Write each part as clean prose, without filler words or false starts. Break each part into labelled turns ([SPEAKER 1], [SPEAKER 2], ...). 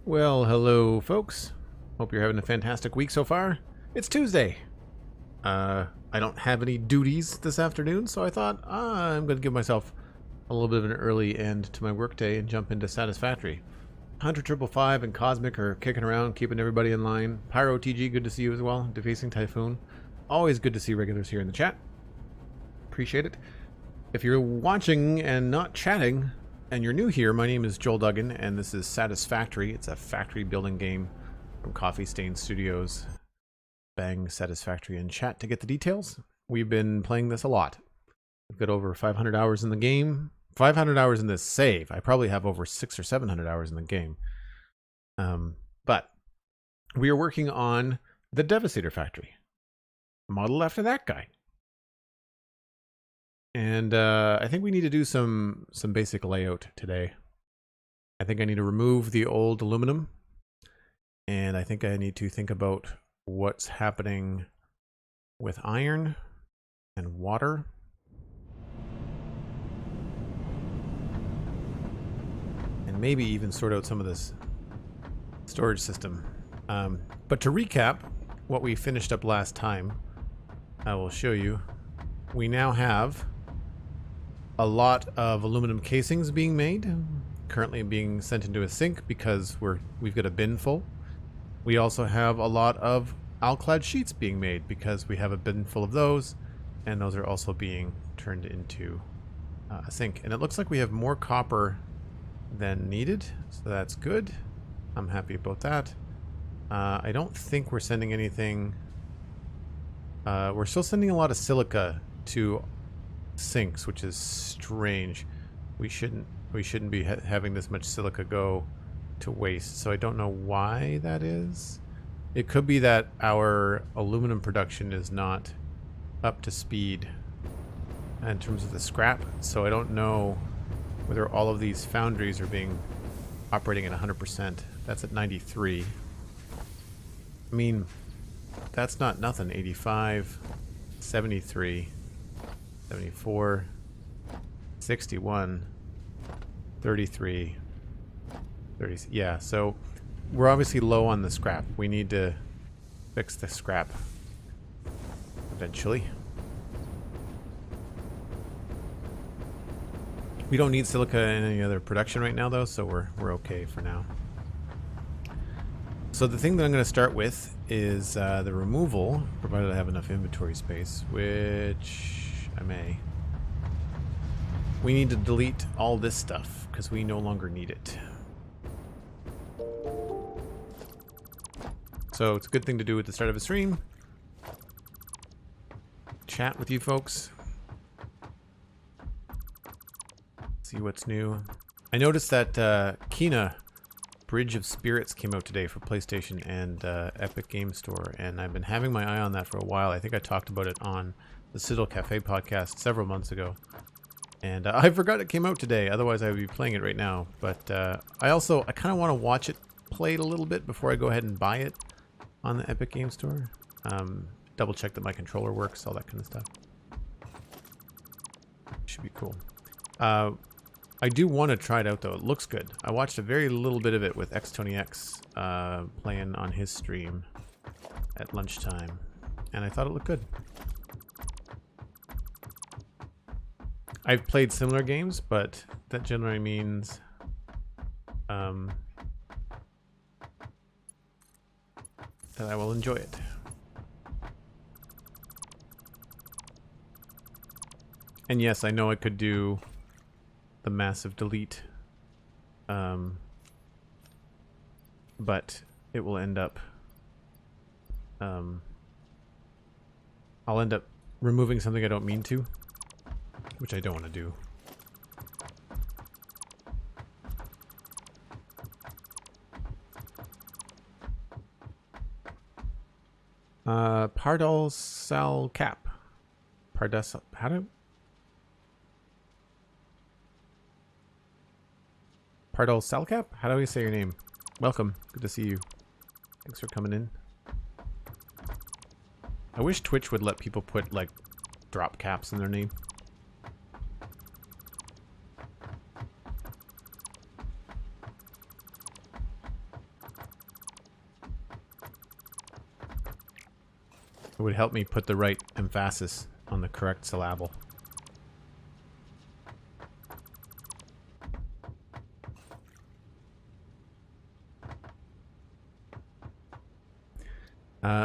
[SPEAKER 1] Well, hello folks. Hope you're having a fantastic week so far. It's Tuesday. I don't have any duties this afternoon, so I thought I'm going to give myself a little bit of an early end to my workday and jump into Satisfactory. Hunter 555 and Cosmic are kicking around, keeping everybody in line. Pyro TG, good to see you as well. Defacing Typhoon. Always good to see regulars here in the chat. Appreciate it. If you're watching and not chatting, and you're new here, my name is Joel Duggan, and this is Satisfactory. It's a factory building game from Coffee Stain Studios. Bang Satisfactory in chat to get the details. We've been playing this a lot. We've got over 500 hours in the game. 500 hours in this save. I probably have over 600 or 700 hours in the game. But we are working on the Devastator factory. Modeled after that guy. And I think we need to do some basic layout today. I think I need to remove the old aluminum. And I think I need to think about what's happening with iron and water. And maybe even sort out some of this storage system. But to recap what we finished up last time, I will show you. We now have a lot of aluminum casings being made, currently being sent into a sink because we've got a bin full. We also have a lot of alclad sheets being made because we have a bin full of those, and those are also being turned into a sink. And it looks like we have more copper than needed, so that's good. I'm happy about that. I don't think we're sending anything. We're still sending a lot of silica to sinks, which is strange. We shouldn't be having this much silica go to waste, so I don't know why that is. It could be that our aluminum production is not up to speed in terms of the scrap, so I don't know whether all of these foundries are being operating at 100%. That's at 93. I mean, that's not nothing. 85, 73, 74, 61, 33, 30. Yeah, so we're obviously low on the scrap. We need to fix the scrap eventually. We don't need silica in any other production right now, though, so we're okay for now. So the thing that I'm going to start with is the removal, provided I have enough inventory space, which I may. We need to delete all this stuff because we no longer need it. So it's a good thing to do at the start of a stream. Chat with you folks. See what's new. I noticed that Kina Bridge of Spirits came out today for PlayStation and Epic Game Store, and I've been having my eye on that for a while. I think I talked about it on the Citadel Cafe podcast several months ago. And I forgot it came out today, otherwise I would be playing it right now. But I kind of want to watch it played a little bit before I go ahead and buy it on the Epic Game Store. Double check that my controller works, all that kind of stuff. Should be cool. I do want to try it out, though. It looks good. I watched a very little bit of it with XTonyX playing on his stream at lunchtime, and I thought it looked good. I've played similar games, but that generally means that I will enjoy it. And yes, I know I could do the massive delete, but it will end up I'll end up removing something I don't mean to, which I don't want to do. Pardal Sal Cap. Pardal, how do Pardal Salcap? How do we say your name? Welcome. Good to see you. Thanks for coming in. I wish Twitch would let people put, like, drop caps in their name. It would help me put the right emphasis on the correct syllable.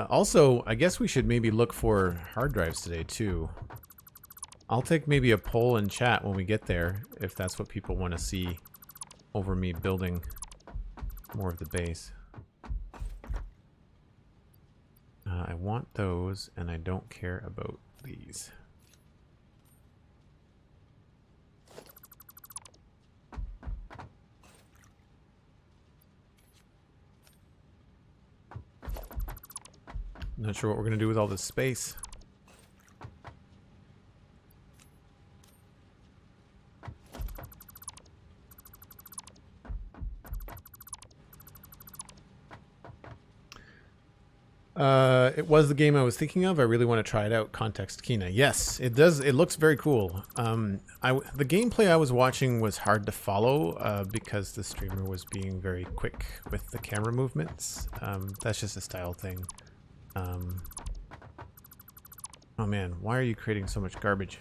[SPEAKER 1] Also, I guess we should maybe look for hard drives today, too. I'll take maybe a poll in chat when we get there, if that's what people want to see over me building more of the base. I want those, and I don't care about these. Not sure what we're going to do with all this space. It was the game I was thinking of. I really want to try it out. Context Kina. Yes, it does. It looks very cool. The gameplay I was watching was hard to follow because the streamer was being very quick with the camera movements. That's just a style thing. Oh man, why are you creating so much garbage?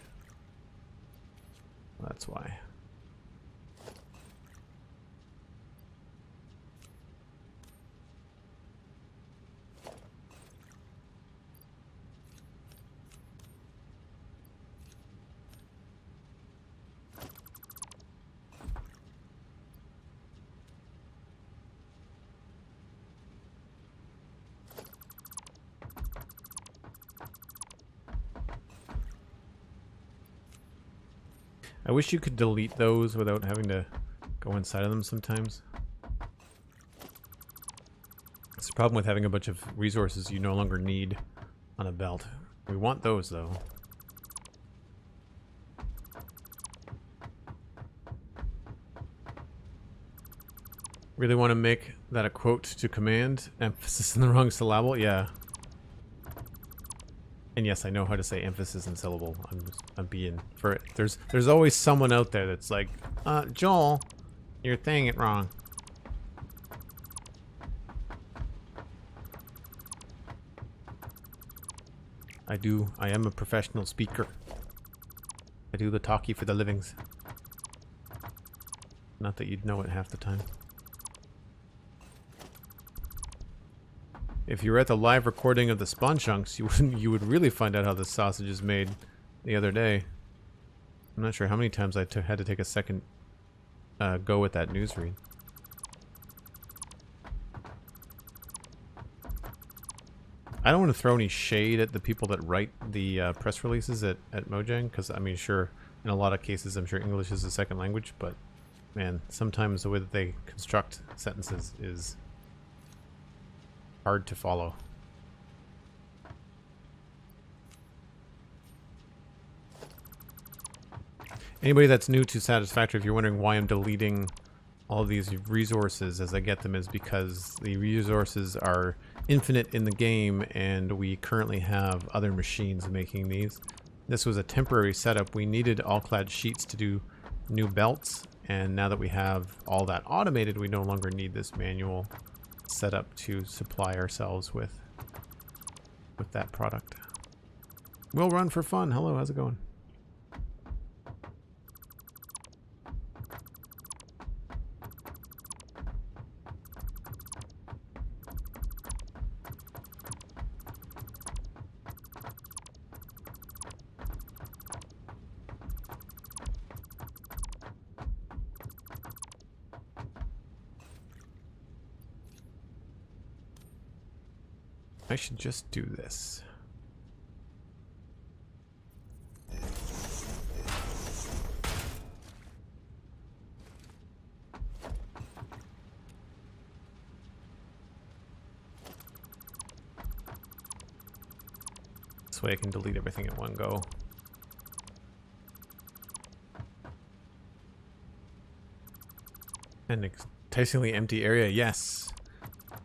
[SPEAKER 1] Well, that's why. I wish you could delete those without having to go inside of them sometimes. It's the problem with having a bunch of resources you no longer need on a belt. We want those, though. Really want to make that a quote to command? Emphasis in the wrong syllable? Yeah. And yes, I know how to say emphasis in syllable. I'm being for it. There's always someone out there that's like, Joel, you're saying it wrong. I am a professional speaker. I do the talkie for the livings. Not that you'd know it half the time. If you were at the live recording of the Spawn Chunks, you would really find out how the sausage is made the other day. I'm not sure how many times I had to take a second go at that news read. I don't want to throw any shade at the people that write the press releases at Mojang, because, I mean, sure, in a lot of cases, I'm sure English is a second language, but, man, sometimes the way that they construct sentences is hard to follow. Anybody that's new to Satisfactory, if you're wondering why I'm deleting all of these resources as I get them, is because the resources are infinite in the game and we currently have other machines making these. This was a temporary setup. We needed all-clad sheets to do new belts, and now that we have all that automated, we no longer need this manual setup to supply ourselves with that product. We'll run for fun. Hello, how's it going? I should just do this. This way I can delete everything at one go. An enticingly empty area, yes.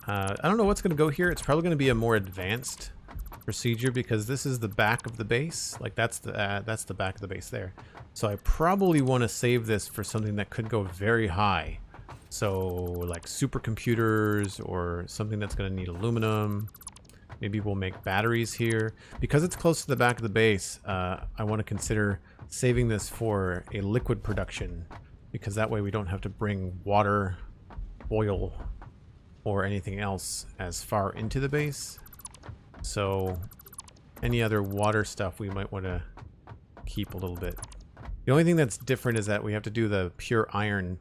[SPEAKER 1] I don't know what's going to go here. It's probably going to be a more advanced procedure because this is the back of the base. Like that's the back of the base there. So I probably want to save this for something that could go very high. So like supercomputers or something that's going to need aluminum. Maybe we'll make batteries here. Because it's close to the back of the base, I want to consider saving this for a liquid production, because that way we don't have to bring water, oil, or anything else as far into the base. So any other water stuff we might want to keep a little bit. The only thing that's different is that we have to do the pure iron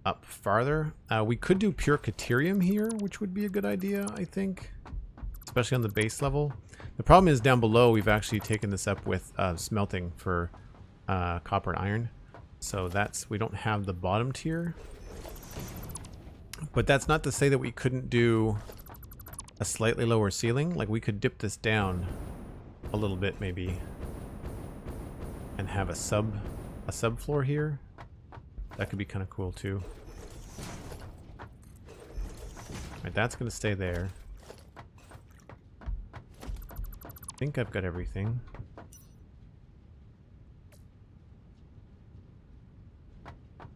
[SPEAKER 1] up farther. We could do pure Caterium here, which would be a good idea, I think, especially on the base level. The problem is down below we've actually taken this up with smelting for copper and iron. So that's, we don't have the bottom tier. But that's not to say that we couldn't do a slightly lower ceiling. Like we could dip this down a little bit maybe and have a subfloor here. That could be kind of cool too. Alright, that's going to stay there. I think I've got everything.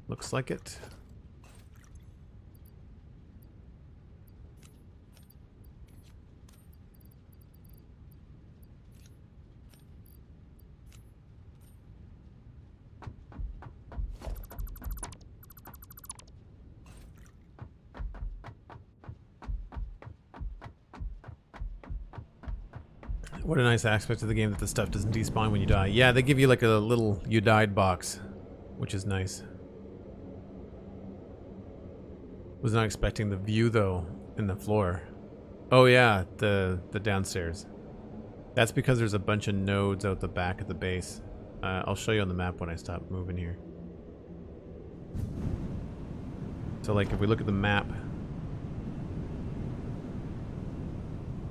[SPEAKER 1] Looks like it. What a nice aspect of the game that the stuff doesn't despawn when you die. Yeah, they give you like a little you died box, which is nice. Was not expecting the view though in the floor. Oh yeah, the downstairs. That's because there's a bunch of nodes out the back of the base. I'll show you on the map when I stop moving here. So like if we look at the map,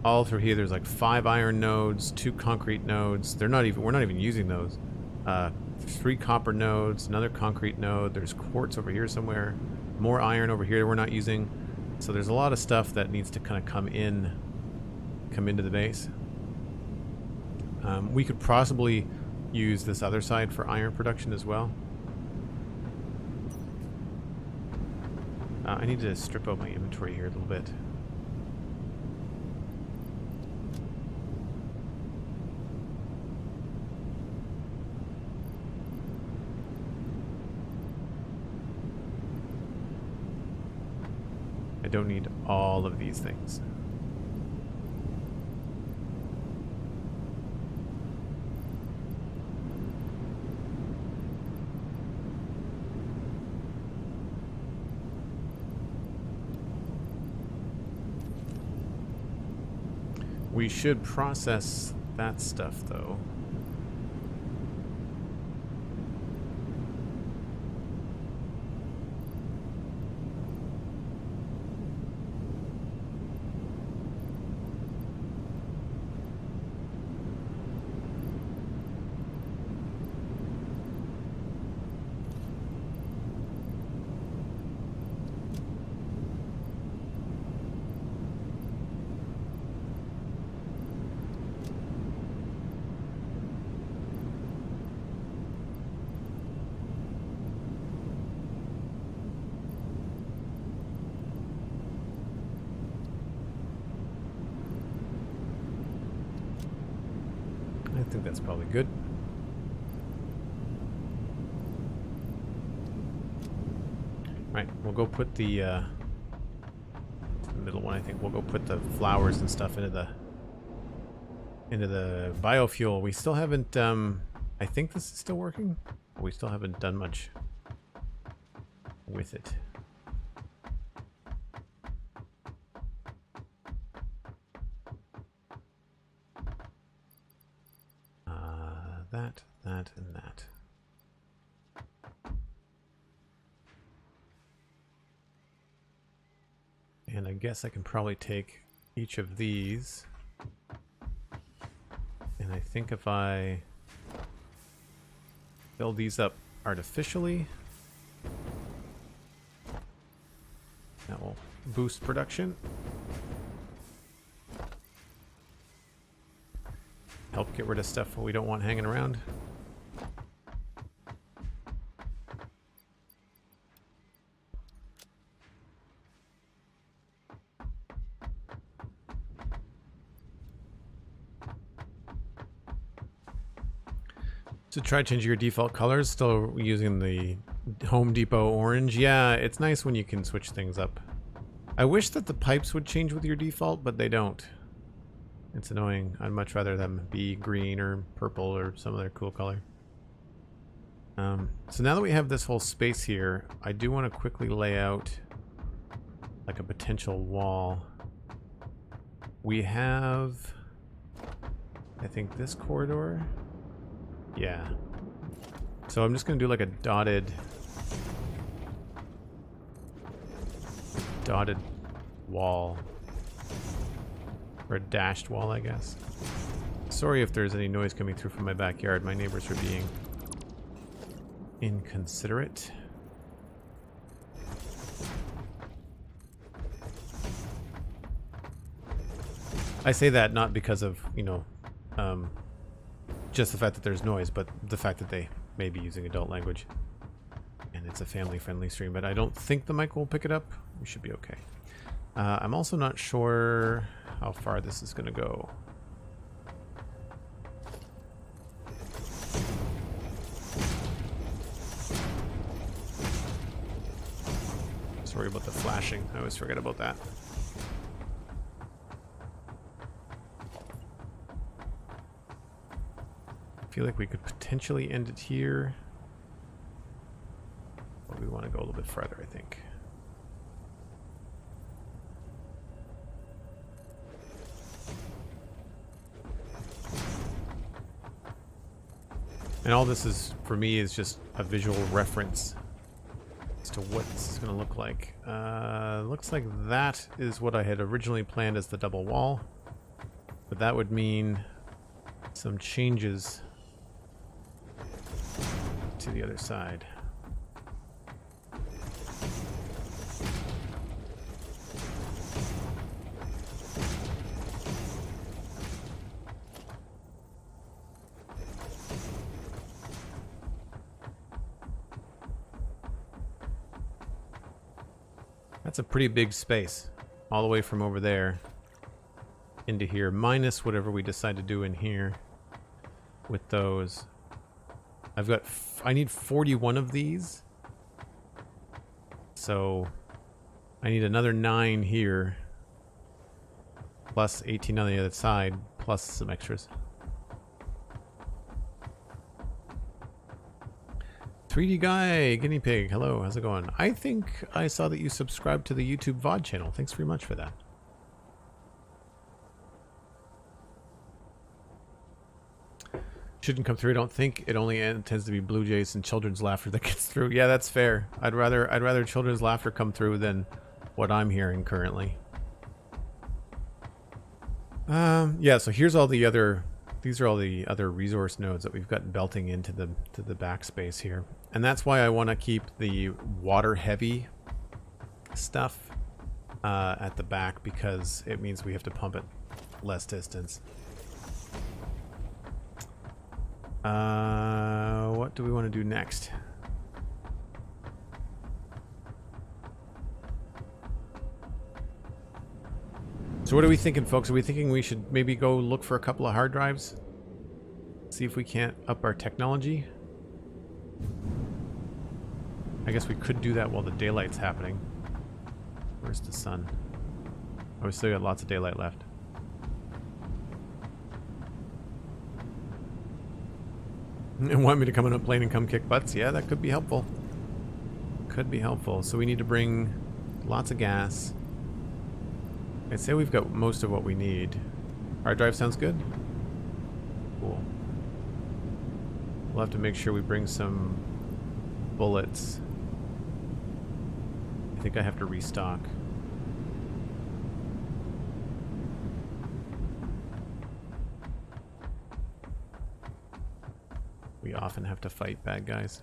[SPEAKER 1] all through here there's like 5 iron nodes, 2 concrete nodes. We're not even using those. 3 copper nodes, another concrete node. There's quartz over here somewhere. More iron over here we're not using. So there's a lot of stuff that needs to kind of come into the base. We could possibly use this other side for iron production as well. I need to strip out my inventory here a little bit. I don't need all of these things. We should process that stuff though. I think that's probably good. Right, we'll go put the middle one. I think we'll go put the flowers and stuff into the biofuel. We still haven't. I think this is still working. But we still haven't done much with it. That, and that. And I guess I can probably take each of these. And I think if I fill these up artificially, that will boost production. Help get rid of stuff we don't want hanging around. So try changing your default colors, still using the Home Depot orange. Yeah, it's nice when you can switch things up. I wish that the pipes would change with your default, but they don't. It's annoying. I'd much rather them be green or purple or some other cool color. So now that we have this whole space here, I do want to quickly lay out like a potential wall. We have, I think, this corridor. Yeah. So I'm just going to do like a dotted wall. Or a dashed wall, I guess. Sorry if there's any noise coming through from my backyard. My neighbors are being inconsiderate. I say that not because of, you know, just the fact that there's noise, but the fact that they may be using adult language. And it's a family-friendly stream, but I don't think the mic will pick it up. We should be okay. I'm also not sure how far this is going to go. Sorry about the flashing. I always forget about that. I feel like we could potentially end it here. But we want to go a little bit further, I think. And all this is, for me, is just a visual reference as to what this is going to look like. Looks like that is what I had originally planned as the double wall. But that would mean some changes to the other side. That's a pretty big space, all the way from over there into here, minus whatever we decide to do in here with those. I need 41 of these, so I need another 9 here, plus 18 on the other side, plus some extras. 3D Guy, Guinea Pig, hello, how's it going? I think I saw that you subscribed to the YouTube VOD channel. Thanks very much for that. Shouldn't come through, I don't think. It only tends to be Blue Jays and children's laughter that gets through. Yeah, that's fair. I'd rather children's laughter come through than what I'm hearing currently. Yeah, so here's all the other... These are all the other resource nodes that we've got belting into the backspace here. And that's why I want to keep the water heavy stuff at the back, because it means we have to pump it less distance. What do we want to do next? So what are we thinking, folks? Are we thinking we should maybe go look for a couple of hard drives? See if we can't up our technology? I guess we could do that while the daylight's happening. Where's the sun? Oh, we still got lots of daylight left. And want me to come on a plane and come kick butts? Yeah, that could be helpful. Could be helpful. So we need to bring lots of gas. I'd say we've got most of what we need. Hard drive sounds good? Cool. We'll have to make sure we bring some bullets. I think I have to restock. We often have to fight bad guys.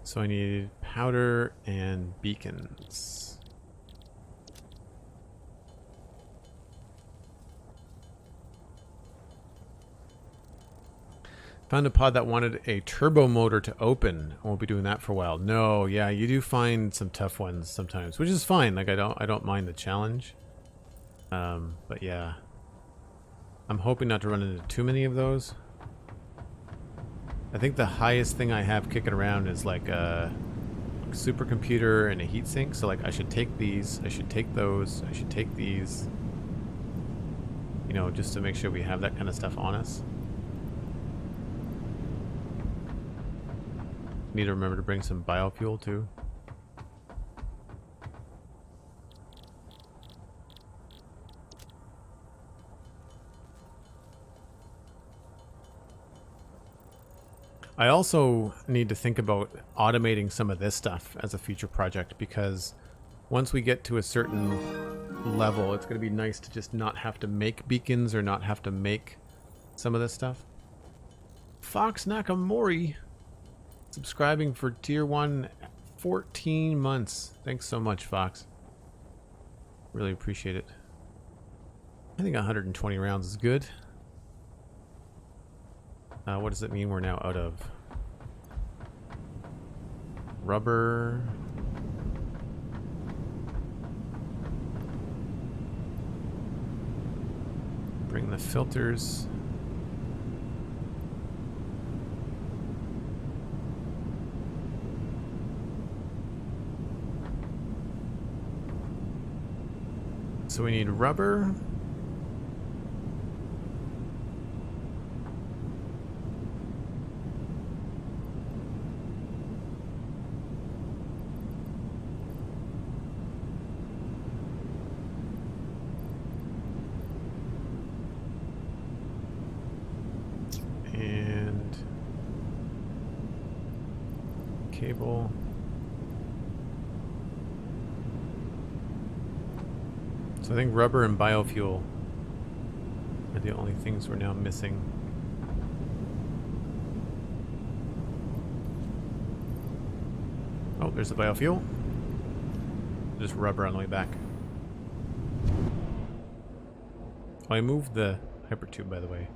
[SPEAKER 1] So I need powder and beacons. Found a pod that wanted a turbo motor to open. I won't be doing that for a while. No, yeah, you do find some tough ones sometimes, which is fine. Like I don't mind the challenge. But yeah. I'm hoping not to run into too many of those. I think the highest thing I have kicking around is like a supercomputer and a heatsink. So like I should take these, I should take those, I should take these. You know, just to make sure we have that kind of stuff on us. Need to remember to bring some biofuel too. I also need to think about automating some of this stuff as a future project, because once we get to a certain level, it's going to be nice to just not have to make beacons or not have to make some of this stuff. Fox Nakamori subscribing for tier 1 14 months. Thanks so much, Fox. Really appreciate it. I think 120 rounds is good. What does it mean we're now out of? Rubber. Bring the filters. So we need rubber. And cable. So I think rubber and biofuel are the only things we're now missing. Oh, there's the biofuel. Just rubber on the way back. Oh, I moved the hypertube, by the way.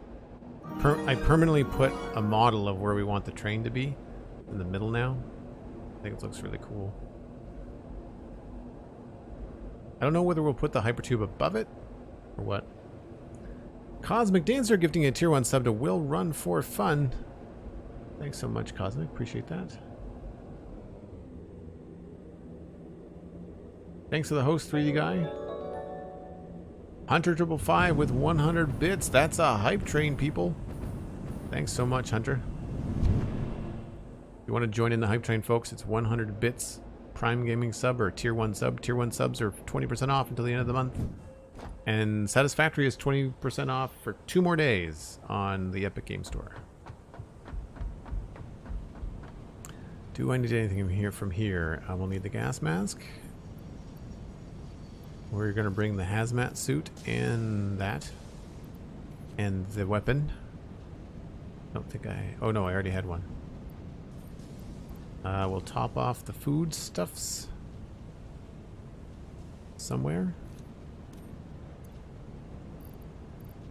[SPEAKER 1] I permanently put a model of where we want the train to be in the middle now. I think it looks really cool. I don't know whether we'll put the hypertube above it or what. Cosmic Dancer gifting a tier 1 sub to Will Run for Fun. Thanks so much, Cosmic. Appreciate that. Thanks to the host, 3D guy. Hunter 555 with 100 bits. That's a hype train, people. Thanks so much, Hunter. If you want to join in the hype train, folks, it's 100 bits. Prime Gaming sub or tier 1 sub. Tier 1 subs are 20% off until the end of the month. And Satisfactory is 20% off for 2 more days on the Epic Game Store. Do I need anything from here? I will need the gas mask. We're going to bring the hazmat suit and that. And the weapon. Don't think I... Oh no, I already had one. We'll top off the food stuffs somewhere.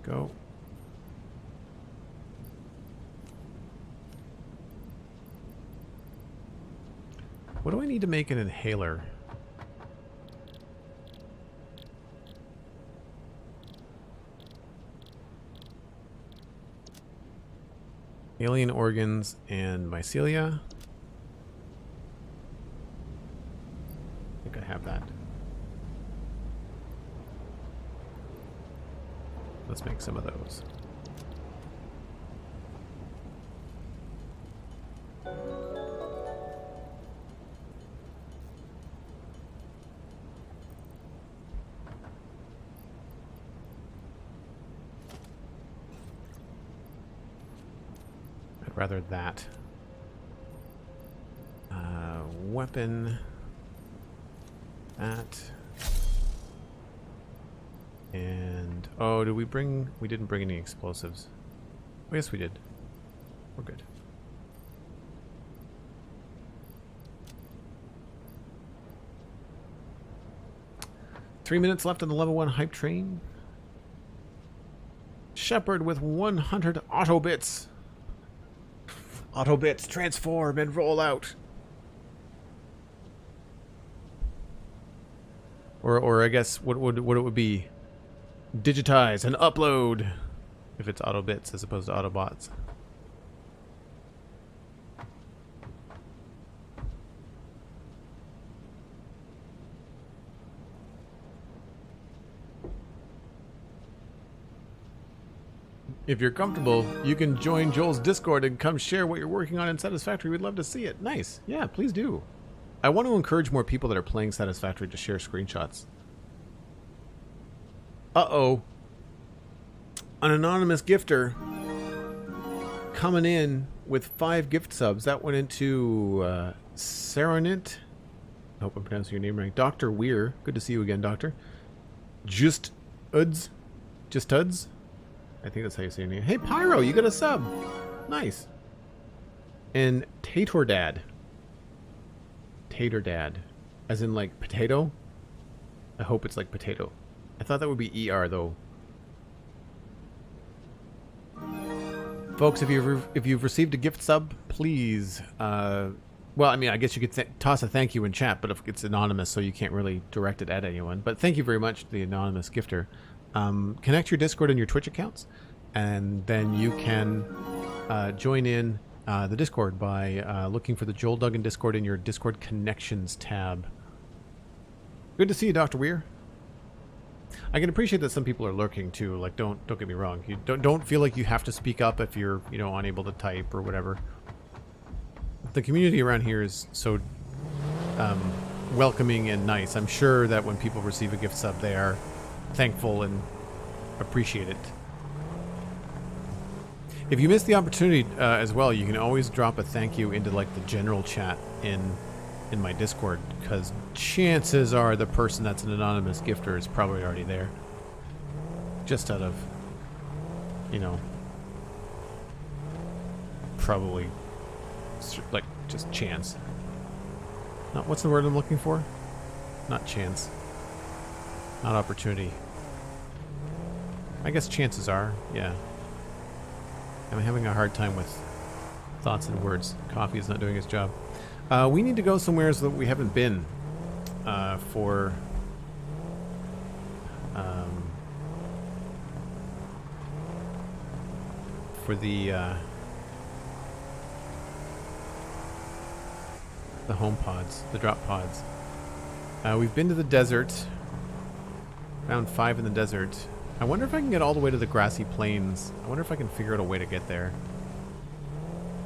[SPEAKER 1] Go. What do I need to make an inhaler? Alien organs and mycelia. I think I have that. Let's make some of those. I'd rather that. Weapon. That. And oh, did we bring? We didn't bring any explosives. Oh, yes, we did. We're good. Three minutes left on the level 1 hype train. Shepard with 100 Autobits. Autobits, transform and roll out. Or I guess what it would be, digitize and upload. if it's Autobits as opposed to Autobots. If you're comfortable, you can join Joel's Discord and come share what you're working on in Satisfactory. We'd love to see it. Nice. Yeah, please do. I want to encourage more people that are playing Satisfactory to share screenshots. Uh-oh. An anonymous gifter coming in with 5 gift subs. That went into Saronit. I hope I'm pronouncing your name right. Dr. Weir. Good to see you again, Doctor. Just Uds. I think that's how you say your name. Hey, Pyro, you got a sub. Nice. And Tator Dad. As in, like, potato? I hope it's like potato. I thought that would be ER, though. Folks, if you've received a gift sub, please... well, I mean, I guess you could toss a thank you in chat, but if it's anonymous, so you can't really direct it at anyone. But thank you very much to the anonymous gifter. Connect your Discord and your Twitch accounts, and then you can join in the Discord by looking for the Joel Duggan Discord in your Discord Connections tab. Good to see you, Dr. Weir. I can appreciate that some people are lurking too. Like, don't get me wrong. You don't feel like you have to speak up if you're unable to type or whatever. The community around here is so welcoming and nice. I'm sure that when people receive a gift sub, they are thankful and appreciate it. If you miss the opportunity as well, you can always drop a thank you into like the general chat in my Discord, because chances are the person that's an anonymous gifter is probably already there. Just out of, probably like just chance. Not, what's the word I'm looking for? Not chance. Not opportunity. I guess chances are, yeah. I'm having a hard time with thoughts and words. Coffee is not doing its job. We need to go somewhere that we haven't been for the home pods, the drop pods. We've been to the desert. Found 5 in the desert. I wonder if I can get all the way to the grassy plains. I wonder if I can figure out a way to get there.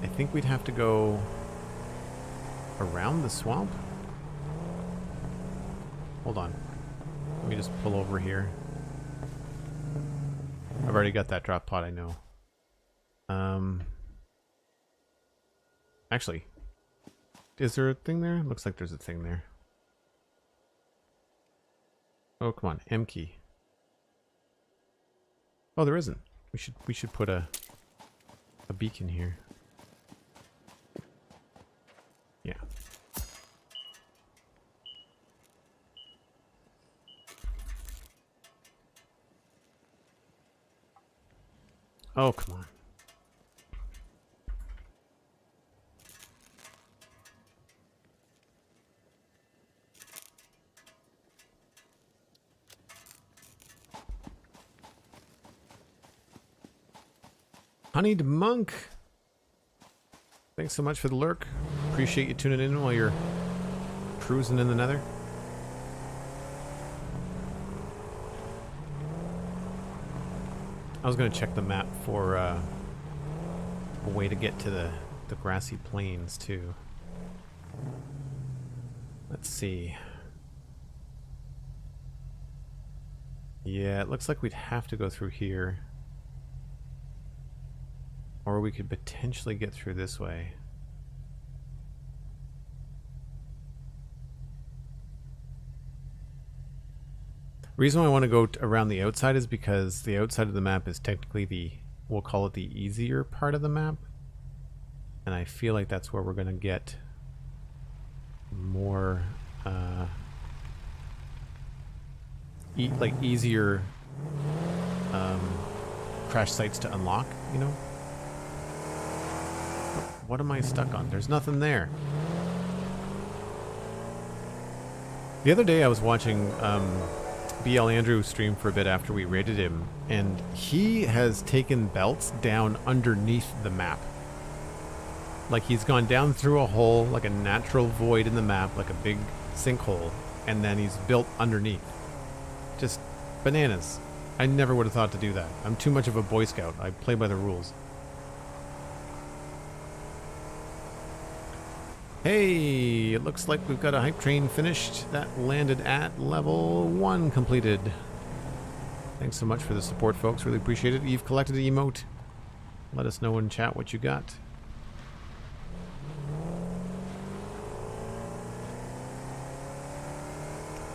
[SPEAKER 1] I think we'd have to go around the swamp. Hold on. Let me just pull over here. I've already got that drop pod, I know. Actually, is there a thing there? Looks like there's a thing there. Oh, come on, M key. Oh, there isn't. We should put a beacon here. Yeah. Oh, come on. Honeyed Monk. Thanks so much for the lurk. Appreciate you tuning in while you're cruising in the nether. I was going to check the map for a way to get to the grassy plains too. Let's see. Yeah, it looks like we'd have to go through here. Or we could potentially get through this way. The reason why I want to go around the outside is because the outside of the map is technically the, we'll call it the easier part of the map. And I feel like that's where we're going to get more easier crash sites to unlock, you know? What am I stuck on? There's nothing there. The other day I was watching BL Andrew stream for a bit after we raided him, and he has taken belts down underneath the map. Like he's gone down through a hole, like a natural void in the map, like a big sinkhole, and then he's built underneath. Just bananas. I never would have thought to do that. I'm too much of a Boy Scout. I play by the rules. Hey, it looks like we've got a hype train finished. That landed at level 1 completed. Thanks so much for the support, folks. Really appreciate it. You've collected the emote. Let us know in chat what you got.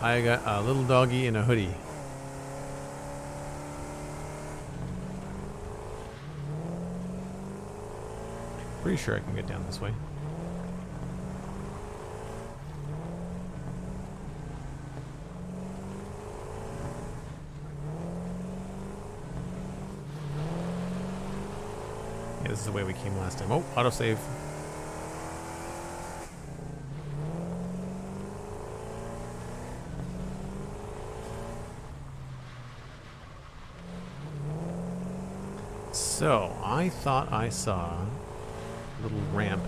[SPEAKER 1] I got a little doggy in a hoodie. Pretty sure I can get down this way. Yeah, this is the way we came last time. Oh, autosave. So, I thought I saw a little ramp.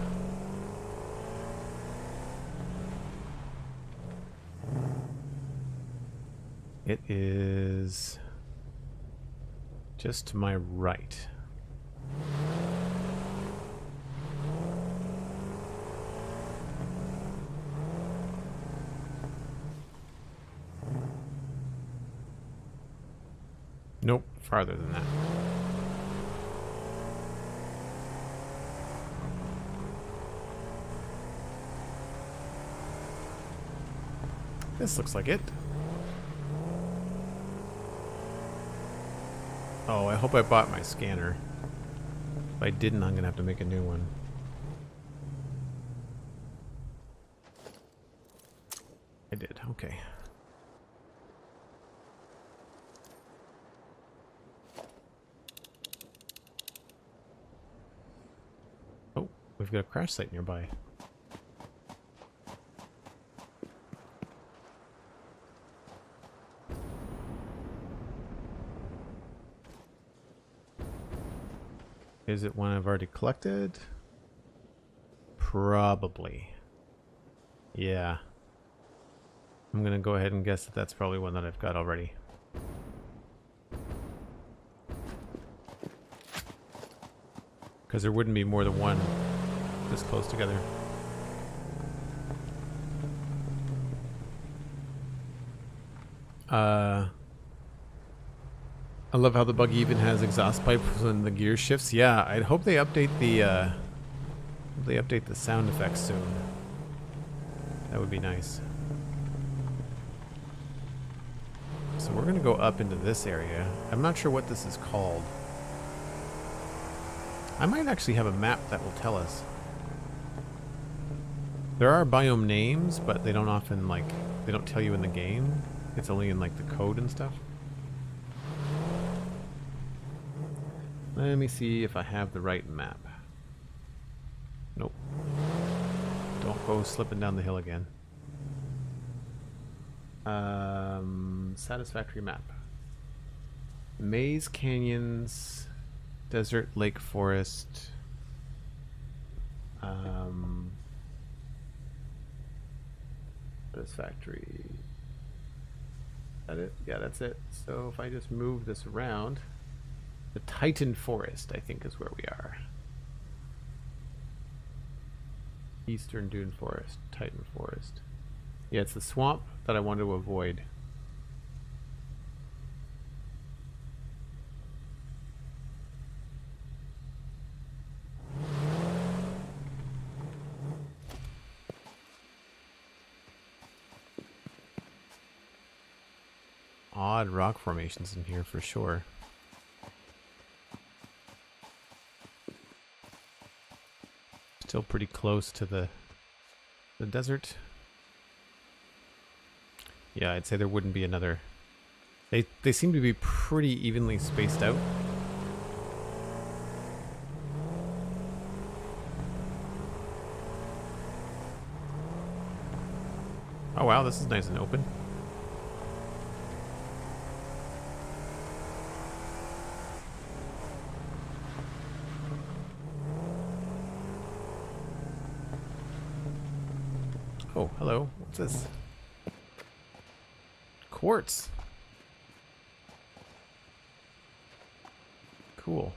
[SPEAKER 1] It is just to my right. Nope, farther than that. This looks like it. Oh, I hope I bought my scanner. If I didn't, I'm gonna have to make a new one. I did, okay. Oh, we've got a crash site nearby. Is it one I've already collected? Probably. Yeah. I'm gonna go ahead and guess that that's probably one that I've got already. Because there wouldn't be more than one this close together. I love how the buggy even has exhaust pipes when the gear shifts. Yeah, I'd hope they update the sound effects soon. That would be nice. So we're gonna go up into this area. I'm not sure what this is called. I might actually have a map that will tell us. There are biome names, but they don't often, like, they don't tell you in the game. It's only in, like, the code and stuff. Let me see if I have the right map. Nope. Don't go slipping down the hill again. Satisfactory map. Maze, canyons, desert, lake, forest. Satisfactory. Is that it? Yeah, that's it. So if I just move this around, the Titan Forest, I think, is where we are. Eastern Dune Forest, Titan Forest. Yeah, it's the swamp that I want to avoid. Odd rock formations in here for sure. Still pretty close to the desert. Yeah, I'd say there wouldn't be another. They seem to be pretty evenly spaced out. Oh wow, this is nice and open. Hello, what's this? Quartz. Cool.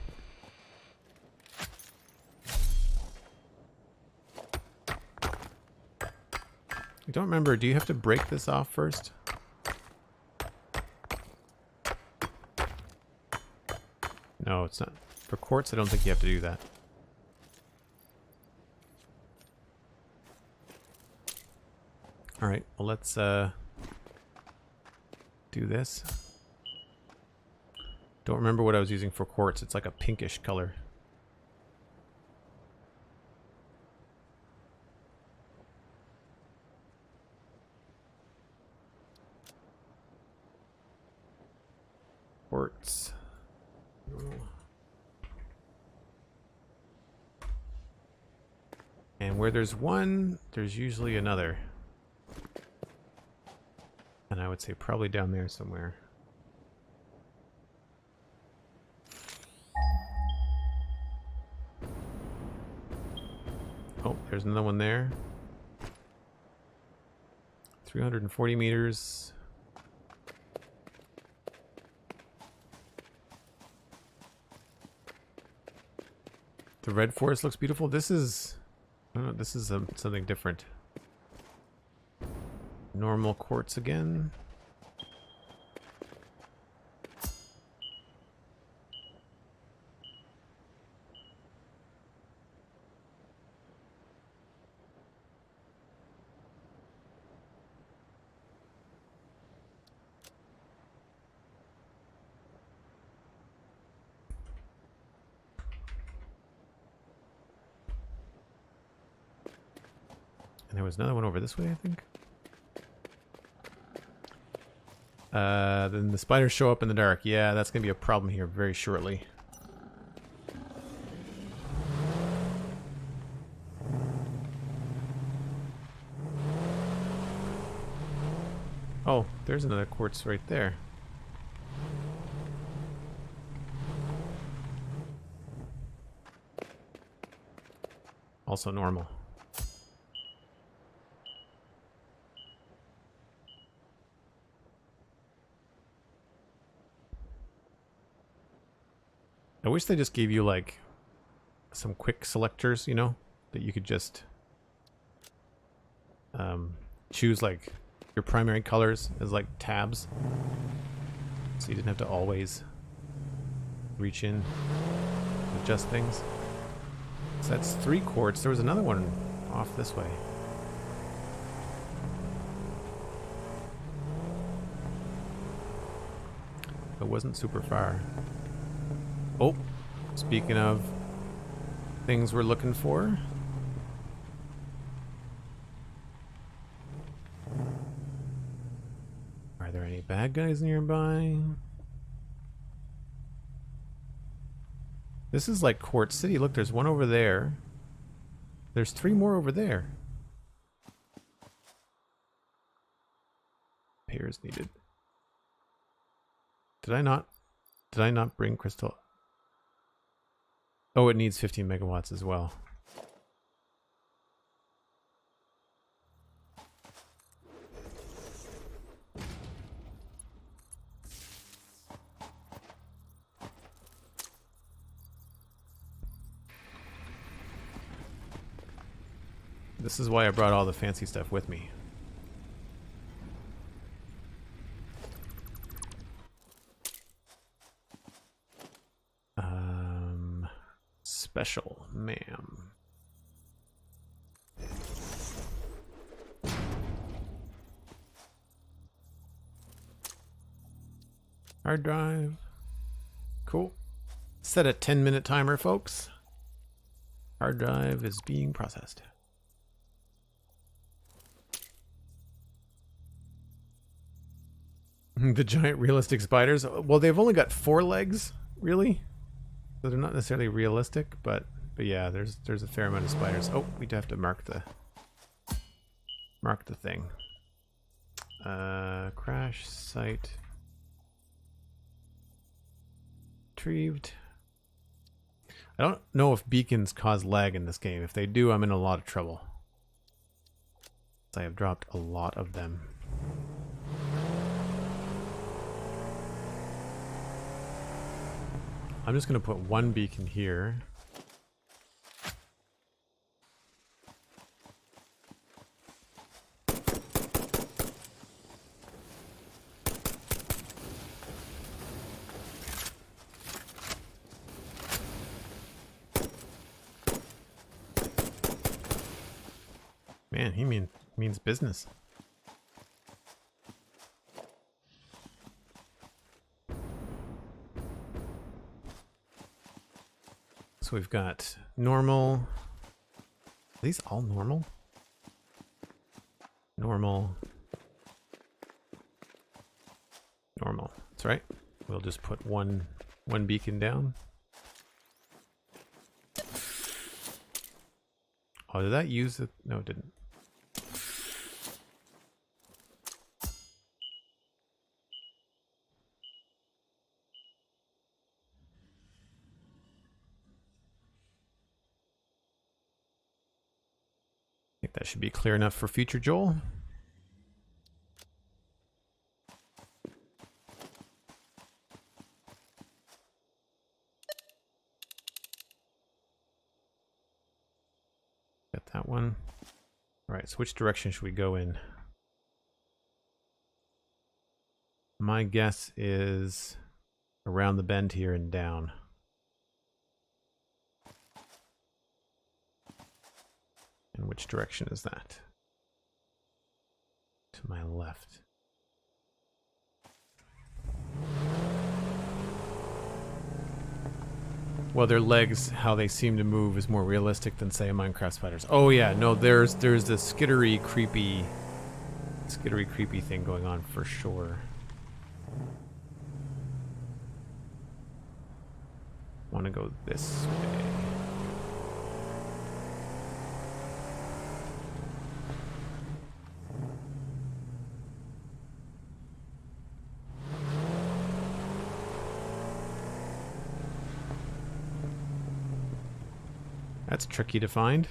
[SPEAKER 1] I don't remember, do you have to break this off first? No, it's not. For quartz, I don't think you have to do that. Alright, well let's do this. Don't remember what I was using for quartz. It's like a pinkish color. Quartz. And where there's one, there's usually another. And I would say probably down there somewhere. Oh, there's another one there. 340 meters. The red forest looks beautiful. This is, I don't know, this is something different. Normal quartz again. And there was another one over this way, I think. Then the spiders show up in the dark. Yeah, that's going to be a problem here very shortly. Oh, there's another quartz right there. Also normal. I wish they just gave you like some quick selectors, you know, that you could just choose like your primary colors as like tabs, so you didn't have to always reach in, adjust things. So that's 3 quartz. There was another one off this way. It wasn't super far. Oh, speaking of things we're looking for. Are there any bad guys nearby? This is like Quartz City. Look, there's one over there. There's 3 more over there. Repairs needed. Did I not bring crystal? Oh, it needs 15 megawatts as well. This is why I brought all the fancy stuff with me. Special, ma'am. Hard drive. Cool. Set a 10-minute timer, folks. Hard drive is being processed. The giant realistic spiders. Well, they've only got 4 legs, really. So they're not necessarily realistic, but yeah, there's a fair amount of spiders. Oh, we do have to mark the thing. Crash site retrieved. I don't know if beacons cause lag in this game. If they do, I'm in a lot of trouble. I have dropped a lot of them. I'm just going to put one beacon here. Man, he means business. So we've got normal. Are these all normal? Normal. Normal. That's right. We'll just put one beacon down. Oh, did that use it? No, it didn't. I think that should be clear enough for future Joel. Got that one. All right, so which direction should we go in? My guess is around the bend here and down. And which direction is that? To my left. Well, their legs, how they seem to move, is more realistic than, say, a Minecraft spider's. Oh yeah, no, there's the skittery, creepy thing going on for sure. Want to go this way. That's tricky to find.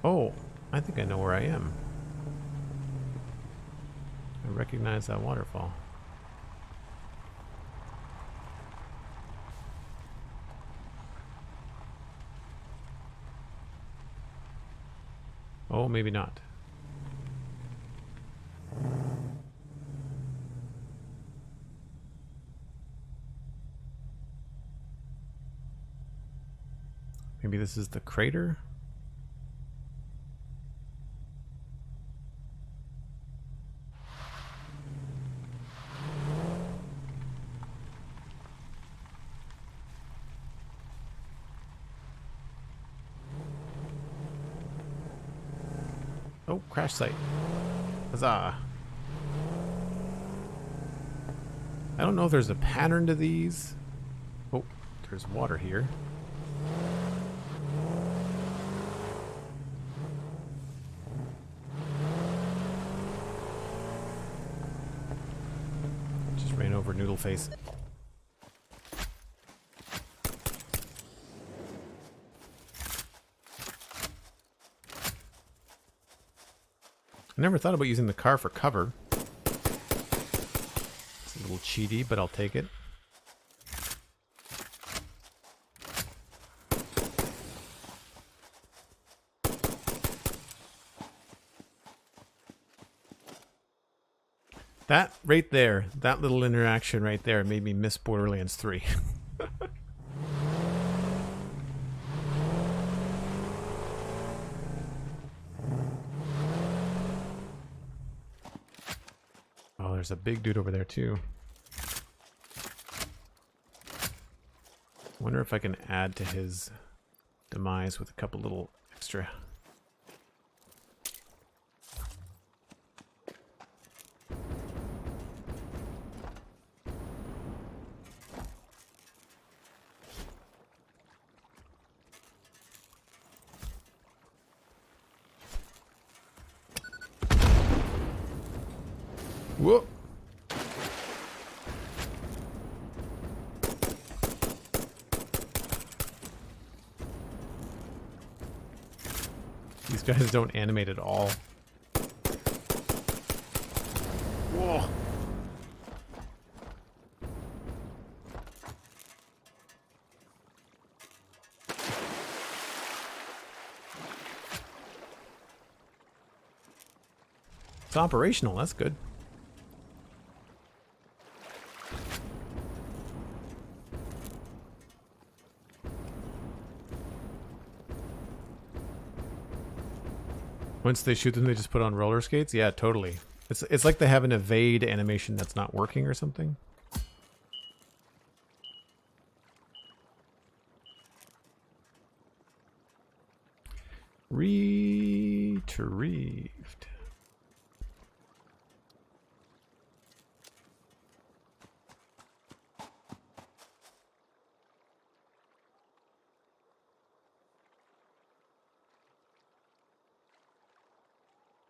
[SPEAKER 1] Oh, I think I know where I am. I recognize that waterfall. Oh, maybe not. Maybe this is the crater? Oh, crash site. Huzzah. I don't know if there's a pattern to these. Oh, there's water here. Just ran over Noodle Face. I never thought about using the car for cover. It's a little cheaty, but I'll take it. That right there, that little interaction right there made me miss Borderlands 3. Oh, there's a big dude over there too. Wonder if I can add to his demise with a couple little extra. Whoa. These guys don't animate at all. Whoa. It's operational, that's good. Once they shoot them, they just put on roller skates? Yeah, totally. It's like they have an evade animation that's not working or something. Retrieved.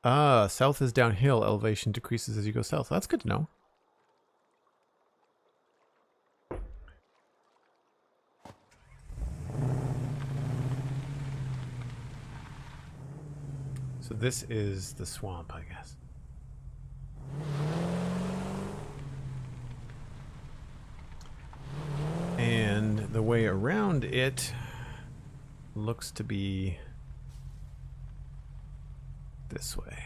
[SPEAKER 1] Ah, south is downhill. Elevation decreases as you go south. That's good to know. So this is the swamp, I guess. And the way around it looks to be this way.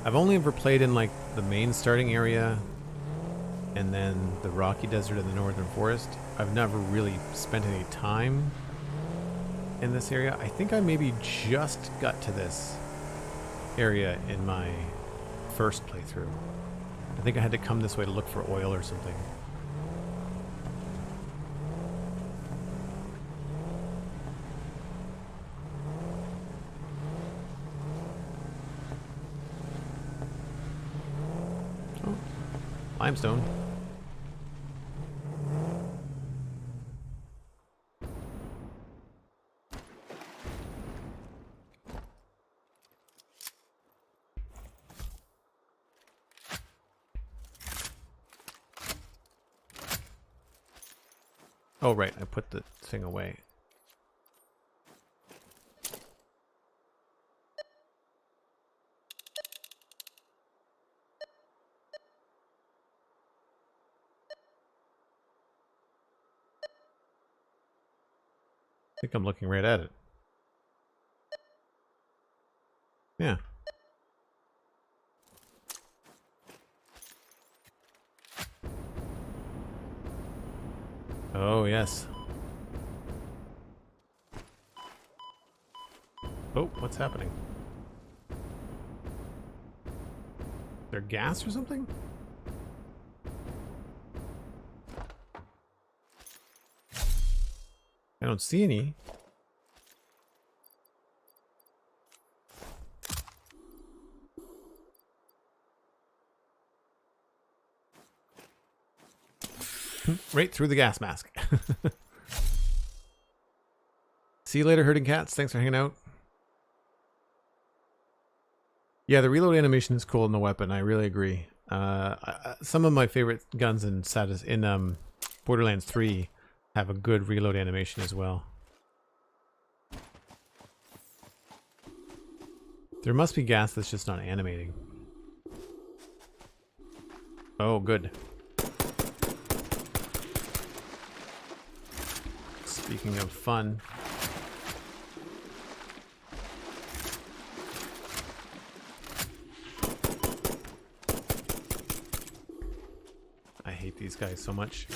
[SPEAKER 1] I've only ever played in like the main starting area and then the rocky desert in the northern forest. I've never really spent any time in this area. I think I maybe just got to this area in my first playthrough. I think I had to come this way to look for oil or something. Oh, limestone. Oh, right. I put the thing away. I think I'm looking right at it. Yeah. Oh, yes. Oh, what's happening? Is there gas or something? I don't see any. Right through the gas mask. See you later, herding cats. Thanks for hanging out. Yeah, the reload animation is cool in the weapon. I really agree. Some of my favorite guns in Borderlands 3 have a good reload animation as well. There must be gas that's just not animating. Oh, good. Speaking of fun. I hate these guys so much.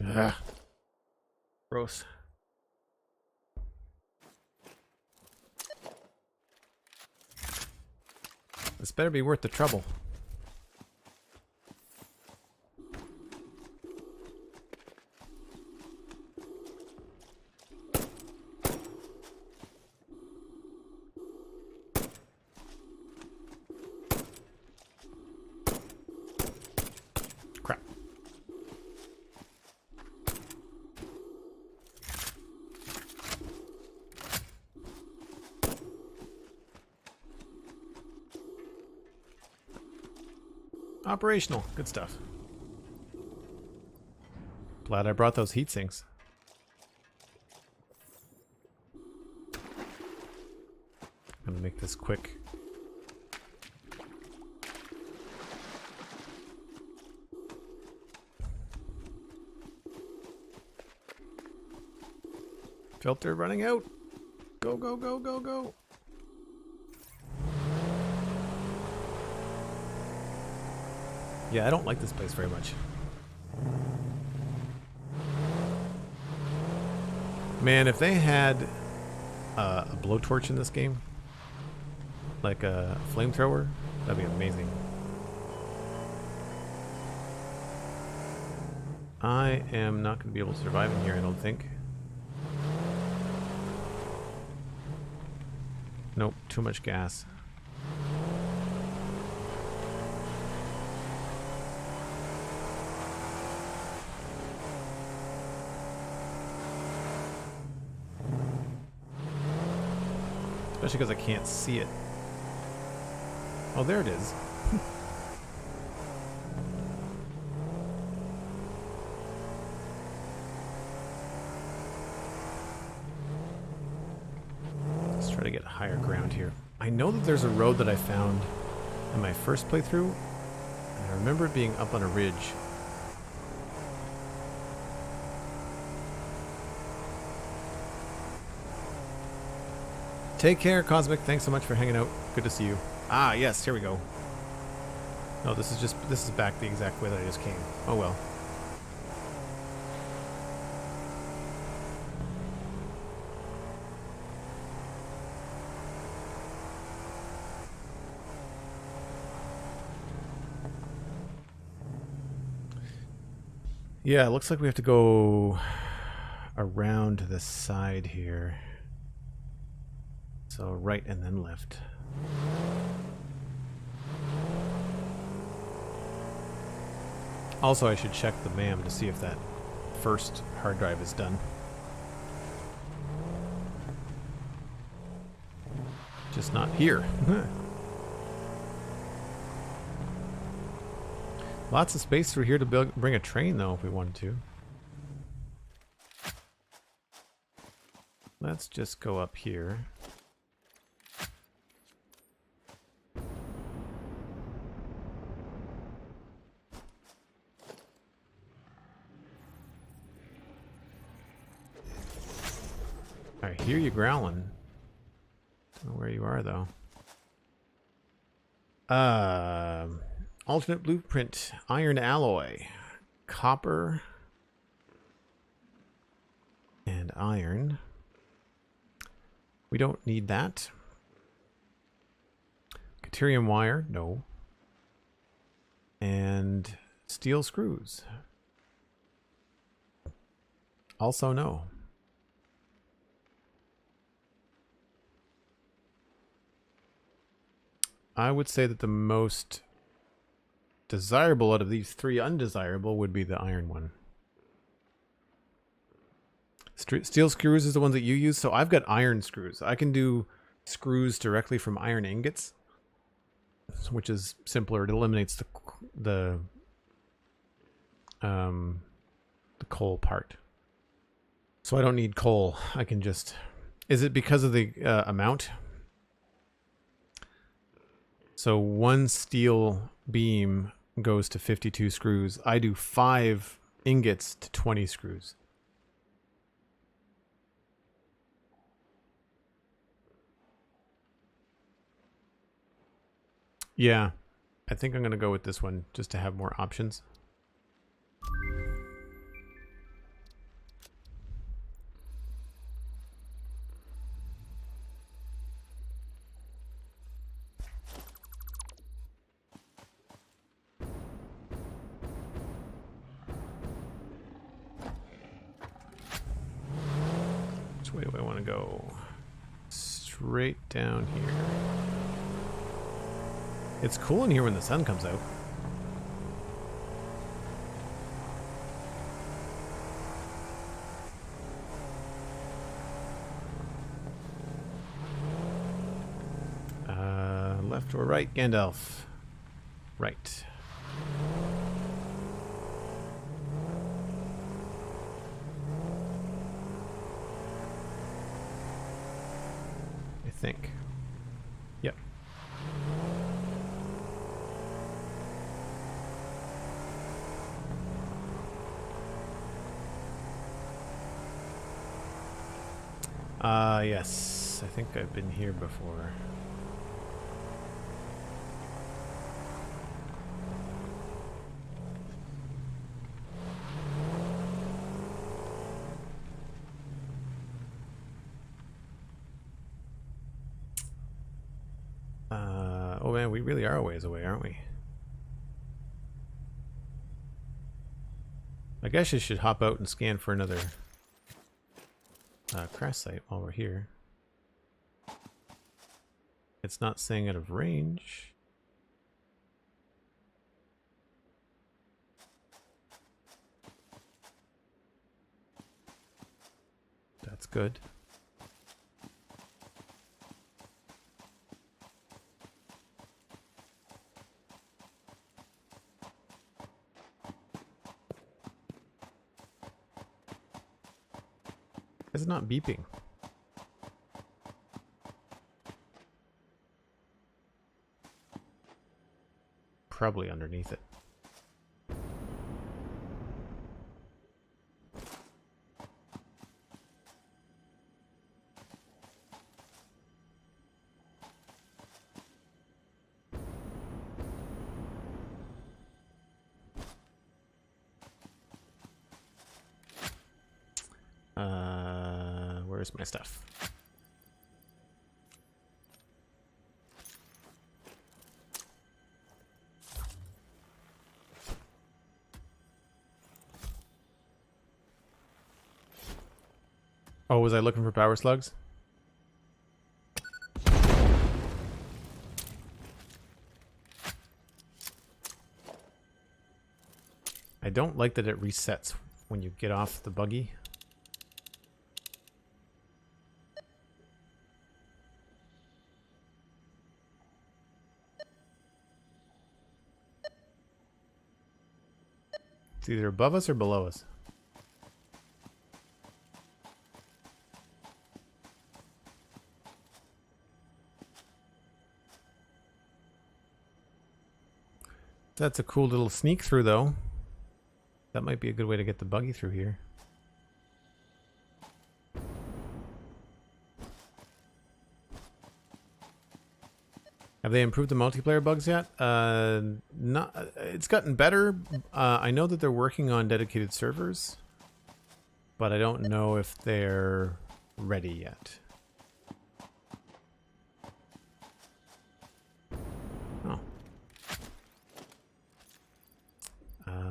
[SPEAKER 1] Ugh. Gross. This better be worth the trouble. Crap. Operational. Good stuff. Glad I brought those heat sinks. I'm gonna make this quick. Filter running out. Go, go, go, go, go. Yeah, I don't like this place very much. Man, if they had a blowtorch in this game, like a flamethrower, that'd be amazing. I am not going to be able to survive in here, I don't think. Nope, too much gas. Especially because I can't see it. Oh, there it is. Let's try to get higher ground here. I know that there's a road that I found in my first playthrough, and I remember it being up on a ridge. Take care, Cosmic. Thanks so much for hanging out. Good to see you. Ah, yes, here we go. No, this is back the exact way that I just came. Oh well. Yeah, it looks like we have to go around to the side here. So right and then left. Also, I should check the MAM to see if that first hard drive is done. Just not here. Lots of space through here to bring a train, though, if we wanted to. Let's just go up here. I hear you growling. Don't know where you are, though. Alternate blueprint, iron alloy, copper, and iron. We don't need that. Caterium wire, no. And steel screws. Also no. I would say that the most desirable out of these three undesirable would be the iron one. Steel screws is the ones that you use, so I've got iron screws. I can do screws directly from iron ingots, which is simpler. It eliminates the coal part. So I don't need coal. I can just... Is it because of the amount? So one steel beam goes to 52 screws. I do 5 ingots to 20 screws. Yeah, I think I'm going to go with this one just to have more options. Which way do I want to go? Straight down here. It's cool in here when the sun comes out. Left or right, Gandalf? Right. think. Yep. Yes. I think I've been here before. Oh man, we really are a ways away, aren't we? I guess I should hop out and scan for another crash site while we're here. It's not saying out of range. That's good. It's not beeping. Probably underneath it. Where's my stuff? Oh, was I looking for power slugs? I don't like that it resets when you get off the buggy. It's either above us or below us. That's a cool little sneak through, though. That might be a good way to get the buggy through here. Have they improved the multiplayer bugs yet? Not. It's gotten better. I know that they're working on dedicated servers, but I don't know if they're ready yet. Oh.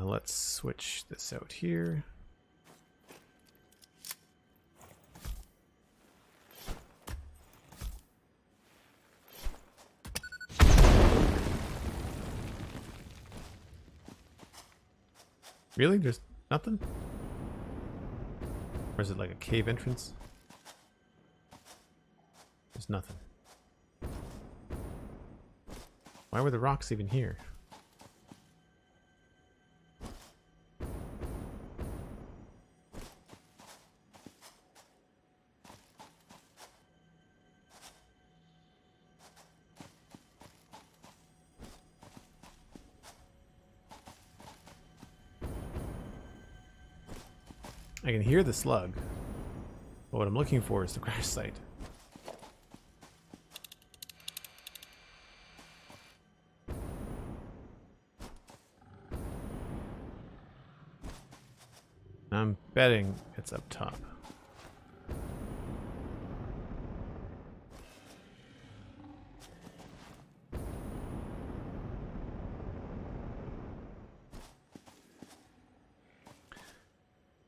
[SPEAKER 1] Let's switch this out here. Really? There's nothing? Or is it like a cave entrance? There's nothing. Why were the rocks even here? I can hear the slug, but what I'm looking for is the crash site. I'm betting it's up top.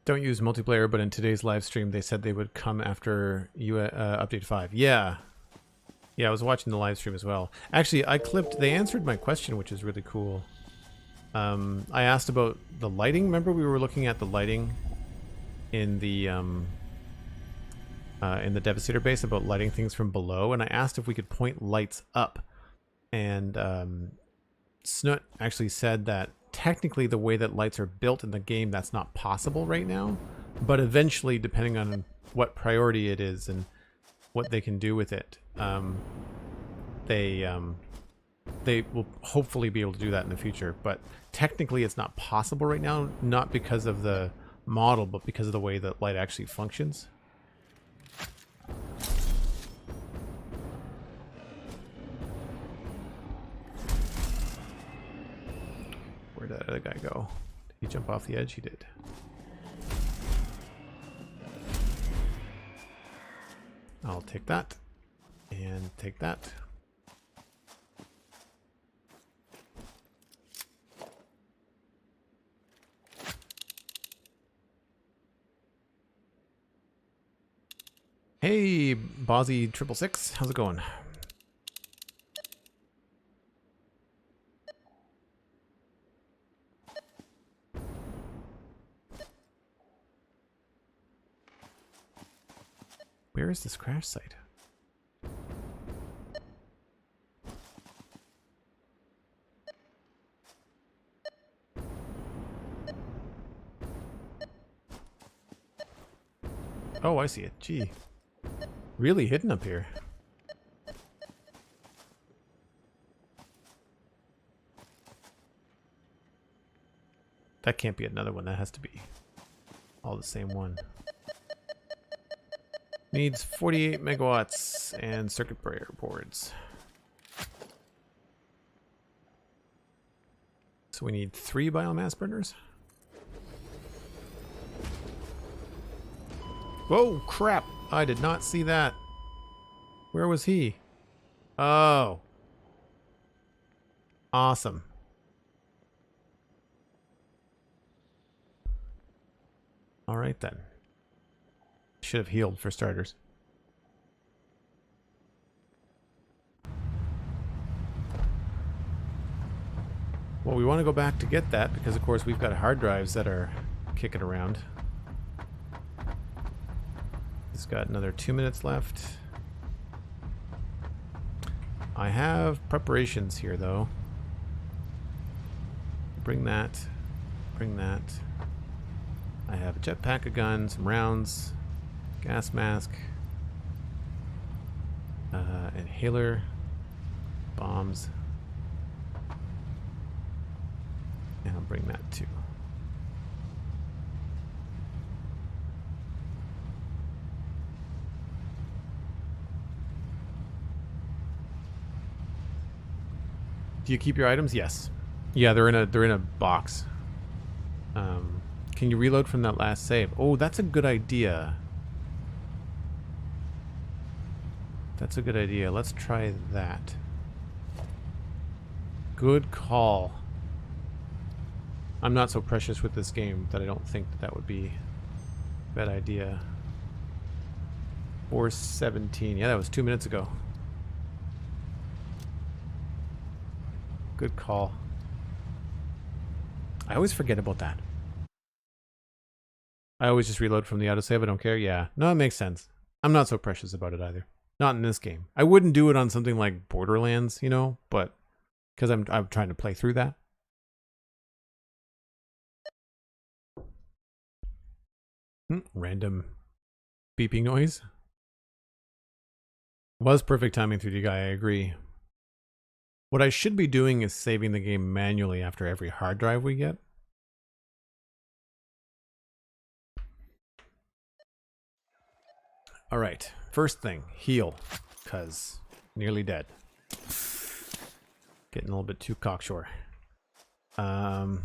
[SPEAKER 1] Don't use multiplayer, but in today's live stream they said they would come after update 5. Yeah, I was watching the live stream as well. Actually, they answered my question, which is really cool. I asked about the lighting. Remember we were looking at the lighting in the Devastator base, about lighting things from below, and I asked if we could point lights up, and Snoot actually said that technically the way that lights are built in the game, that's not possible right now, but eventually, depending on what priority it is and what they can do with it. They will hopefully be able to do that in the future, but technically it's not possible right now, not because of the model, but because of the way that light actually functions. Where did that other guy go? Did he jump off the edge? He did. I'll take that and take that. Hey, Bozzy 666, how's it going? Where is this crash site? Oh, I see it. Gee. Really hidden up here. That can't be another one. That has to be all the same one. Needs 48 megawatts and circuit breaker boards. So we need 3 biomass burners. Whoa, crap! I did not see that. Where was he? Oh. Awesome. Alright then. Should have healed for starters. Well, we want to go back to get that because of course we've got hard drives that are kicking around. It's got another 2 minutes left. I have preparations here though. Bring that. Bring that. I have a jetpack, a gun, some rounds, gas mask, inhaler, bombs, and I'll bring that too. Do you keep your items? Yes. Yeah, they're in a box. Can you reload from that last save? Oh, that's a good idea. That's a good idea. Let's try that. Good call. I'm not so precious with this game that I don't think that would be a bad idea. 4:17. Yeah, that was 2 minutes ago. Good call. I always forget about that. I always just reload from the autosave. I don't care. Yeah. No, it makes sense. I'm not so precious about it either. Not in this game. I wouldn't do it on something like Borderlands, you know, but because I'm trying to play through that. Random beeping noise. Was perfect timing 3D guy, I agree. What I should be doing is saving the game manually after every hard drive we get. Alright, first thing, heal, because nearly dead. Getting a little bit too cocksure. And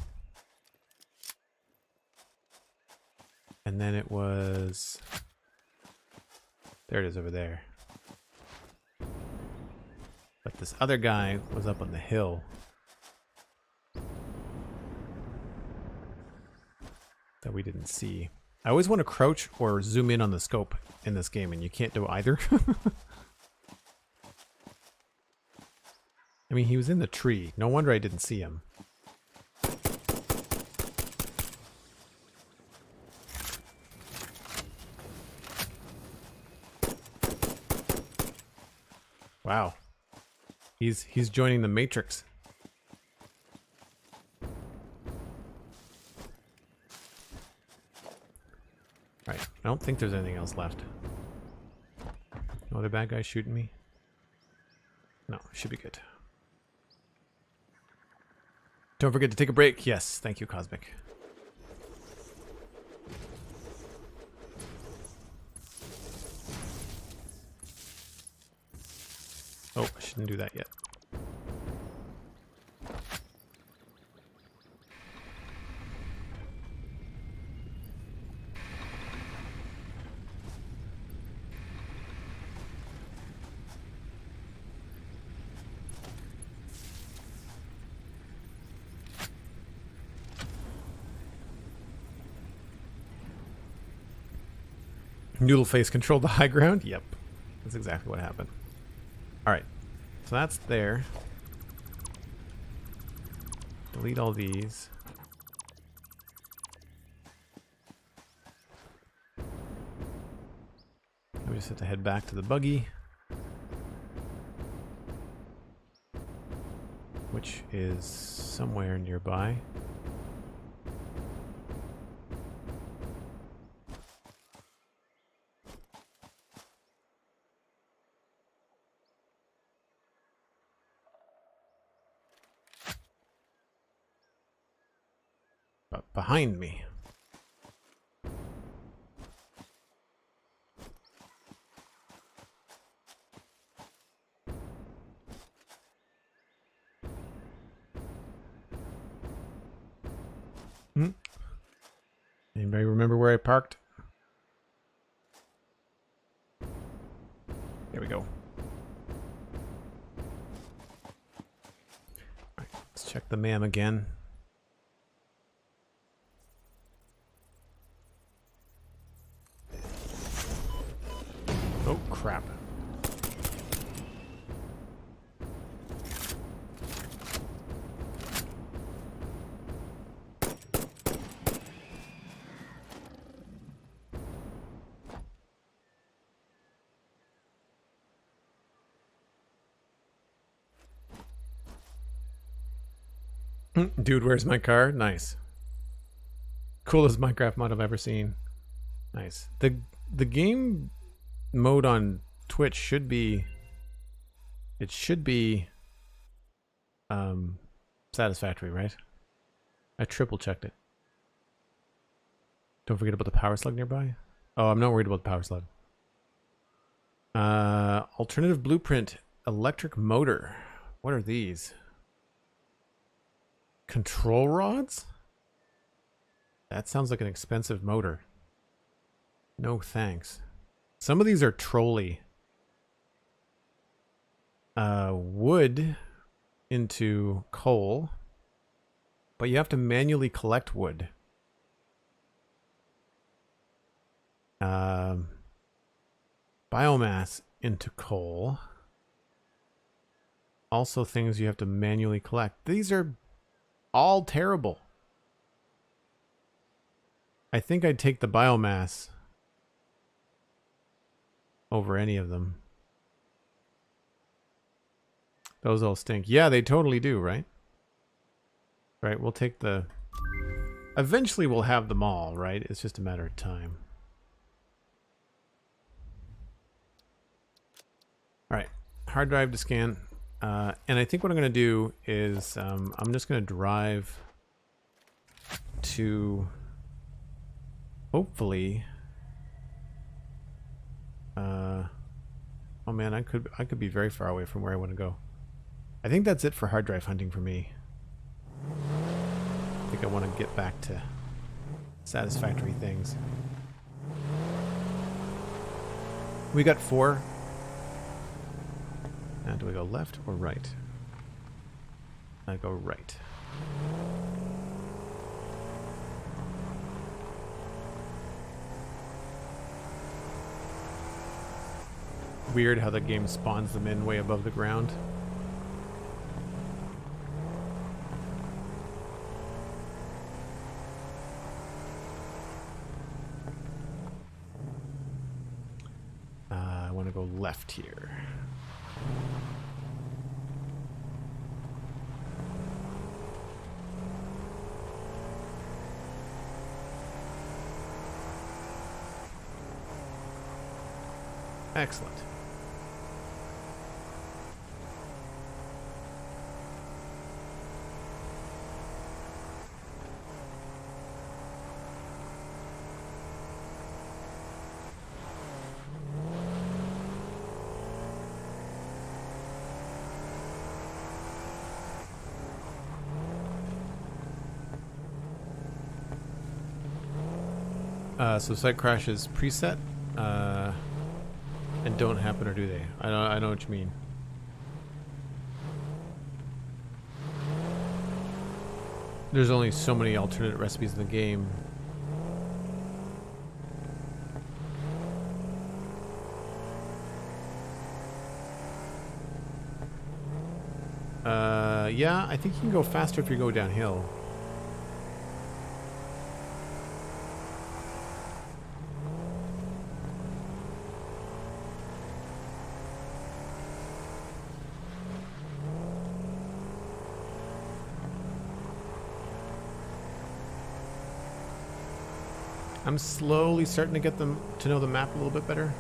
[SPEAKER 1] then it was... There it is over there. But this other guy was up on the hill. That we didn't see. I always want to crouch or zoom in on the scope in this game, and you can't do either. I mean, he was in the tree. No wonder I didn't see him. Wow. He's joining the Matrix. Right. I don't think there's anything else left. No other bad guys shooting me? No, should be good. Don't forget to take a break. Yes, thank you, Cosmic. Oh, I shouldn't do that yet. Noodleface controlled the high ground? Yep. That's exactly what happened. Alright. So that's there. Delete all these. We just have to head back to the buggy. Which is somewhere nearby. Behind me. Anybody remember where I parked? There we go. All right, let's check the MAM again. Oh, crap. Dude, where's my car? Nice. Coolest Minecraft mod I've ever seen. Nice. The game mode on Twitch should be Satisfactory, right? I triple checked it. Don't forget about the power slug nearby. Oh, I'm not worried about the power slug. Alternative blueprint, electric motor. What are these? Control rods? That sounds like an expensive motor. No thanks. Some of these are trolley. Wood into coal. But you have to manually collect wood. Biomass into coal. Also things you have to manually collect. These are all terrible. I think I'd take the biomass over any of them. Those all stink. Yeah, they totally do, right? Right, we'll take the... Eventually we'll have them all, right? It's just a matter of time. Alright, hard drive to scan. And I think what I'm going to do is I'm just going to drive to hopefully oh man, I could be very far away from where I want to go. I think that's it for hard drive hunting for me. I think I want to get back to satisfactory things. We got 4. Now, do we go left or right? I go right. Weird how the game spawns them in way above the ground. I want to go left here. Excellent. So site crashes preset and don't happen, or do they? I know what you mean. There's only so many alternate recipes in the game. Yeah, I think you can go faster if you go downhill. I'm slowly starting to get them to know the map a little bit better.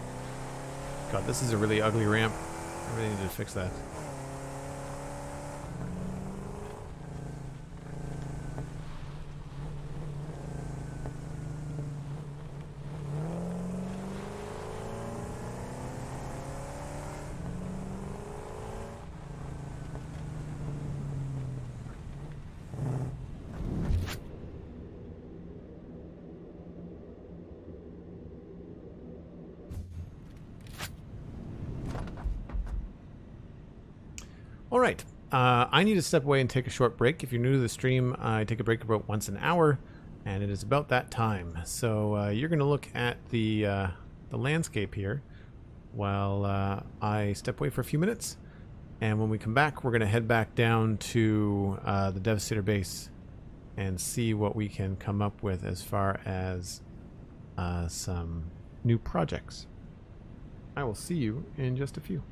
[SPEAKER 1] God, this is a really ugly ramp. I really need to fix that. All right, I need to step away and take a short break. If you're new to the stream, I take a break about once an hour, and it is about that time. So you're going to look at the landscape here while I step away for a few minutes. And when we come back, we're going to head back down to the Devastator base and see what we can come up with as far as some new projects. I will see you in just a few.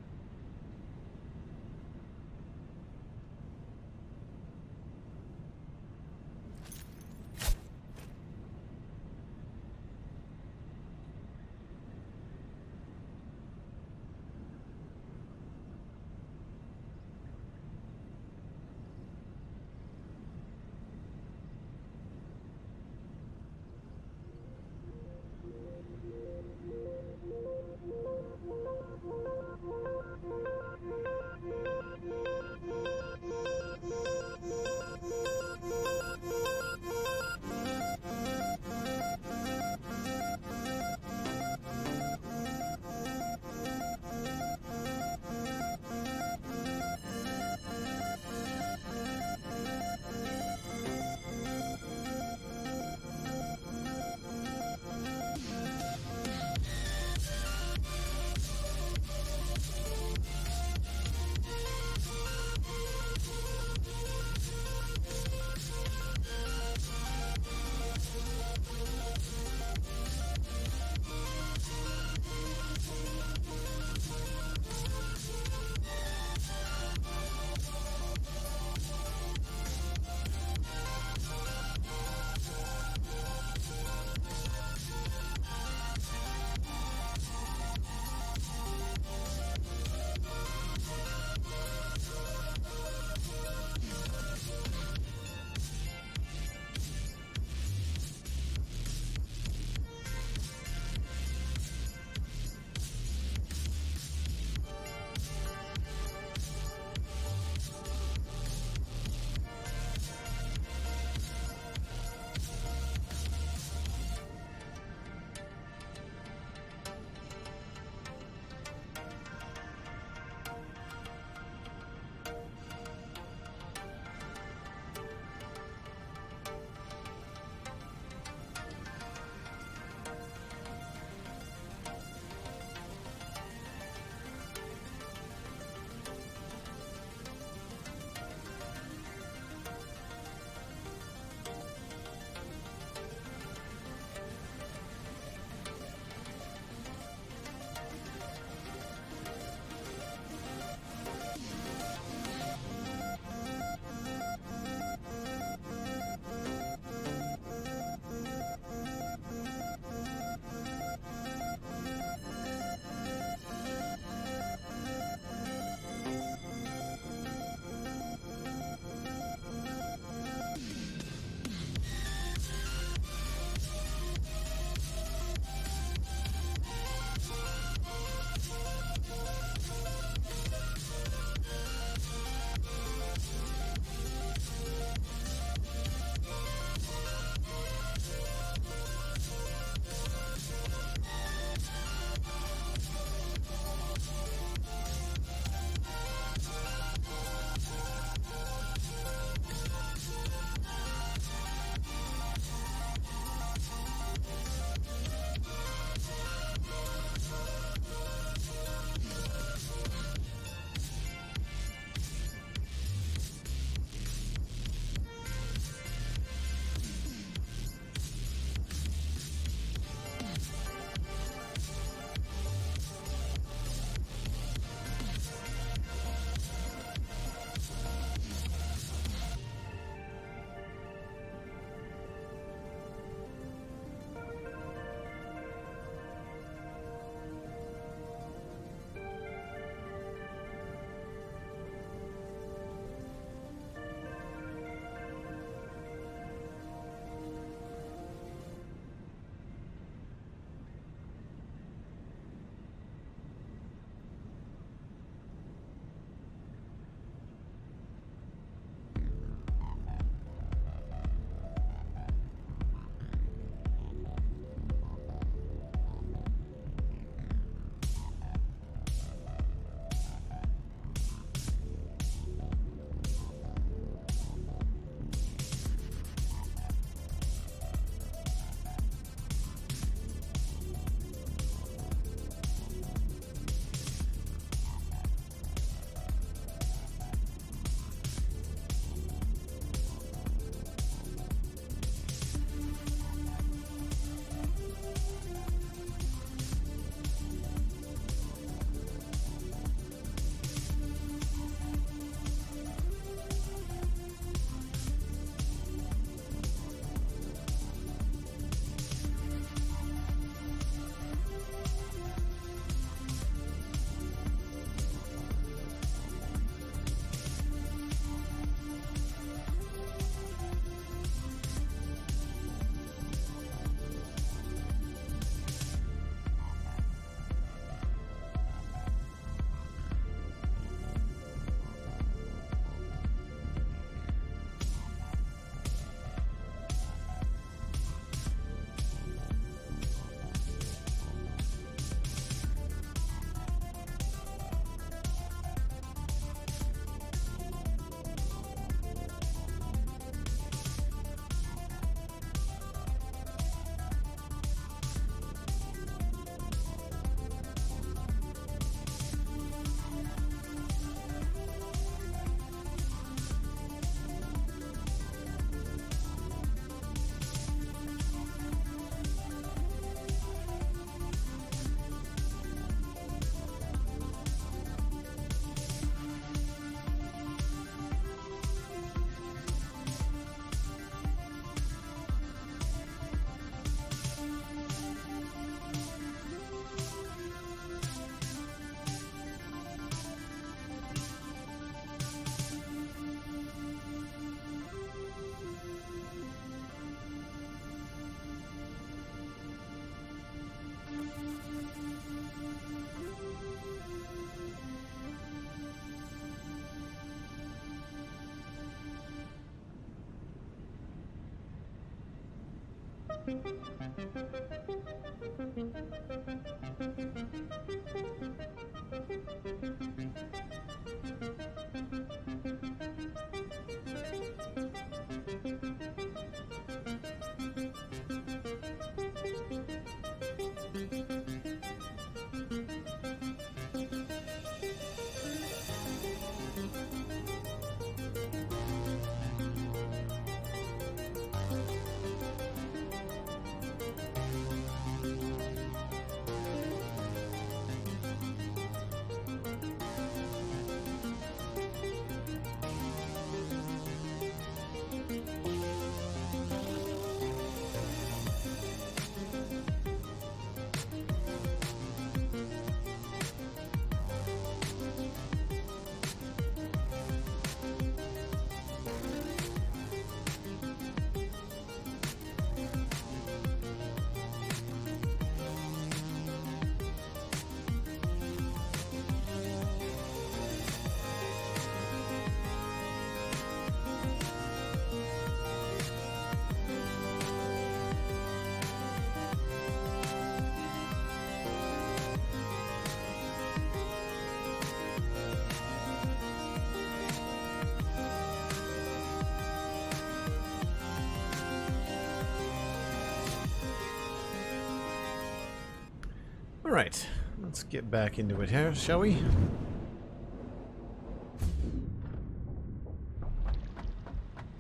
[SPEAKER 1] Alright, let's get back into it here, shall we?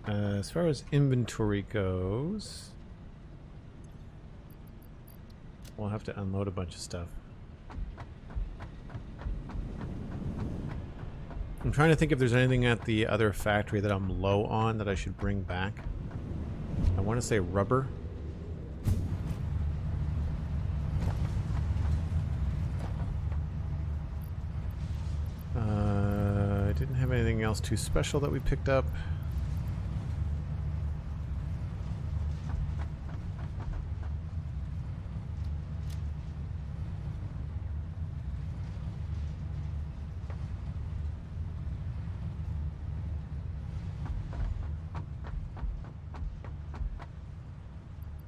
[SPEAKER 1] As far as inventory goes, we'll have to unload a bunch of stuff. I'm trying to think if there's anything at the other factory that I'm low on that I should bring back. I want to say rubber. I didn't have anything else too special that we picked up.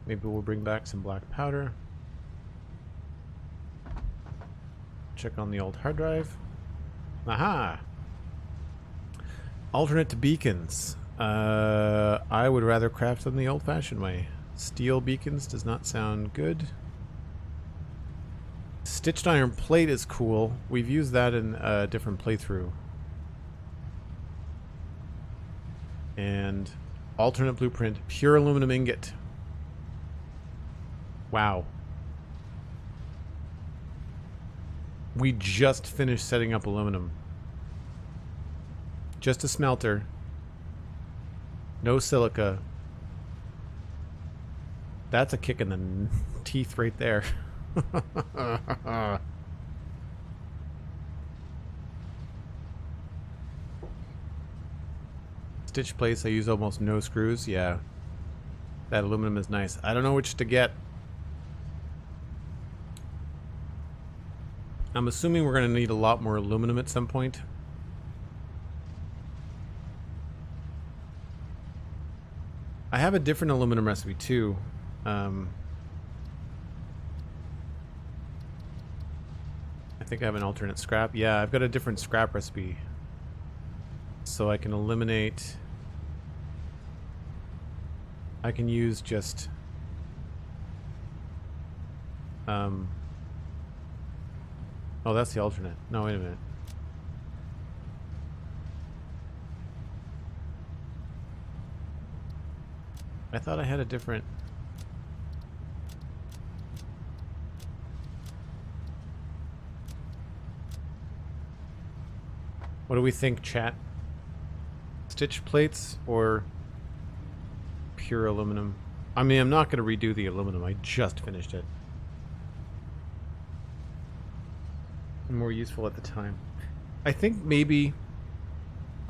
[SPEAKER 1] Maybe we'll bring back some black powder. Check on the old hard drive. Aha! Alternate to beacons. I would rather craft them the old-fashioned way. Steel beacons does not sound good. Stitched iron plate is cool. We've used that in a different playthrough. And alternate blueprint. Pure aluminum ingot. Wow. We just finished setting up aluminum. Just a smelter. No silica. That's a kick in the teeth right there. Stitch place, I use almost no screws. Yeah. That aluminum is nice. I don't know which to get. I'm assuming we're going to need a lot more aluminum at some point. I have a different aluminum recipe too. I think I have an alternate scrap. Yeah, I've got a different scrap recipe. So I can eliminate... I can use just... Oh, that's the alternate. No, wait a minute. I thought I had a different... What do we think, chat? Stitch plates or pure aluminum? I mean, I'm not going to redo the aluminum. I just finished it. More useful at the time. I think maybe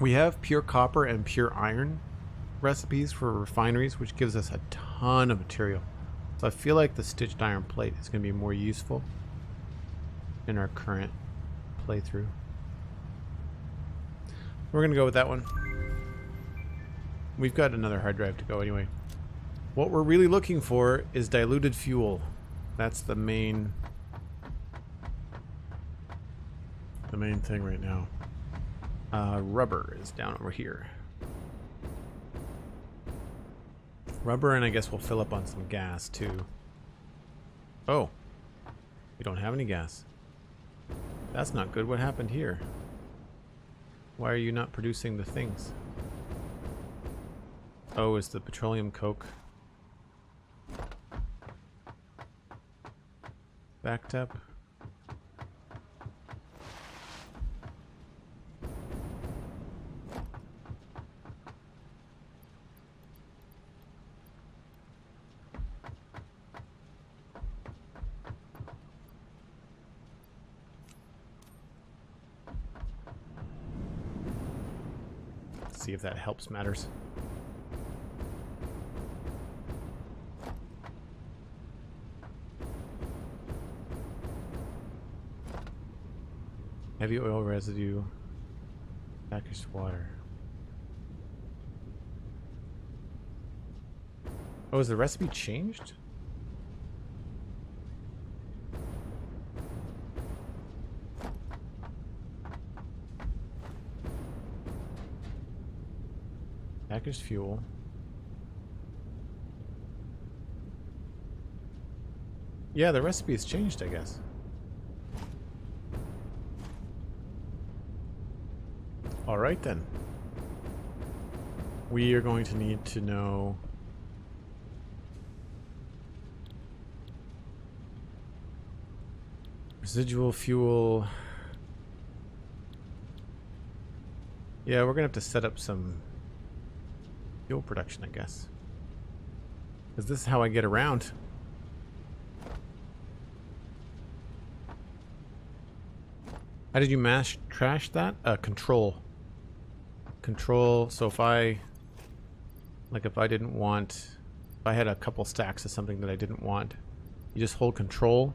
[SPEAKER 1] we have pure copper and pure iron recipes for refineries, which gives us a ton of material. So I feel like the stitched iron plate is going to be more useful in our current playthrough. We're going to go with that one. We've got another hard drive to go anyway. What we're really looking for is diluted fuel. That's the main thing right now. Rubber is down over here. Rubber, and I guess we'll fill up on some gas too. Oh, we don't have any gas. That's not good. What happened here? Why are you not producing the things? Oh, is the petroleum coke backed up? See if that helps matters. Heavy oil residue, packaged water. Oh, is the recipe changed? Packaged fuel. Yeah, the recipe has changed, I guess. All right, then. We are going to need to know residual fuel. Yeah, we're gonna have to set up some fuel production, I guess. Because this is how I get around. How did you trash that? Control. Control, so if I didn't want, if I had a couple stacks of something that I didn't want, you just hold control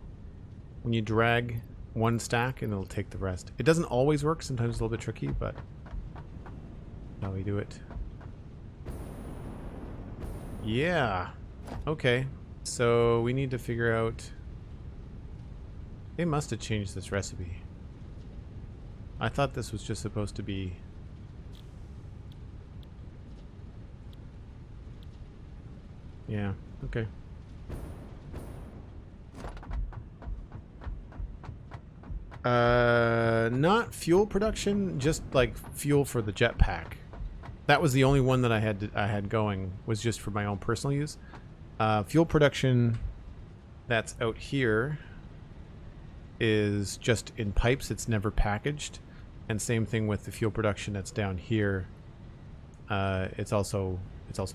[SPEAKER 1] when you drag one stack and it'll take the rest. It doesn't always work, sometimes it's a little bit tricky, but how we do it. Yeah. Okay. So we need to figure out, they must have changed this recipe. I thought this was just supposed to be yeah, okay. Not fuel production, just like fuel for the jetpack. That was the only one that I had going, was just for my own personal use. Fuel production that's out here is just in pipes, it's never packaged. And same thing with the fuel production that's down here. It's also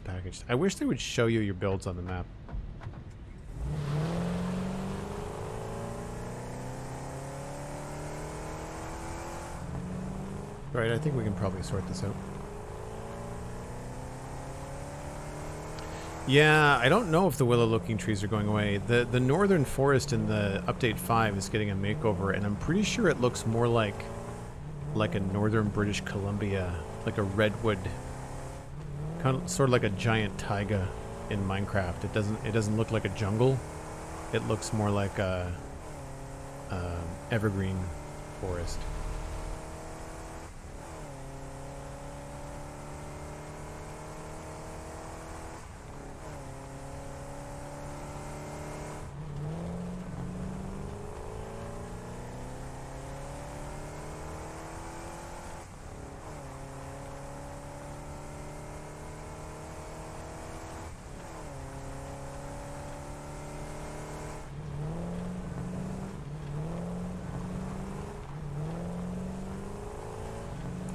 [SPEAKER 1] packaged. I wish they would show you your builds on the map. Right, I think we can probably sort this out. Yeah, I don't know if the willow-looking trees are going away. The northern forest in the update 5 is getting a makeover, and I'm pretty sure it looks more like a northern British Columbia, like a redwood, kind of sort of like a giant taiga in Minecraft. It doesn't look like a jungle. It looks more like a evergreen forest.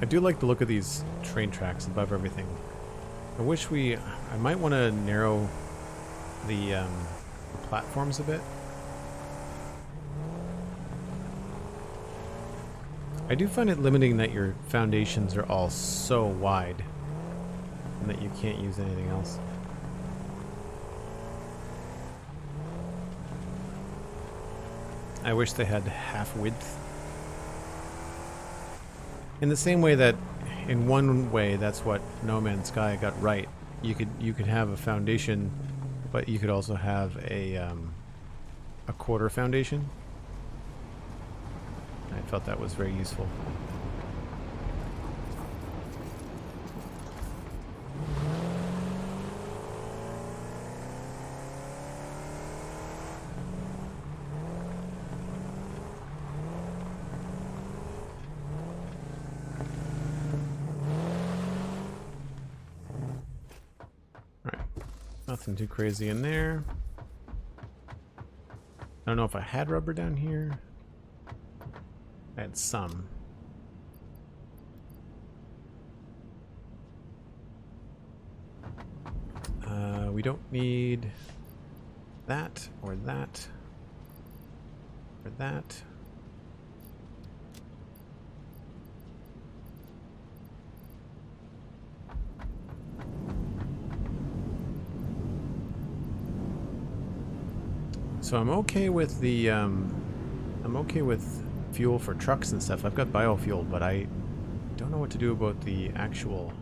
[SPEAKER 1] I do like the look of these train tracks above everything. I might want to narrow the platforms a bit. I do find it limiting that your foundations are all so wide and that you can't use anything else. I wish they had half width. In the same way that, in one way, that's what No Man's Sky got right. You could have a foundation but you could also have a quarter foundation. I felt that was very useful. Nothing too crazy in there. I don't know if I had rubber down here. I had some. We don't need that or that or that. So I'm okay with the I'm okay with fuel for trucks and stuff. I've got biofuel, but I don't know what to do about the actual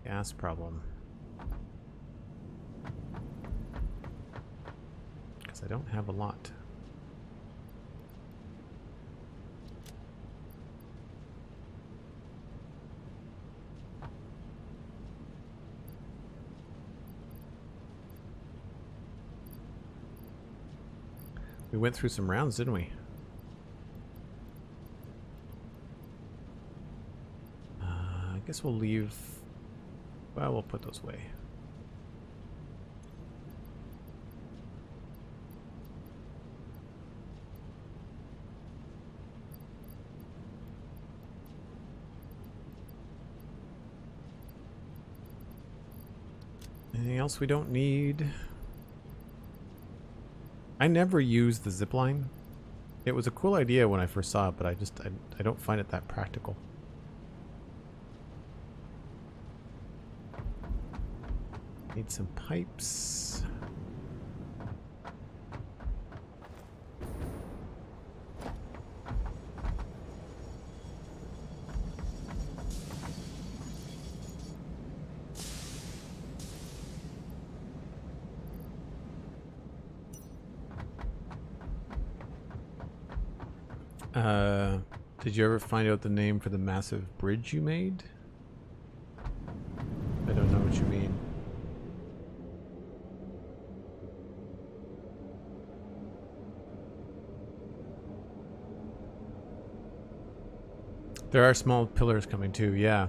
[SPEAKER 1] gas problem. Because I don't have a lot. We went through some rounds, didn't we? I guess we'll leave... Well, we'll put those away. Anything else we don't need? I never used the zipline. It was a cool idea when I first saw it, but I don't find it that practical. Need some pipes. Did you ever find out the name for the massive bridge you made? I don't know what you mean. There are small pillars coming too, yeah.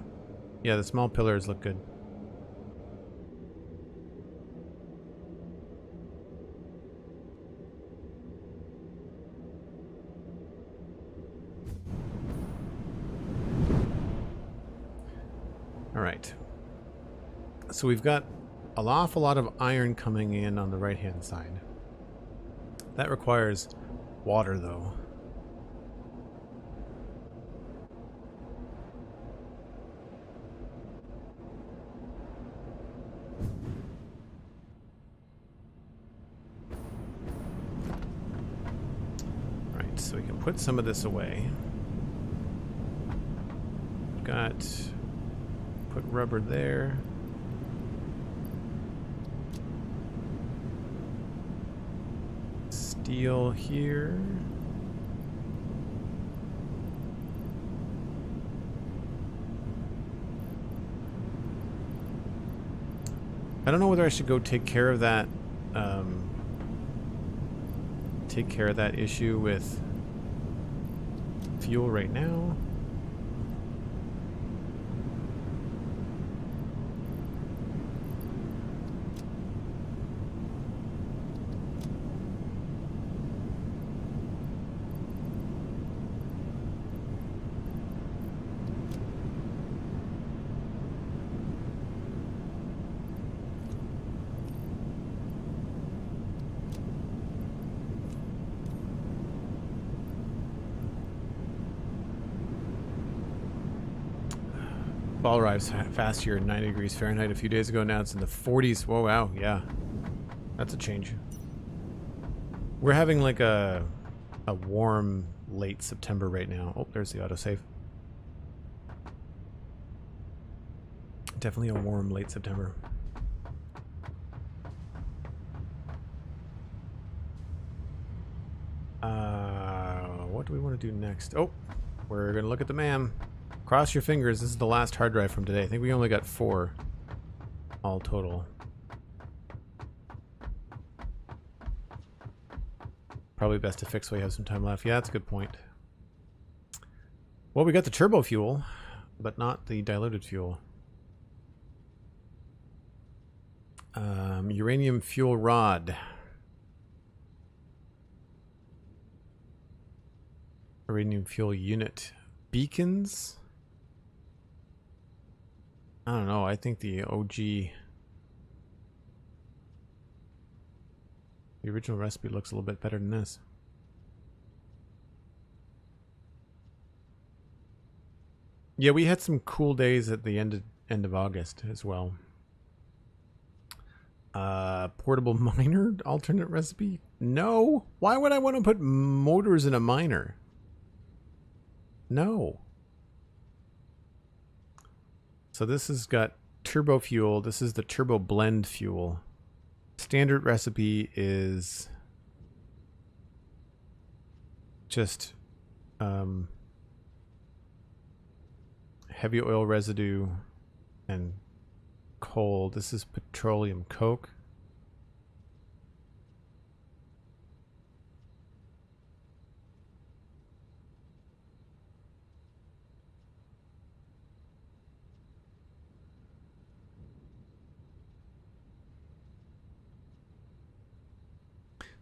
[SPEAKER 1] Yeah, the small pillars look good. Alright. So we've got an awful lot of iron coming in on the right-hand side. That requires water, though. Right, so we can put some of this away. We've got... Put rubber there. Steel here. I don't know whether I should go take care of that issue with fuel right now. Ball arrives fast here at 90 degrees Fahrenheit a few days ago. Now it's in the 40s. Whoa, wow, yeah. That's a change. We're having like a warm late September right now. Oh, there's the autosave. Definitely a warm late September. do we want to do next? Oh, we're going to look at the MAM. Cross your fingers. This is the last hard drive from today. I think we only got 4 all total. Probably best to fix while you have some time left. Yeah, that's a good point. Well, we got the turbo fuel, but not the diluted fuel. Uranium fuel rod. Uranium fuel unit. Beacons? I don't know. I think the OG... The original recipe looks a little bit better than this. Yeah, we had some cool days at the end of August as well. Portable miner alternate recipe? No. Why would I want to put motors in a miner? No. So this has got turbo fuel. This is the turbo blend fuel. Standard recipe is just heavy oil residue and coal. This is petroleum coke.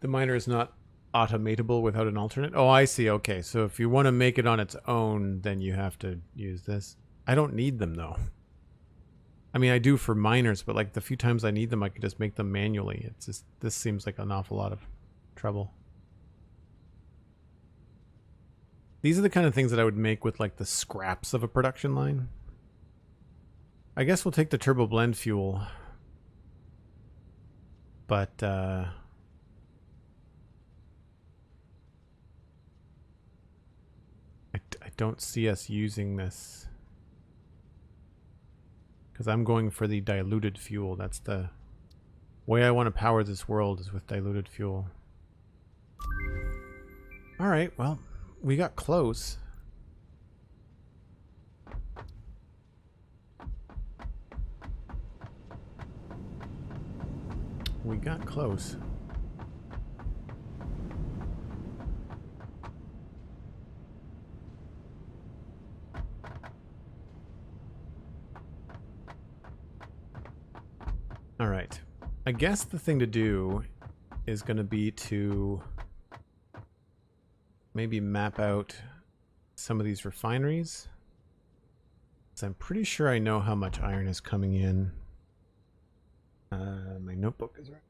[SPEAKER 1] The miner is not automatable without an alternate. Oh, I see. Okay, so if you want to make it on its own, then you have to use this. I don't need them, though. I mean, I do for miners, but like the few times I need them, I could just make them manually. It's just, this seems like an awful lot of trouble. These are the kind of things that I would make with like the scraps of a production line. I guess we'll take the turbo blend fuel. But, I don't see us using this because I'm going for the diluted fuel. That's the way I want to power this world, is with diluted fuel. All right, well, we got close. We got close. All right. I guess the thing to do is going to be to maybe map out some of these refineries. So I'm pretty sure I know how much iron is coming in. My notebook is right.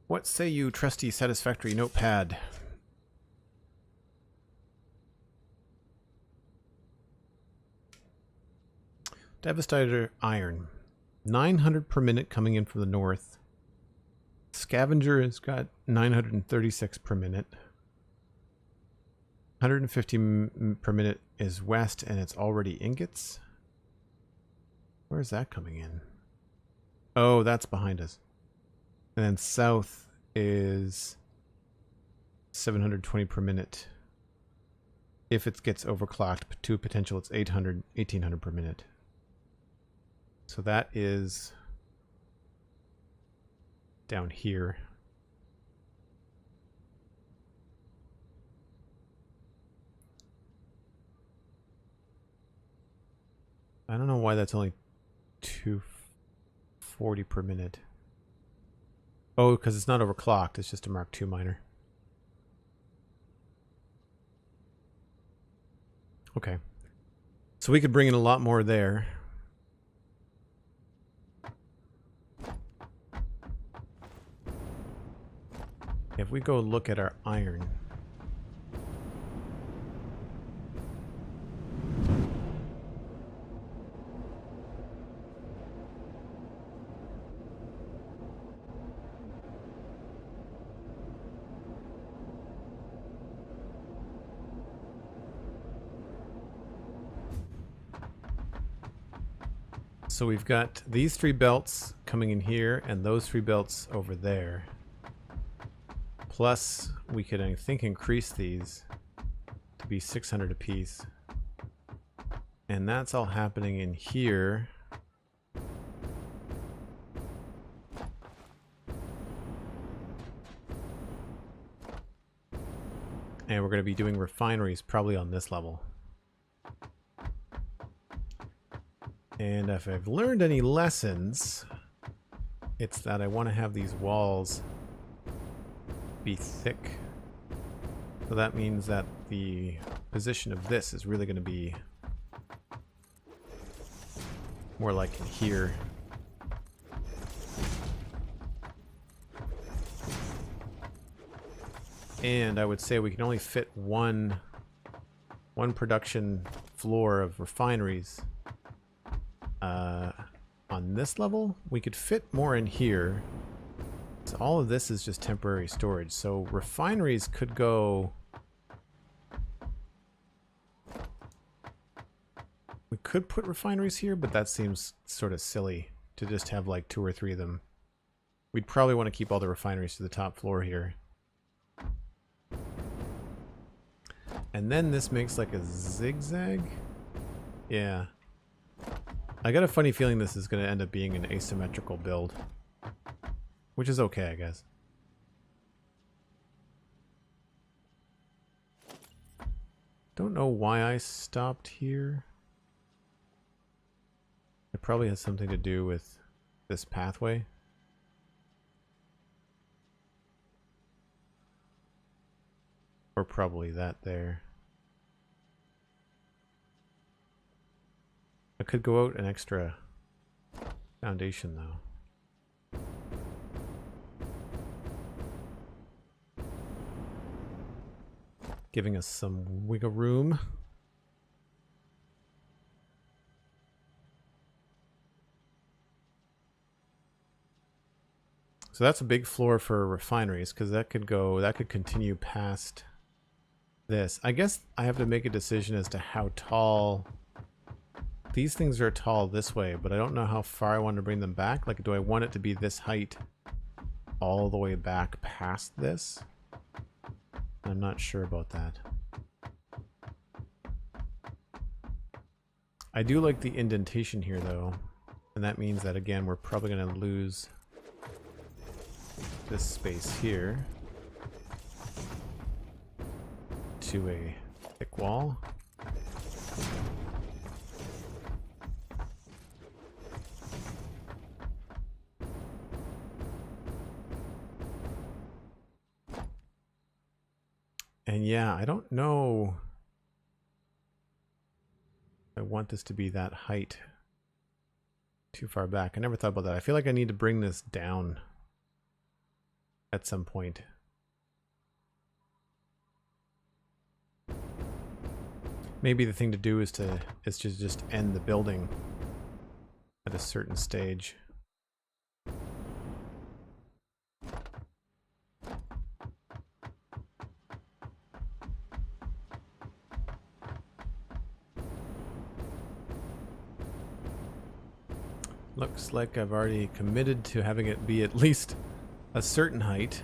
[SPEAKER 1] What say you, trusty Satisfactory notepad? Devastator iron. 900 per minute coming in from the north. Scavenger has got 936 per minute. 150 per minute is west, and it's already ingots. Where's that coming in? Oh, that's behind us. And then south is 720 per minute. If it gets overclocked to potential, it's 1800 per minute. So that is down here. I don't know why that's only 240 per minute. Oh, because it's not overclocked. It's just a Mark II miner. Okay. So we could bring in a lot more there. If we go look at our iron. So we've got these 3 belts coming in here and those 3 belts over there. Plus, we could, I think, increase these to be 600 apiece. And that's all happening in here. And we're going to be doing refineries probably on this level. And if I've learned any lessons, it's that I want to have these walls be thick. So that means that the position of this is really going to be more like in here. And I would say we can only fit one production floor of refineries on this level. We could fit more in here. So all of this is just temporary storage. So refineries could go... We could put refineries here, but that seems sort of silly to just have like 2 or 3 of them. We'd probably want to keep all the refineries to the top floor here. And then this makes like a zigzag? Yeah. I got a funny feeling this is going to end up being an asymmetrical build. Which is okay, I guess. Don't know why I stopped here. It probably has something to do with this pathway. Or probably that there. I could go out an extra foundation though. Giving us some wiggle room. So that's a big floor for refineries because that could continue past this. I guess I have to make a decision as to how tall. These things are tall this way, but I don't know how far I want to bring them back. Like, do I want it to be this height all the way back past this? I'm not sure about that. I do like the indentation here though, and that means that again we're probably going to lose this space here to a thick wall. And yeah, I don't know if I want this to be that height too far back. I never thought about that. I feel like I need to bring this down at some point. Maybe the thing to do is to just end the building at a certain stage. Looks like I've already committed to having it be at least a certain height.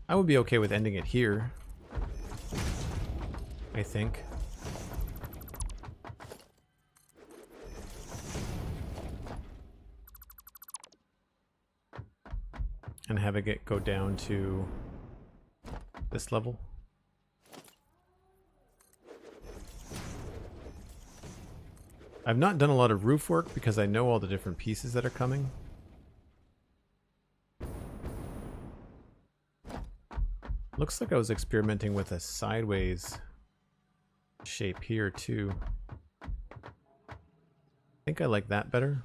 [SPEAKER 1] I would be okay with ending it here, I think. And having it go down to this level. I've not done a lot of roof work because I know all the different pieces that are coming. Looks like I was experimenting with a sideways shape here too. I think I like that better.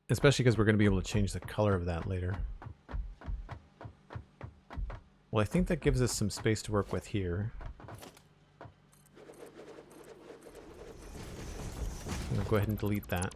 [SPEAKER 1] Especially because we're going to be able to change the color of that later. Well, I think that gives us some space to work with here. I'm going to go ahead and delete that.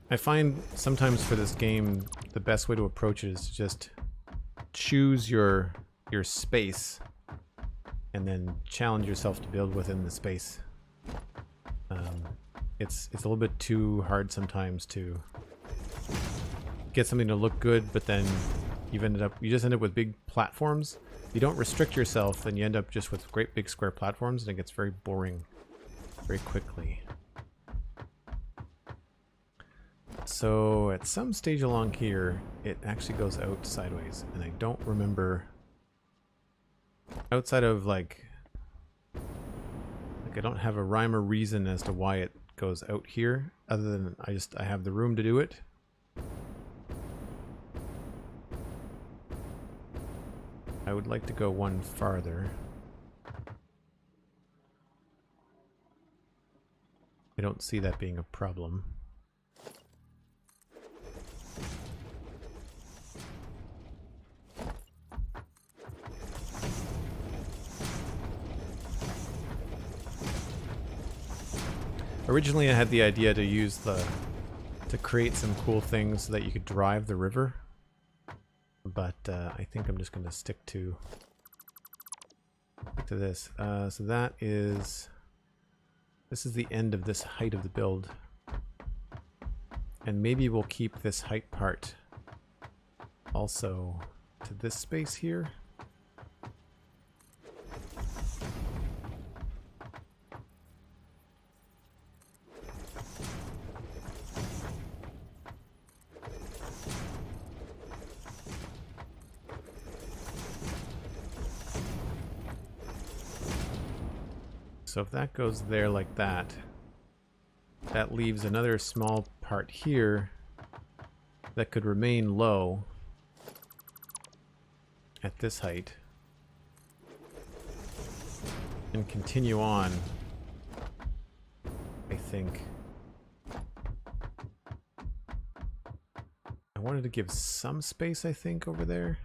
[SPEAKER 1] I find sometimes for this game, the best way to approach it is to just choose your space and then challenge yourself to build within the space. It's a little bit too hard sometimes to get something to look good, but then you just end up with big platforms. If you don't restrict yourself, then you end up just with great big square platforms, and it gets very boring very quickly. So at some stage along here, it actually goes out sideways, and I don't remember, outside of like I don't have a rhyme or reason as to why it goes out here, other than I have the room to do it. I would like to go one farther. I don't see that being a problem. Originally I had the idea to use to create some cool things so that you could drive the river, but I think I'm just going to stick to this. So this is the end of this height of the build, and maybe we'll keep this height part also to this space here. So if that goes there like that, that leaves another small part here that could remain low at this height and continue on, I think. I wanted to give some space, I think, over there.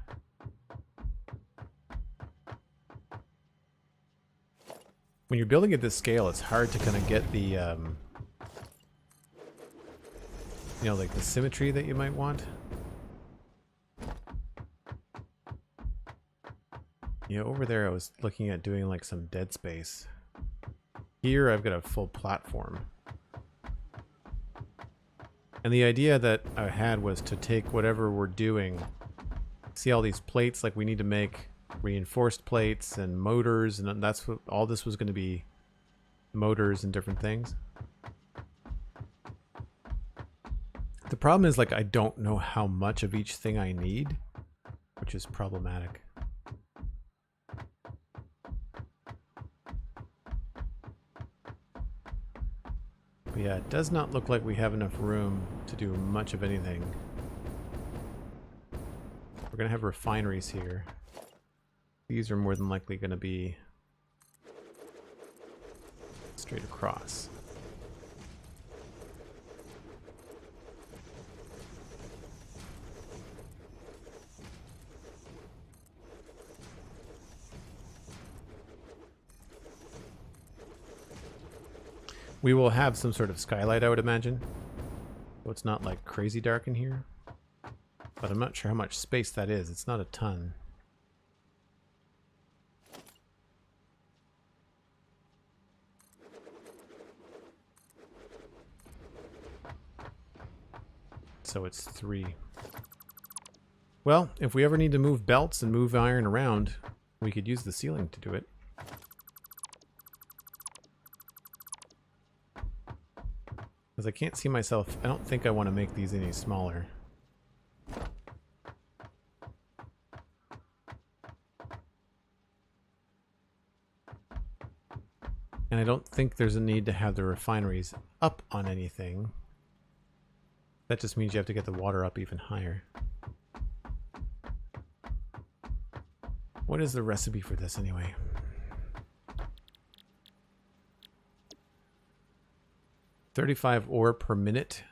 [SPEAKER 1] When you're building at this scale, it's hard to kind of get the, you know, like the symmetry that you might want. You know, over there I was looking at doing like some dead space. Here I've got a full platform. And the idea that I had was to take whatever we're doing, see all these plates, like we need to make reinforced plates and motors, and that's what all this was going to be, motors and different things. The problem is, like, I don't know how much of each thing I need, which is problematic. But yeah, it does not look like we have enough room to do much of anything. We're going to have refineries here. These are more than likely going to be straight across. We will have some sort of skylight, I would imagine. So it's not like crazy dark in here. But I'm not sure how much space that is. It's not a ton. So it's 3. Well, if we ever need to move belts and move iron around, we could use the ceiling to do it. Because I can't see myself, I don't think I want to make these any smaller. And I don't think there's a need to have the refineries up on anything. That just means you have to get the water up even higher. What is the recipe for this anyway? $35 ore per minute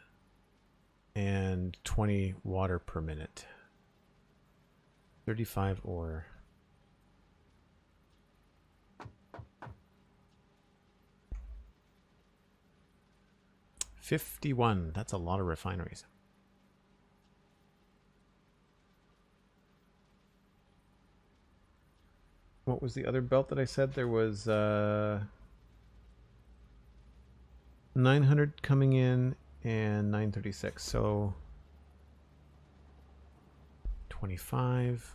[SPEAKER 1] and 20 water per minute. 35 ore. 51. That's a lot of refineries. What was the other belt that I said? There was 900 coming in and 936. So 25.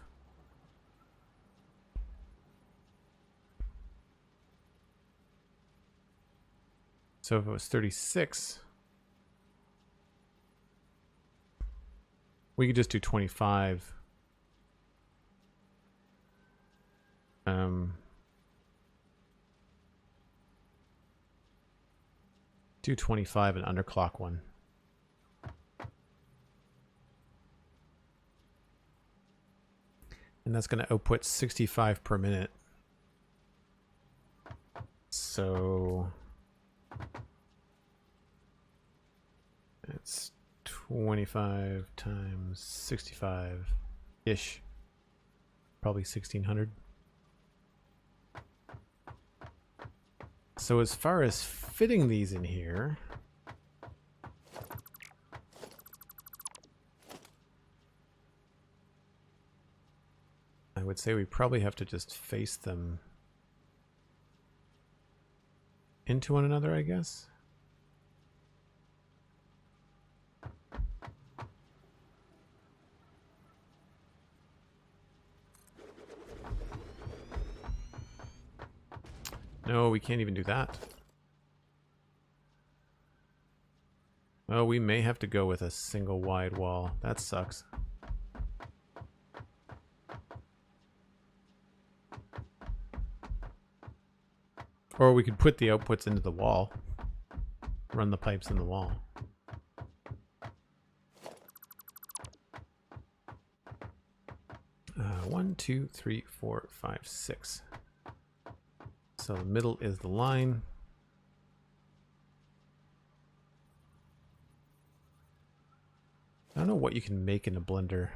[SPEAKER 1] So if it was 36, we could just do 25. Do 25 and underclock one. And that's going to output 65 per minute. So it's 25 times 65-ish. Probably 1600. So as far as fitting these in here, I would say we probably have to just face them into one another, I guess. No, we can't even do that. Oh, we may have to go with a single wide wall. That sucks. Or we could put the outputs into the wall. Run the pipes in the wall. One, two, three, four, five, six. So the middle is the line. I don't know what you can make in a blender.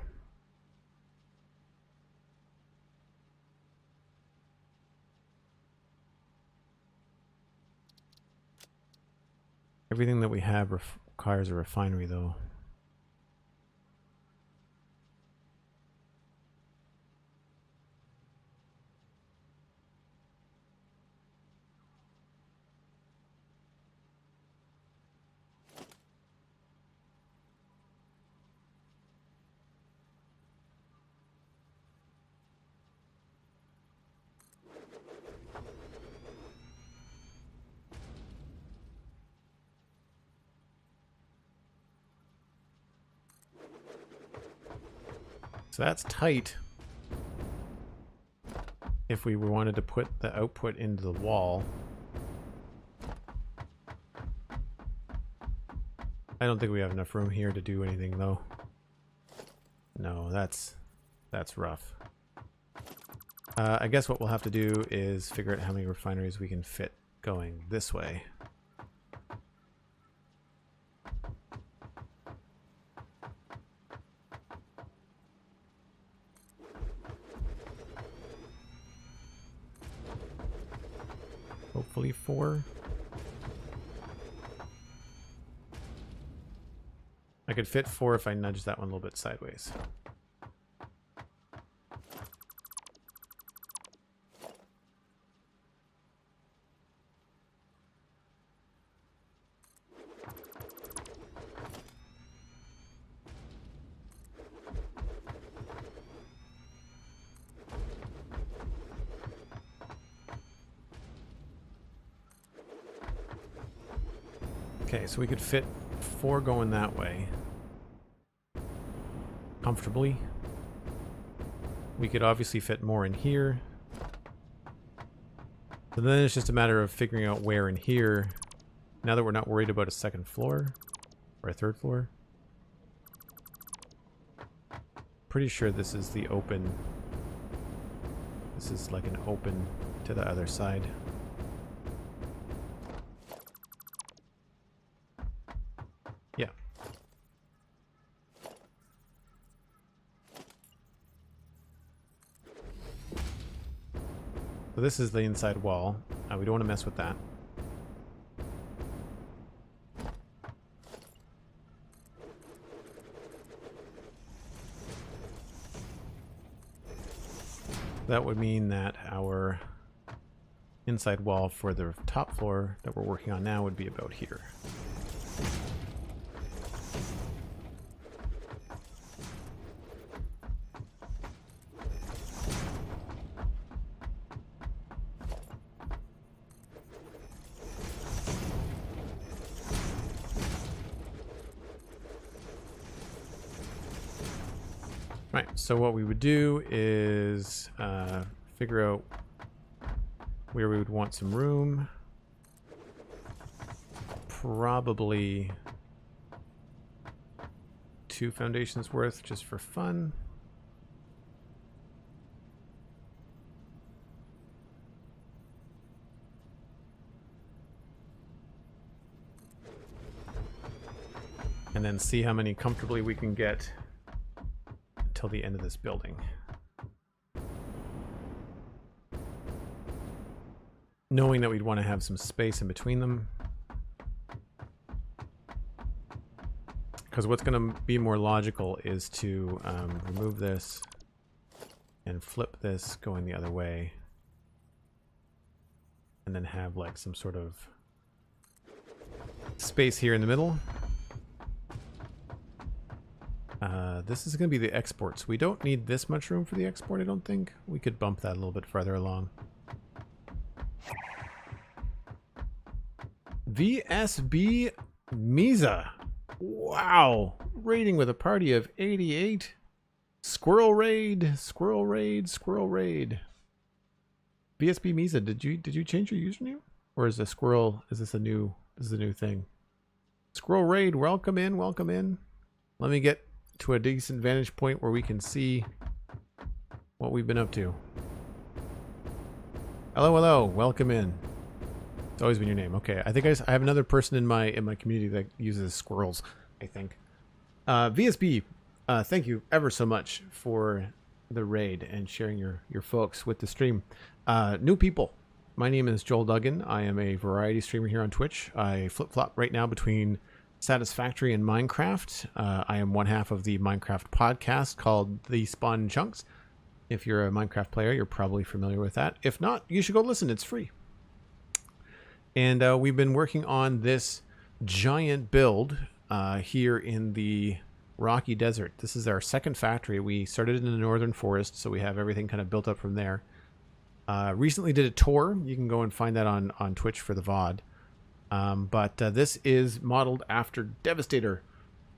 [SPEAKER 1] Everything that we have requires a refinery, though. So that's tight. If we wanted to put the output into the wall. I don't think we have enough room here to do anything, though. No, that's rough. I guess what we'll have to do is figure out how many refineries we can fit going this way. Hopefully 4. I could fit 4 if I nudge that one a little bit sideways. Okay, so we could fit 4 going that way comfortably. We could obviously fit more in here. So then it's just a matter of figuring out where in here, now that we're not worried about a second floor or a third floor. Pretty sure this is the open. This is like an open to the other side. Yeah. So this is the inside wall. We don't want to mess with that. That would mean that our inside wall for the top floor that we're working on now would be about here. Right, so what we would do is figure out where we would want some room. Probably 2 foundations worth just for fun. And then see how many comfortably we can get till the end of this building. Knowing that we'd want to have some space in between them. Because what's going to be more logical is to remove this and flip this going the other way. And then have like some sort of space here in the middle. This is going to be the exports. We don't need this much room for the export, I don't think. We could bump that a little bit further along. VSB Misa. Wow. Raiding with a party of 88. Squirrel raid, squirrel raid, squirrel raid. VSB Misa, did you change your username? Or is the squirrel, is this a new thing? Squirrel raid, welcome in, welcome in. Let me get to a decent vantage point where we can see what we've been up to. Hello, hello, welcome in. It's always been your name. Okay, I think I have another person in my community that uses squirrels, I think. VSB, thank you ever so much for the raid and sharing your folks with the stream. New people, my name is Joel Duggan. I am a variety streamer here on Twitch. I flip-flop right now between Satisfactory and Minecraft. I am one half of the Minecraft podcast called The Spawn Chunks. If you're a Minecraft player, you're probably familiar with that. If not, you should go listen. It's free. And we've been working on this giant build here in the Rocky Desert. This is our second factory. We started in the Northern Forest, so we have everything kind of built up from there. Recently did a tour. You can go and find that on Twitch for the VOD. But this is modeled after Devastator,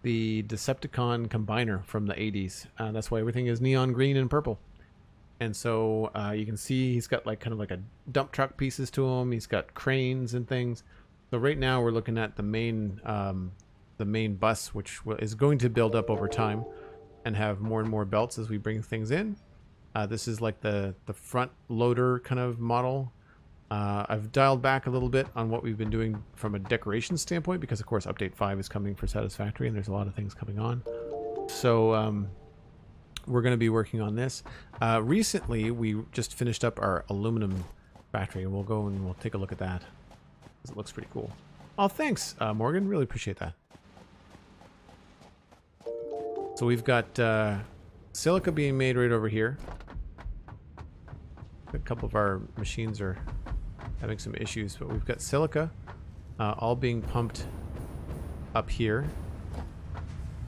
[SPEAKER 1] the Decepticon combiner from the 80s. That's why everything is neon green and purple. And so you can see he's got like kind of like a dump truck pieces to him. He's got cranes and things. So right now we're looking at the main bus, which is going to build up over time and have more and more belts as we bring things in. This is like the front loader kind of model. I've dialed back a little bit on what we've been doing from a decoration standpoint because, of course, Update 5 is coming for Satisfactory and there's a lot of things coming on. So we're going to be working on this. Recently, we just finished up our aluminum factory, and we'll go and we'll take a look at that. It looks pretty cool. Oh, thanks, Morgan. Really appreciate that. So we've got silica being made right over here. A couple of our machines are having some issues, but we've got silica all being pumped up here,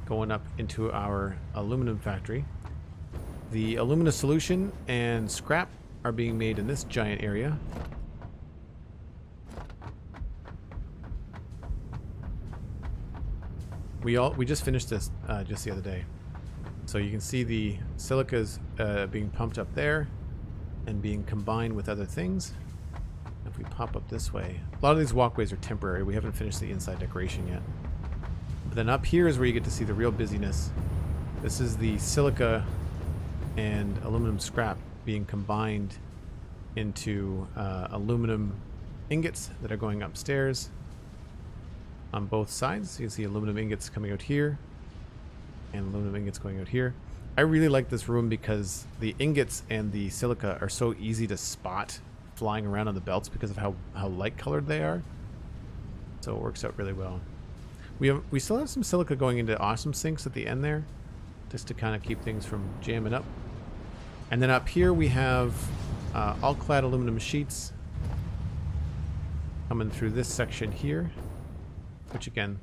[SPEAKER 1] going up into our aluminum factory. The alumina solution and scrap are being made in this giant area. We just finished this just the other day. So you can see the silica's being pumped up there and being combined with other things. If we pop up this way, a lot of these walkways are temporary. We haven't finished the inside decoration yet. But then up here is where you get to see the real busyness. This is the silica and aluminum scrap being combined into aluminum ingots that are going upstairs on both sides. You can see aluminum ingots coming out here and aluminum ingots going out here. I really like this room because the ingots and the silica are so easy to spot flying around on the belts because of how light colored they are. So it works out really well. We still have some silica going into awesome sinks at the end there, just to kind of keep things from jamming up. And then up here we have all clad aluminum sheets coming through this section here, which again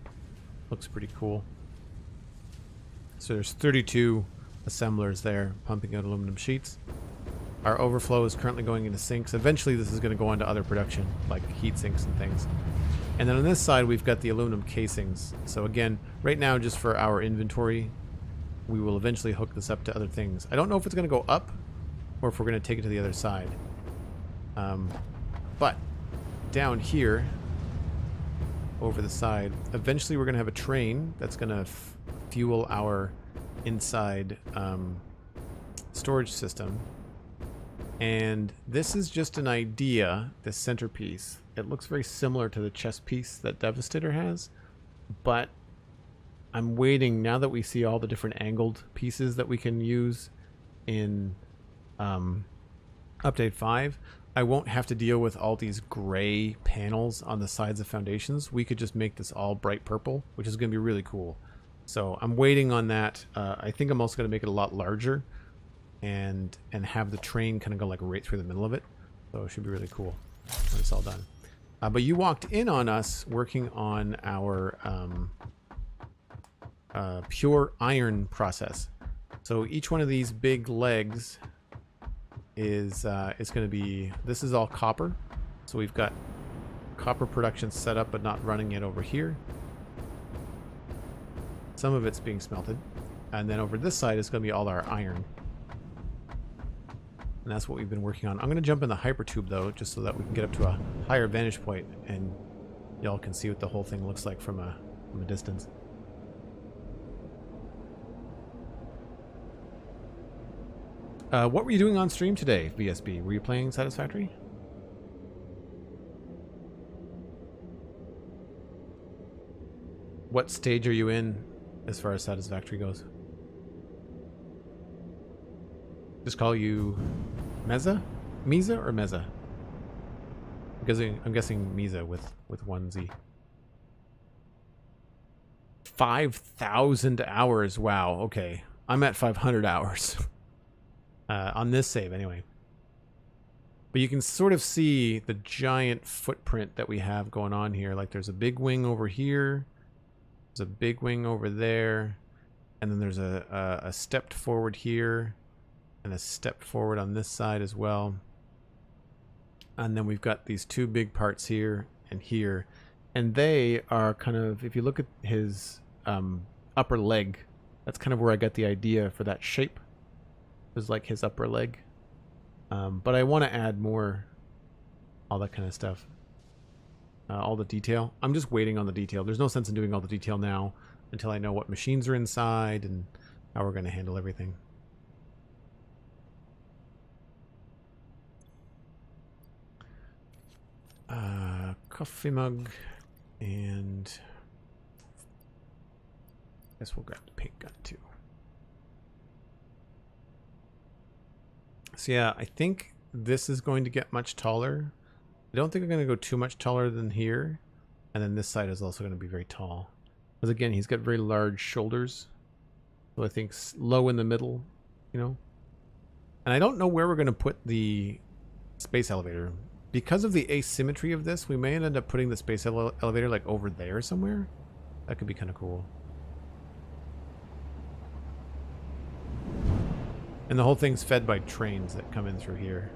[SPEAKER 1] looks pretty cool. So there's 32 assemblers there pumping out aluminum sheets. Our overflow is currently going into sinks. Eventually this is going to go on to other production, like heat sinks and things. And then on this side we've got the aluminum casings. So again, right now just for our inventory, we will eventually hook this up to other things. I don't know if it's going to go up or if we're going to take it to the other side. But down here, over the side, eventually we're going to have a train that's going to fuel our inside storage system. And this is just an idea, this centerpiece. It looks very similar to the chest piece that Devastator has, but I'm waiting, now that we see all the different angled pieces that we can use in Update 5, I won't have to deal with all these gray panels on the sides of foundations. We could just make this all bright purple, which is going to be really cool. So I'm waiting on that. I think I'm also going to make it a lot larger and have the train kind of go like right through the middle of it. So it should be really cool when it's all done. But you walked in on us working on our pure iron process. So each one of these big legs is going to be, this is all copper. So we've got copper production set up but not running yet over here. Some of it's being smelted. And then over this side is going to be all our iron. And that's what we've been working on. I'm going to jump in the hypertube though, just so that we can get up to a higher vantage point and y'all can see what the whole thing looks like from a distance. What were you doing on stream today, VSB? Were you playing Satisfactory? What stage are you in as far as Satisfactory goes? Just call you Meza? Meza or Meza? Because I'm guessing Meza with one Z. 5,000 hours. Wow. Okay. I'm at 500 hours. On this save anyway. But you can sort of see the giant footprint that we have going on here. Like there's a big wing over here. There's a big wing over there. And then there's a stepped forward here. And a step forward on this side as well. And then we've got these two big parts here and here. And they are kind of, if you look at his upper leg, that's kind of where I got the idea for that shape. It was like his upper leg. But I want to add more, all that kind of stuff. All the detail. I'm just waiting on the detail. There's no sense in doing all the detail now until I know what machines are inside and how we're going to handle everything. Coffee mug, and I guess we'll grab the paint gun too. So yeah, I think this is going to get much taller. I don't think I'm going to go too much taller than here. And then this side is also going to be very tall. Because again, he's got very large shoulders. So I think low in the middle, you know. And I don't know where we're going to put the space elevator. Because of the asymmetry of this, we may end up putting the space elevator like over there somewhere. That could be kind of cool. And the whole thing's fed by trains that come in through here.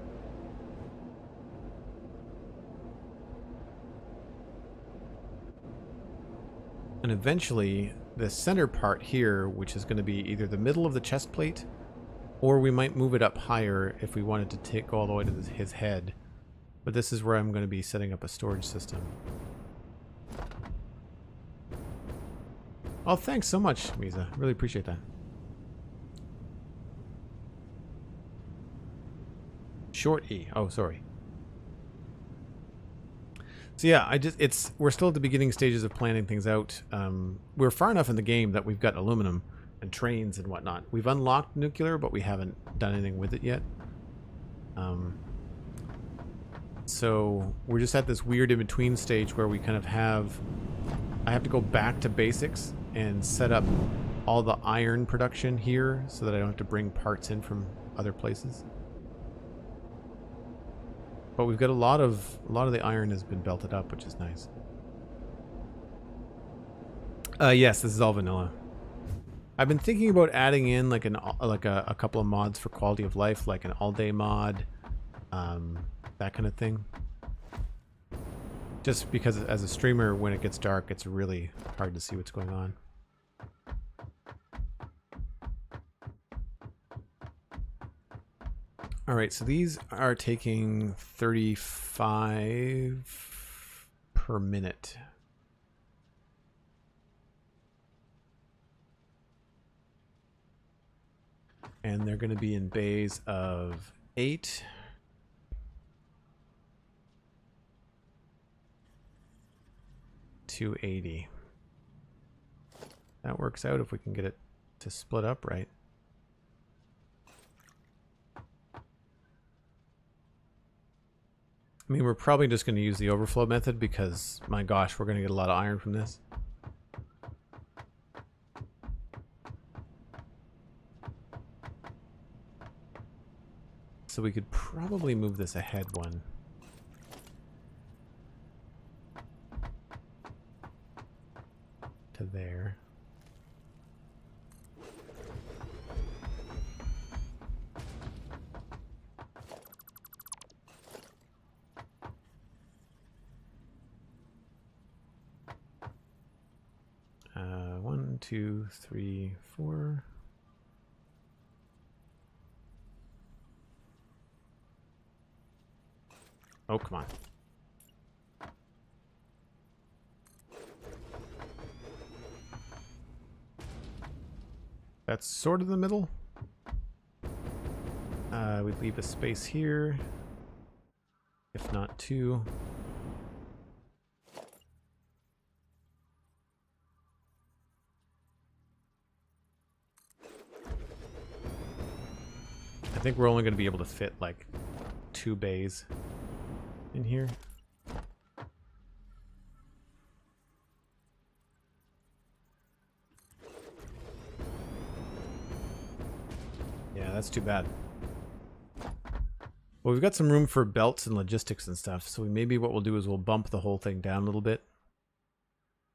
[SPEAKER 1] And eventually, the center part here, which is going to be either the middle of the chest plate, or we might move it up higher if we wanted to go all the way to his head. But this is where I'm going to be setting up a storage system. Oh, thanks so much, Misa. Really appreciate that. Short E. Oh, sorry. So yeah, we're still at the beginning stages of planning things out. We're far enough in the game that we've got aluminum and trains and whatnot. We've unlocked nuclear, but we haven't done anything with it yet. So we're just at this weird in-between stage where we kind of I have to go back to basics and set up all the iron production here so that I don't have to bring parts in from other places. But we've got a lot of the iron has been belted up, which is nice. Yes, this is all vanilla. I've been thinking about adding in like a couple of mods for quality of life, like an all-day mod, that kind of thing. Just because as a streamer, when it gets dark, it's really hard to see what's going on. All right, so these are taking 35 per minute. And they're going to be in bays of 8. To 80. That works out if we can get it to split up right. I mean, we're probably just going to use the overflow method because, my gosh, we're going to get a lot of iron from this. So we could probably move this ahead one. To there. One, two, three, four. Oh, come on. That's sort of the middle. We'd leave a space here, if not 2. I think we're only going to be able to fit like 2 bays in here. Yeah, that's too bad. Well, we've got some room for belts and logistics and stuff, so maybe what we'll do is we'll bump the whole thing down a little bit.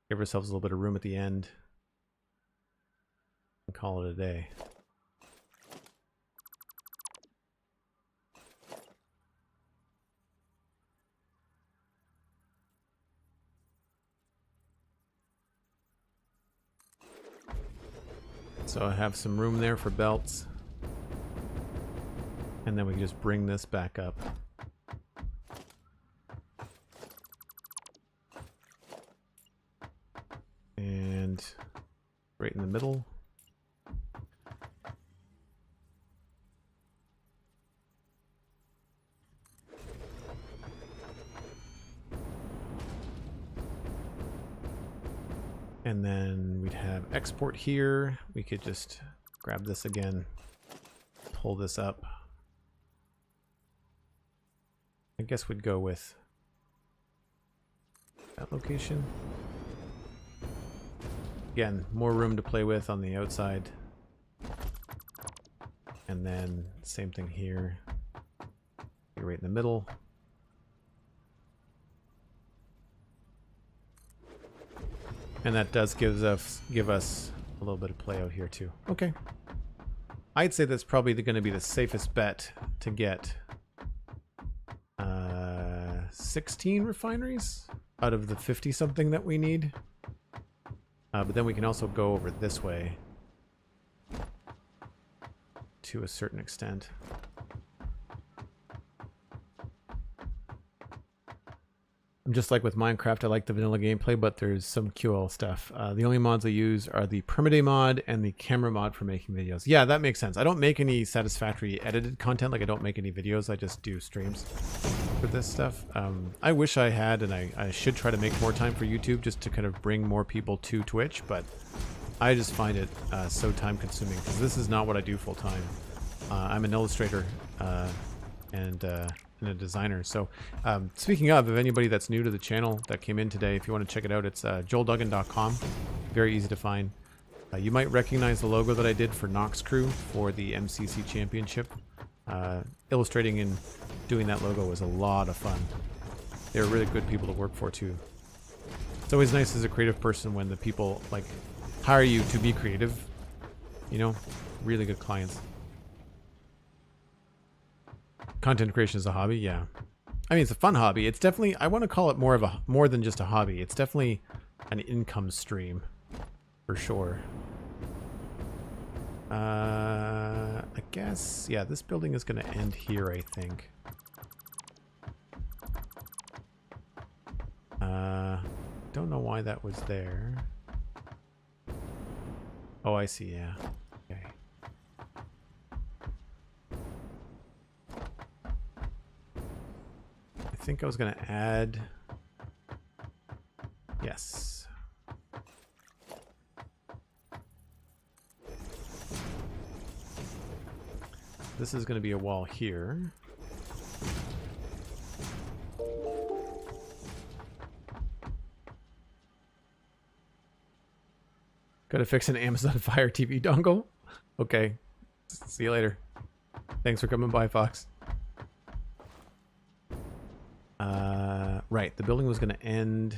[SPEAKER 1] Give ourselves a little bit of room at the end. And call it a day. So I have some room there for belts. And then we can just bring this back up. And right in the middle. And then we'd have export here. We could just grab this again, pull this up. I guess we'd go with that location. Again, more room to play with on the outside. And then same thing here. Be right in the middle. And that does give us a little bit of play out here too. Okay. I'd say that's probably going to be the safest bet to get 16 refineries out of the 50 something that we need. But then we can also go over this way to a certain extent. Just like with Minecraft, I like the vanilla gameplay, but there's some QL stuff. The only mods I use are the Permaday mod and the camera mod for making videos. Yeah, that makes sense. I don't make any Satisfactory edited content, like I don't make any videos, I just do streams for this stuff. I wish I had, and I should try to make more time for YouTube just to kind of bring more people to Twitch, but I just find it so time consuming because this is not what I do full time. I'm an illustrator and a designer. So speaking of anybody that's new to the channel that came in today, if you want to check it out, it's joelduggan.com. Very easy to find. You might recognize the logo that I did for Nox Crew for the MCC Championship. Illustrating and doing that logo was a lot of fun. They were really good people to work for too. It's always nice as a creative person when the people like hire you to be creative. You know, really good clients. Content creation is a hobby, yeah. I mean, it's a fun hobby. It's definitely, I want to call it more than just a hobby. It's definitely an income stream, for sure. I guess, yeah, this building is going to end here, I think. Don't know why that was there. Oh, I see, yeah. Okay. I think I was going to add... Yes. This is going to be a wall here. Gotta fix an Amazon Fire TV dongle? Okay. See you later. Thanks for coming by, Fox. Right, the building was going to end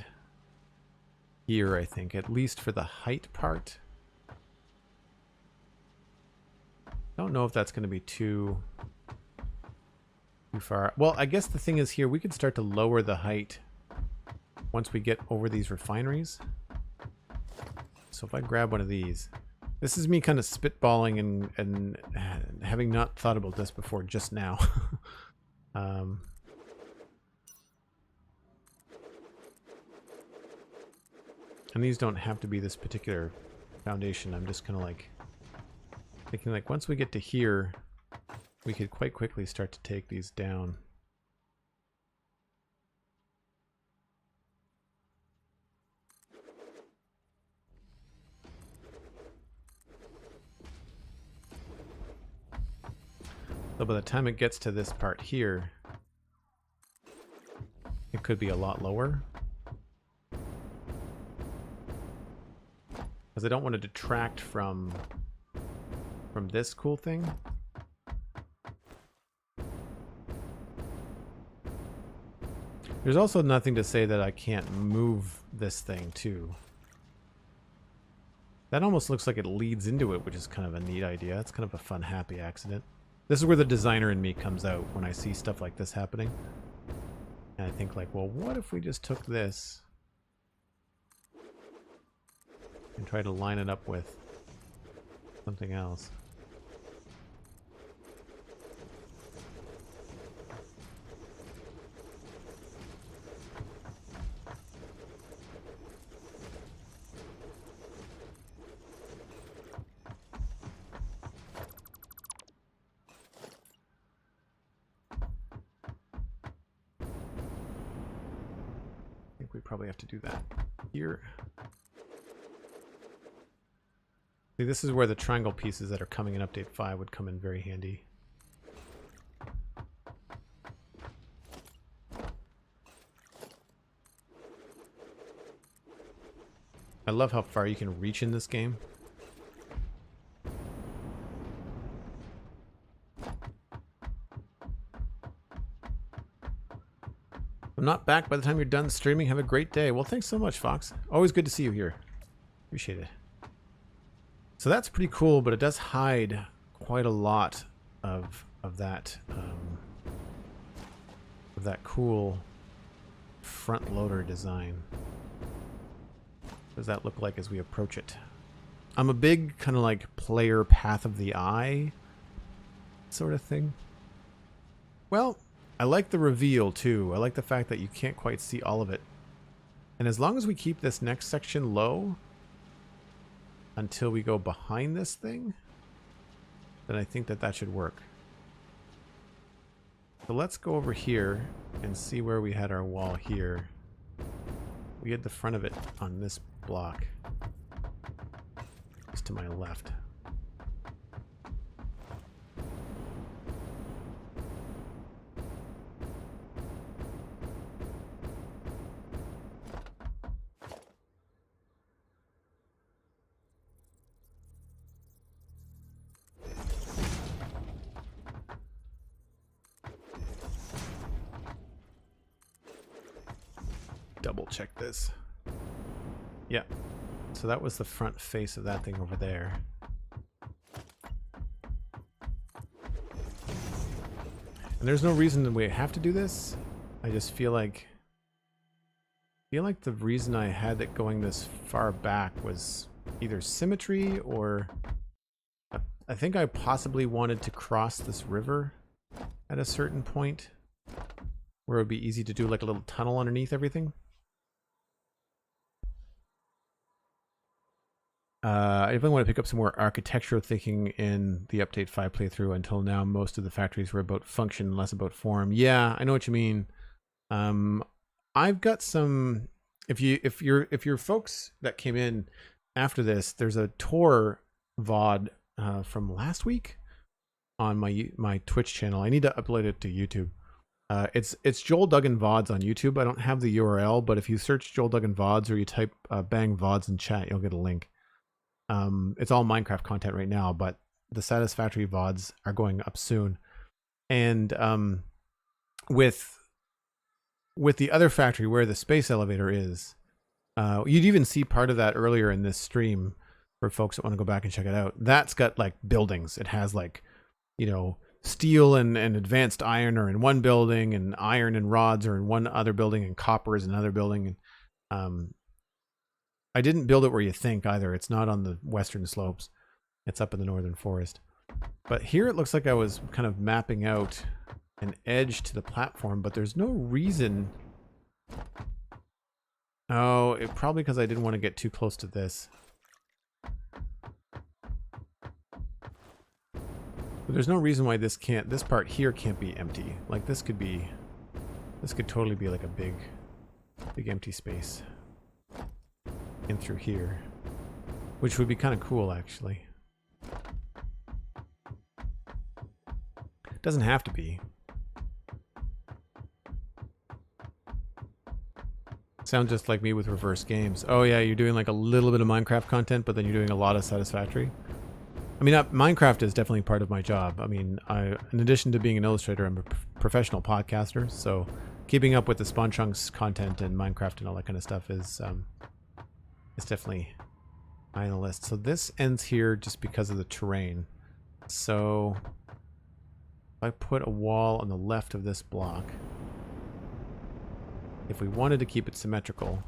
[SPEAKER 1] here, I think, at least for the height part. Don't know if that's going to be too far. Well, I guess the thing is here, we could start to lower the height once we get over these refineries. So if I grab one of these, this is me kind of spitballing and having not thought about this before just now. And these don't have to be this particular foundation. I'm just kind of like thinking like once we get to here, we could quite quickly start to take these down. So by the time it gets to this part here, it could be a lot lower. Because I don't want to detract from this cool thing. There's also nothing to say that I can't move this thing too. That almost looks like it leads into it, which is kind of a neat idea. It's kind of a fun, happy accident. This is where the designer in me comes out when I see stuff like this happening. And I think like, well, what if we just took this and try to line it up with something else? I think we probably have to do that here. See, this is where the triangle pieces that are coming in Update 5 would come in very handy. I love how far you can reach in this game. I'm not back by the time you're done streaming. Have a great day. Well, thanks so much, Fox. Always good to see you here. Appreciate it. So that's pretty cool, but it does hide quite a lot of that cool front loader design. What does that look like as we approach it? I'm a big kind of like player path of the eye sort of thing. Well, I like the reveal too. I like the fact that you can't quite see all of it. And as long as we keep this next section low until we go behind this thing, then I think that that should work. So let's go over here and see where we had our wall here. We had the front of it on this block. Just to my left. double check this. Yeah. So that was the front face of that thing over there. And there's no reason that we have to do this. I just feel like the reason I had it going this far back was either symmetry or I think I possibly wanted to cross this river at a certain point where it would be easy to do like a little tunnel underneath everything. I definitely want to pick up some more architectural thinking in the Update 5 playthrough. Until now, most of the factories were about function, less about form. Yeah, I know what you mean. I've got some. If you're folks that came in after this, there's a tour VOD from last week on my Twitch channel. I need to upload it to YouTube. It's Joel Duggan VODs on YouTube. I don't have the URL, but if you search Joel Duggan VODs or you type bang VODs in chat, you'll get a link. It's all Minecraft content right now, but the Satisfactory VODs are going up soon. And with the other factory where the space elevator is, you'd even see part of that earlier in this stream for folks that want to go back and check it out. That's got like buildings. It has like, you know, steel and advanced iron are in one building, and iron and rods are in one other building, and copper is another building. And I didn't build it where you think either. It's not on the western slopes. It's up in the northern forest. But here it looks like I was kind of mapping out an edge to the platform, but there's no reason. Oh, probably because I didn't want to get too close to this. But there's no reason why this part here can't be empty. Like this could totally be like a big empty space in through here, which would be kind of cool actually. Doesn't have to be. Sound just like me with reverse games. Oh yeah, you're doing like a little bit of Minecraft content, but then you're doing a lot of Satisfactory. I mean, Minecraft is definitely part of my job. I mean, in addition to being an illustrator, I'm a professional podcaster, so keeping up with the Spawn Chunks content and Minecraft and all that kind of stuff is definitely high on the list. So this ends here just because of the terrain. So if I put a wall on the left of this block, if we wanted to keep it symmetrical,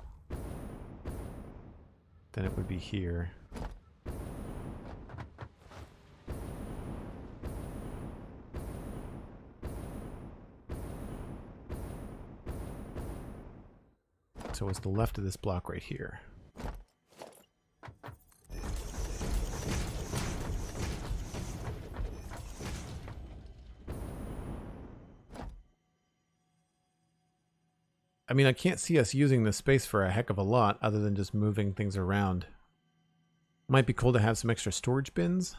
[SPEAKER 1] then it would be here. So it's the left of this block right here. I mean, I can't see us using this space for a heck of a lot other than just moving things around. Might be cool to have some extra storage bins.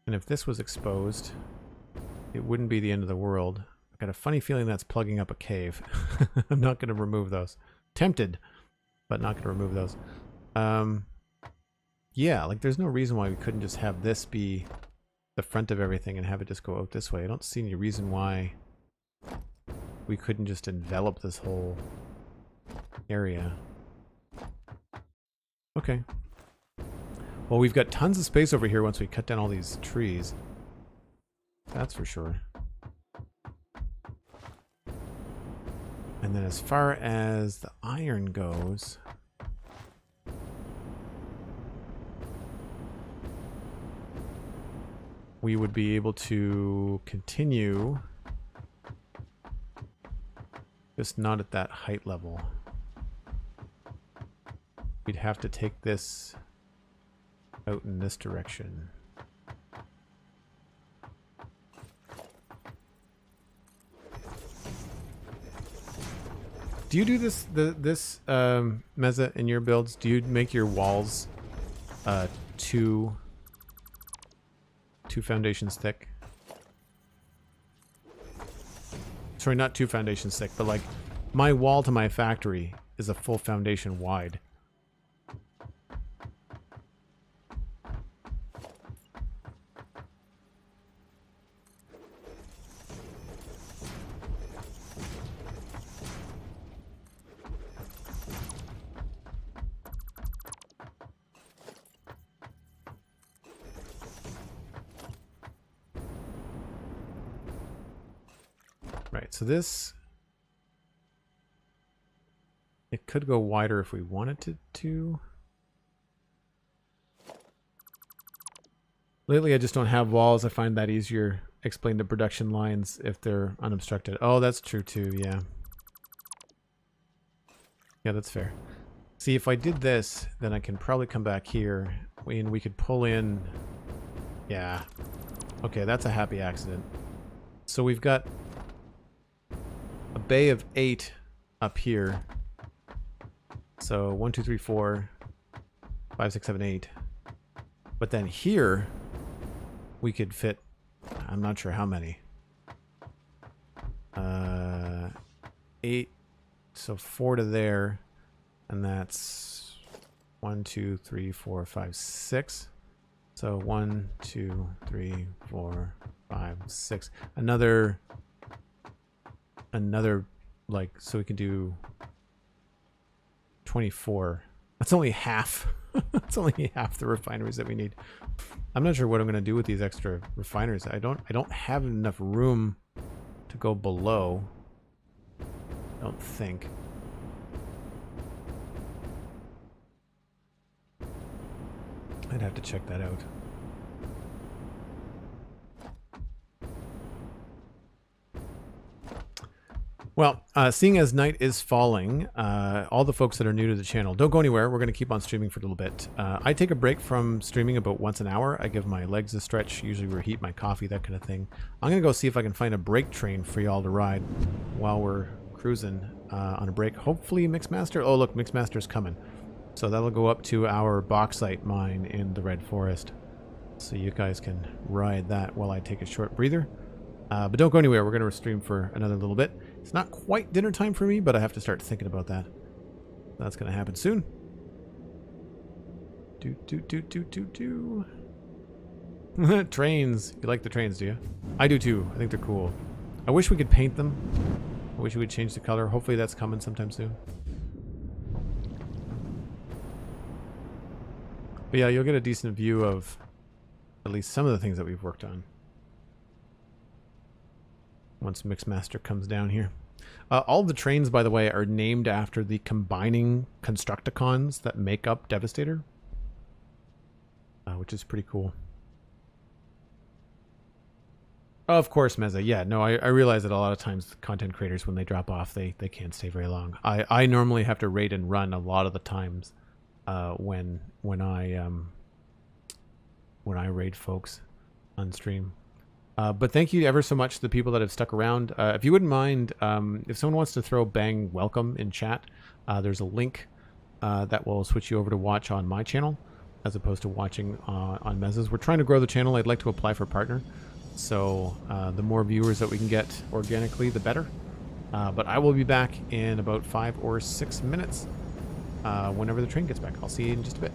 [SPEAKER 1] And if this was exposed, it wouldn't be the end of the world. I've got a funny feeling that's plugging up a cave. I'm not going to remove those. Tempted, but not going to remove those. Yeah, like there's no reason why we couldn't just have this be the front of everything and have it just go out this way. I don't see any reason why we couldn't just envelop this whole area. Okay. Well, we've got tons of space over here once we cut down all these trees. That's for sure. And then as far as the iron goes, we would be able to continue, just not at that height level. We'd have to take this out in this direction. Do you do this Meza, in your builds? Do you make your walls two foundations thick? Sorry, not 2 foundations thick, but like my wall to my factory is a full foundation wide. so this, it could go wider if we wanted it to. Lately, I just don't have walls. I find that easier. Explain the production lines if they're unobstructed. Oh, that's true too, yeah. Yeah, that's fair. See, if I did this, then I can probably come back here and we could pull in... Yeah. Okay, that's a happy accident. So we've got a bay of 8 up here. So 1, 2, 3, 4, 5, 6, 7, 8. But then here, we could fit... I'm not sure how many. 8. So 4 to there. And that's 1, 2, 3, 4, 5, 6. So 1, 2, 3, 4, 5, 6. Another like, so we can do 24. That's only half. That's only half the refineries that we need. I'm not sure what I'm going to do with these extra refineries. I don't have enough room to go below. I don't think. I'd have to check that out. Well, seeing as night is falling, all the folks that are new to the channel, don't go anywhere. We're going to keep on streaming for a little bit. I take a break from streaming about once an hour. I give my legs a stretch, usually reheat my coffee, that kind of thing. I'm going to go see if I can find a break train for y'all to ride while we're cruising on a break. Hopefully Mixmaster. Oh, look, Mixmaster's coming. So that'll go up to our bauxite mine in the Red Forest. So you guys can ride that while I take a short breather. But don't go anywhere. We're going to stream for another little bit. It's not quite dinner time for me, but I have to start thinking about that. That's going to happen soon. Trains. You like the trains, do you? I do too. I think they're cool. I wish we could paint them. I wish we could change the color. Hopefully that's coming sometime soon. But yeah, you'll get a decent view of at least some of the things that we've worked on once Mixmaster comes down here. All the trains, by the way, are named after the combining Constructicons that make up Devastator, which is pretty cool. Oh, of course, Meza. Yeah, no, I realize that a lot of times content creators, when they drop off, they can't stay very long. I normally have to raid and run a lot of the times when I raid folks on stream. But thank you ever so much to the people that have stuck around. If you wouldn't mind, if someone wants to throw bang welcome in chat, there's a link that will switch you over to watch on my channel as opposed to watching on Mez's. We're trying to grow the channel. I'd like to apply for partner. So the more viewers that we can get organically, the better. But I will be back in about 5 or 6 minutes whenever the train gets back. I'll see you in just a bit.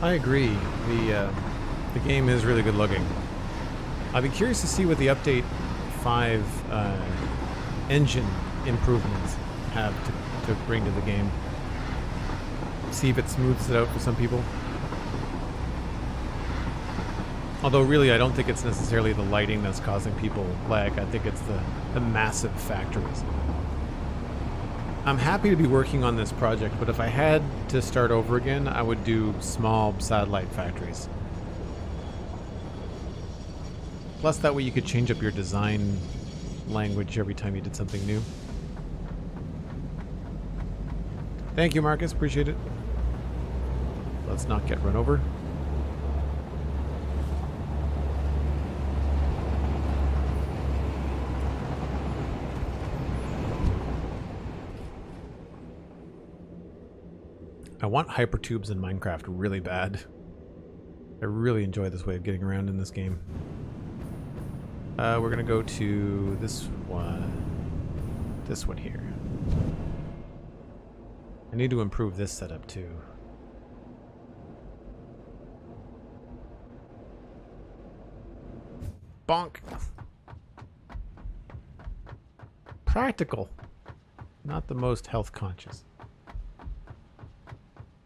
[SPEAKER 1] I agree. The game is really good looking. I'd be curious to see what the update 5 engine improvements have to bring to the game. See if it smooths it out for some people. Although really I don't think it's necessarily the lighting that's causing people lag. I think it's the massive factories. I'm happy to be working on this project, but if I had to start over again, I would do small satellite factories. Plus that way you could change up your design language every time you did something new. Thank you, Marcus. Appreciate it. Let's not get run over. I want hypertubes in Minecraft really bad. I really enjoy this way of getting around in this game. We're gonna go to this one here. I need to improve this setup too. Bonk! Practical. Not the most health conscious.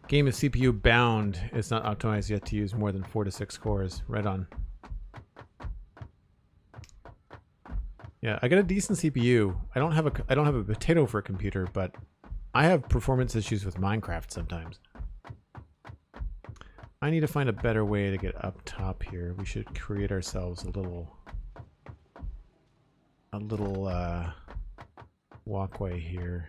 [SPEAKER 1] Game is CPU bound. It's not optimized yet to use more than 4 to 6 cores. Right on. Yeah, I got a decent CPU. I don't have a potato for a computer, but I have performance issues with Minecraft sometimes. I need to find a better way to get up top here. We should create ourselves a little walkway here.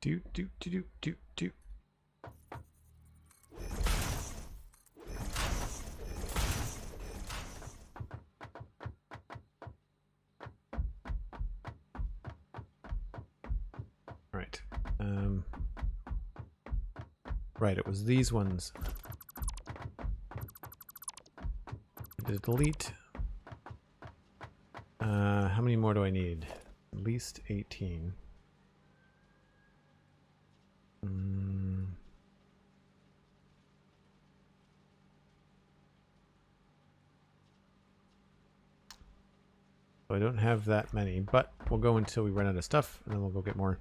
[SPEAKER 1] Do. Right. Right, it was these ones. I did delete. How many more do I need? At least 18. So I don't have that many, but we'll go until we run out of stuff, and then we'll go get more.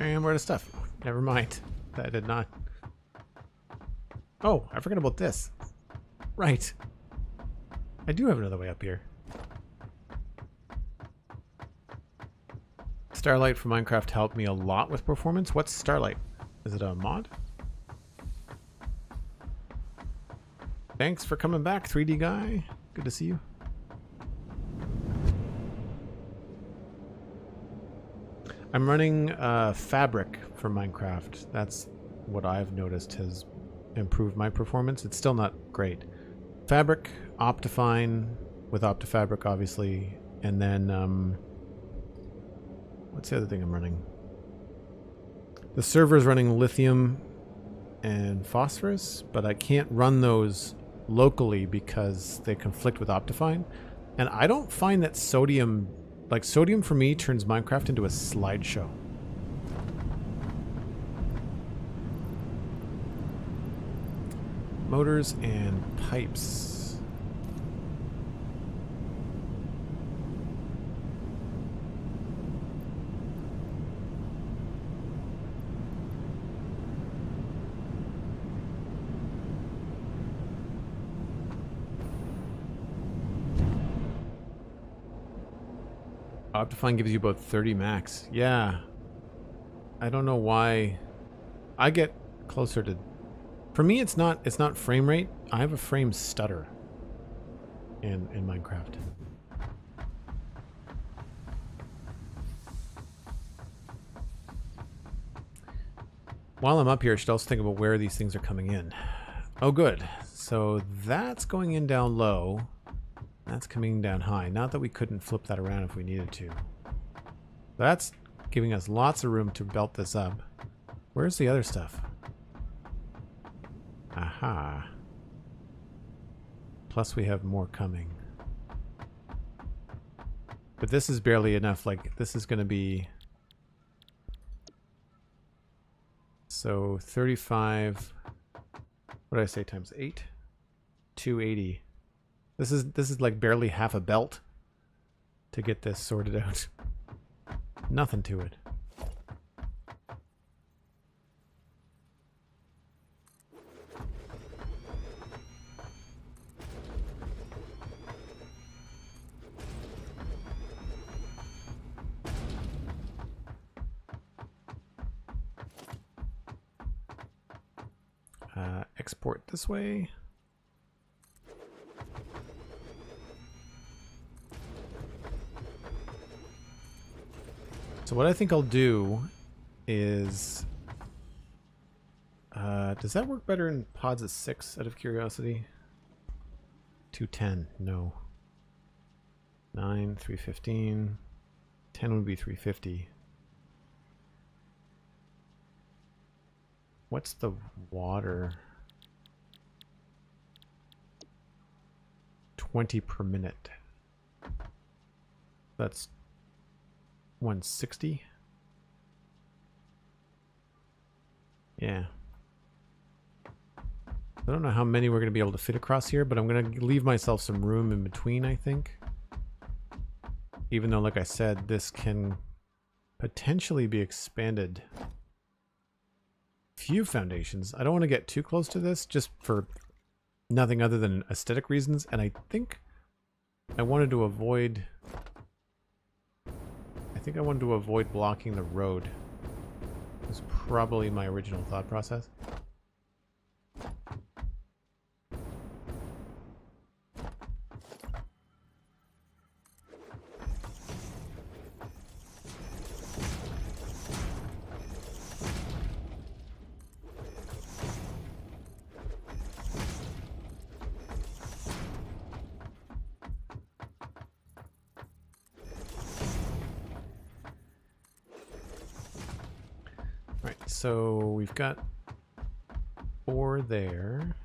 [SPEAKER 1] And we're out of stuff. Never mind. That did not. Oh, I forgot about this. Right. I do have another way up here. Starlight from Minecraft helped me a lot with performance. What's Starlight? Is it a mod? Thanks for coming back, 3D guy. Good to see you. I'm running Fabric for Minecraft. That's what I've noticed has improved my performance. It's still not great. Fabric, Optifine, with OptiFabric obviously, and then what's the other thing I'm running? The server's running Lithium and Phosphorus, but I can't run those locally because they conflict with Optifine. And I don't find that sodium, like sodium for me turns Minecraft into a slideshow. Motors and pipes. Optifine gives you about 30 max. Yeah. I don't know why. I get closer to For me, it's not frame rate. I have a frame stutter in Minecraft. While I'm up here, I should also think about where these things are coming in. Oh, good. So that's going in down low. That's coming down high. Not that we couldn't flip that around if we needed to. That's giving us lots of room to belt this up. Where's the other stuff? Aha. Plus we have more coming. But this is barely enough. Like, this is going to be... So 35... What did I say, times 8? 280. This is like barely half a belt to get this sorted out. Nothing to it. Export this way. So what I think I'll do is... does that work better in pods of 6, out of curiosity? 210, no. 9, 315. 10 would be 350. What's the water? 20 per minute. That's 160. Yeah. I don't know how many we're going to be able to fit across here, but I'm going to leave myself some room in between, I think. Even though, like I said, this can potentially be expanded. Few foundations. I don't want to get too close to this, just for nothing other than aesthetic reasons, and I think I wanted to avoid... I think I wanted to avoid blocking the road. It was probably my original thought process. So we've got 4 there.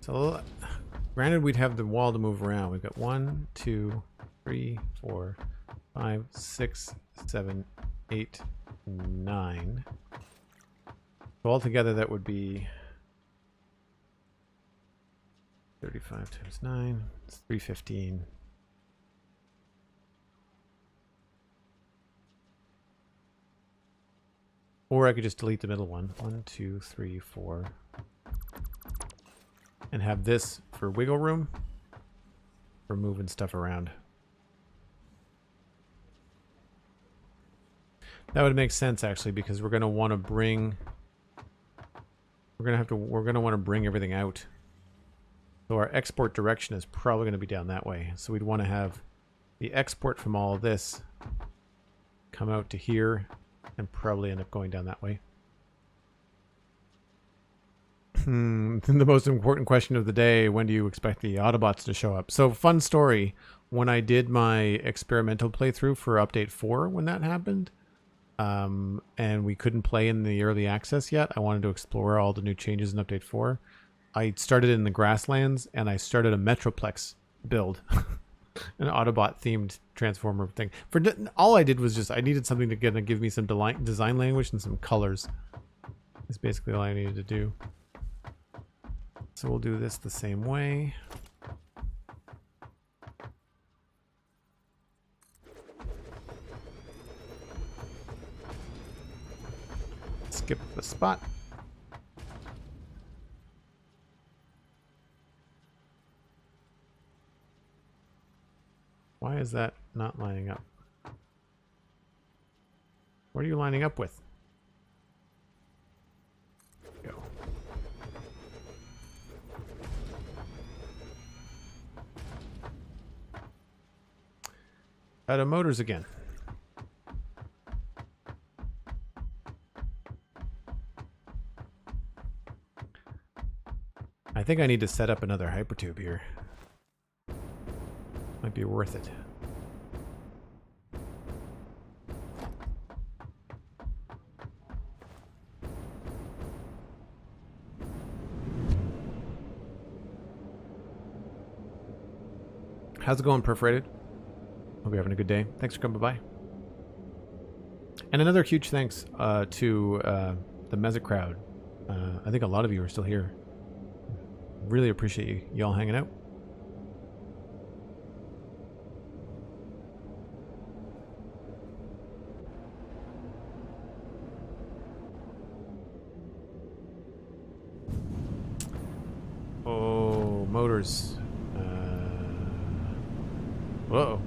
[SPEAKER 1] So granted, we'd have the wall to move around. We've got 1, 2, 3, 4, 5, 6, 7, 8, 9. So altogether that would be 35 times 9. It's 315. Or I could just delete the middle one. 1, 2, 3, 4. And have this for wiggle room for moving stuff around. That would make sense actually, because we're going to want to bring everything out. So our export direction is probably going to be down that way. So we'd want to have the export from all of this come out to here and probably end up going down that way. The most important question of the day: when do you expect the Autobots to show up? So, fun story, when I did my experimental playthrough for update 4, when that happened, and we couldn't play in the early access yet, I wanted to explore all the new changes in update 4. I started in the grasslands and I started a Metroplex build. An Autobot themed Transformer thing. All I did was just, I needed something to give me some design language and some colors. That's basically all I needed to do. So we'll do this the same way. skip the spot. Why is that not lining up? What are you lining up with? Go. Out of motors again. I think I need to set up another hypertube here. Might be worth it. How's it going, Perforated? Hope you're having a good day. Thanks for coming by. And another huge thanks to the Meza crowd. I think a lot of you are still here. Really appreciate you all hanging out. Oh, motors. Whoa.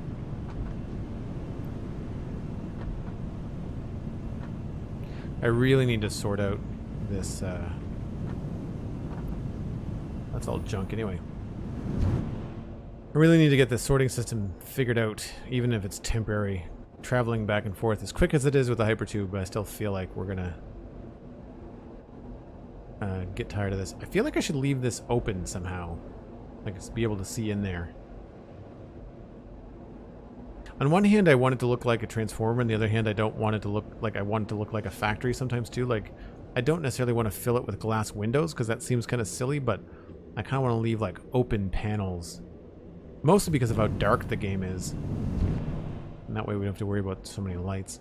[SPEAKER 1] I really need to sort out this. That's all junk anyway. I really need to get this sorting system figured out, even if it's temporary. Traveling back and forth as quick as it is with the hypertube, I still feel like we're gonna get tired of this. I feel like I should leave this open somehow. Like, just be able to see in there. On one hand, I want it to look like a transformer. On the other hand, I don't want it to look like, I want it to look like a factory sometimes too. Like, I don't necessarily want to fill it with glass windows because that seems kind of silly, but I kind of want to leave like open panels. Mostly because of how dark the game is. And that way we don't have to worry about so many lights.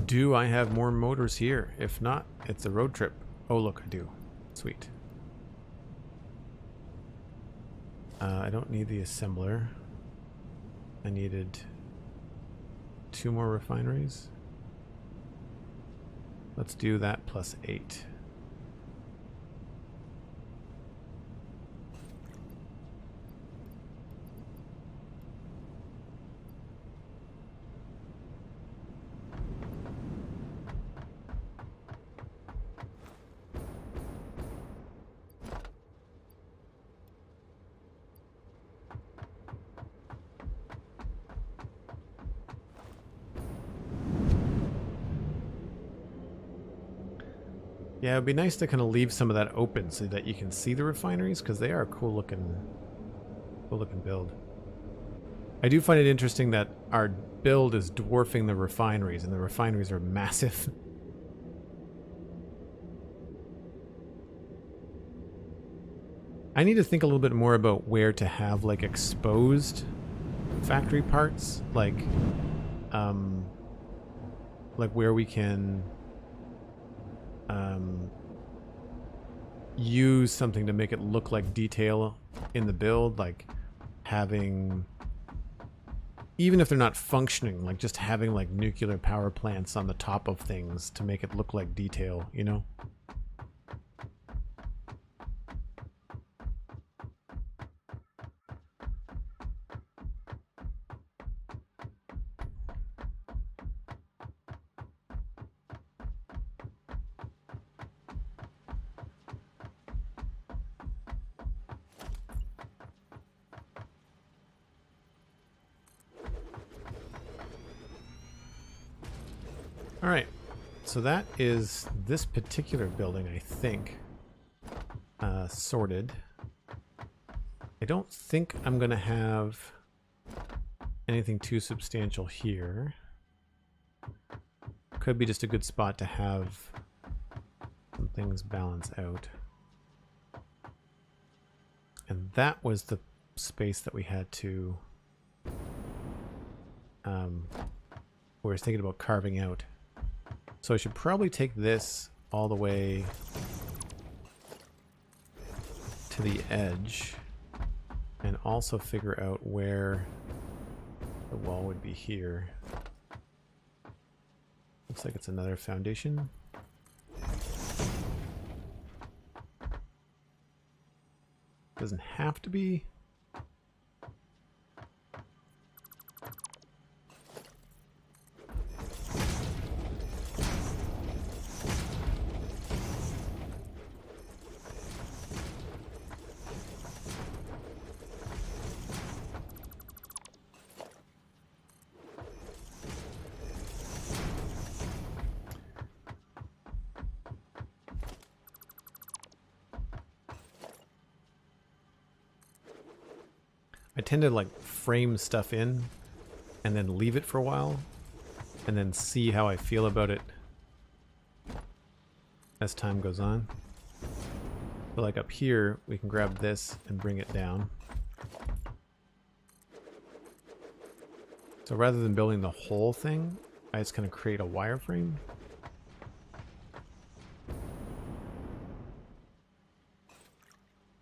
[SPEAKER 1] Do I have more motors here? If not, it's a road trip. Oh look, I do. Sweet. I don't need the assembler. I needed 2 more refineries. Let's do that plus 8. Yeah, it'd be nice to kind of leave some of that open so that you can see the refineries, because they are a cool looking build. I do find it interesting that our build is dwarfing the refineries, and the refineries are massive. I need to think a little bit more about where to have like exposed factory parts, like where we can use something to make it look like detail in the build, like having, even if they're not functioning, like just having like nuclear power plants on the top of things to make it look like detail, you know? Alright, so that is this particular building, I think, sorted. I don't think I'm going to have anything too substantial here. Could be just a good spot to have some things balance out. And that was the space that we had to... we were thinking about carving out. So I should probably take this all the way to the edge and also figure out where the wall would be here. Looks like it's another foundation. Doesn't have to be. I tend to like frame stuff in and then leave it for a while and then see how I feel about it as time goes on. So like up here, we can grab this and bring it down. So rather than building the whole thing, I just kind of create a wireframe.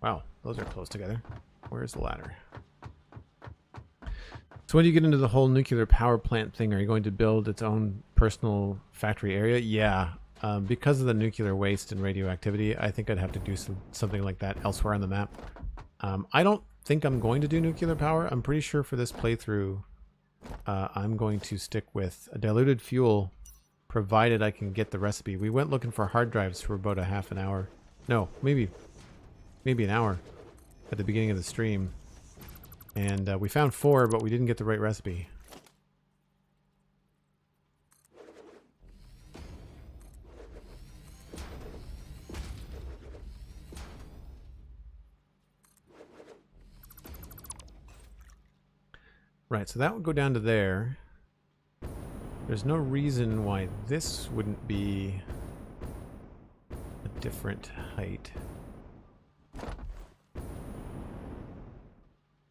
[SPEAKER 1] Wow, those are close together. Where's the ladder? So when do you get into the whole nuclear power plant thing? Are you going to build its own personal factory area? Yeah. Because of the nuclear waste and radioactivity, I think I'd have to do something like that elsewhere on the map. I don't think I'm going to do nuclear power. I'm pretty sure for this playthrough, I'm going to stick with a diluted fuel, provided I can get the recipe. We went looking for hard drives for about a half an hour. No, maybe an hour at the beginning of the stream. And we found 4, but we didn't get the right recipe. Right, so that would go down to there. There's no reason why this wouldn't be a different height.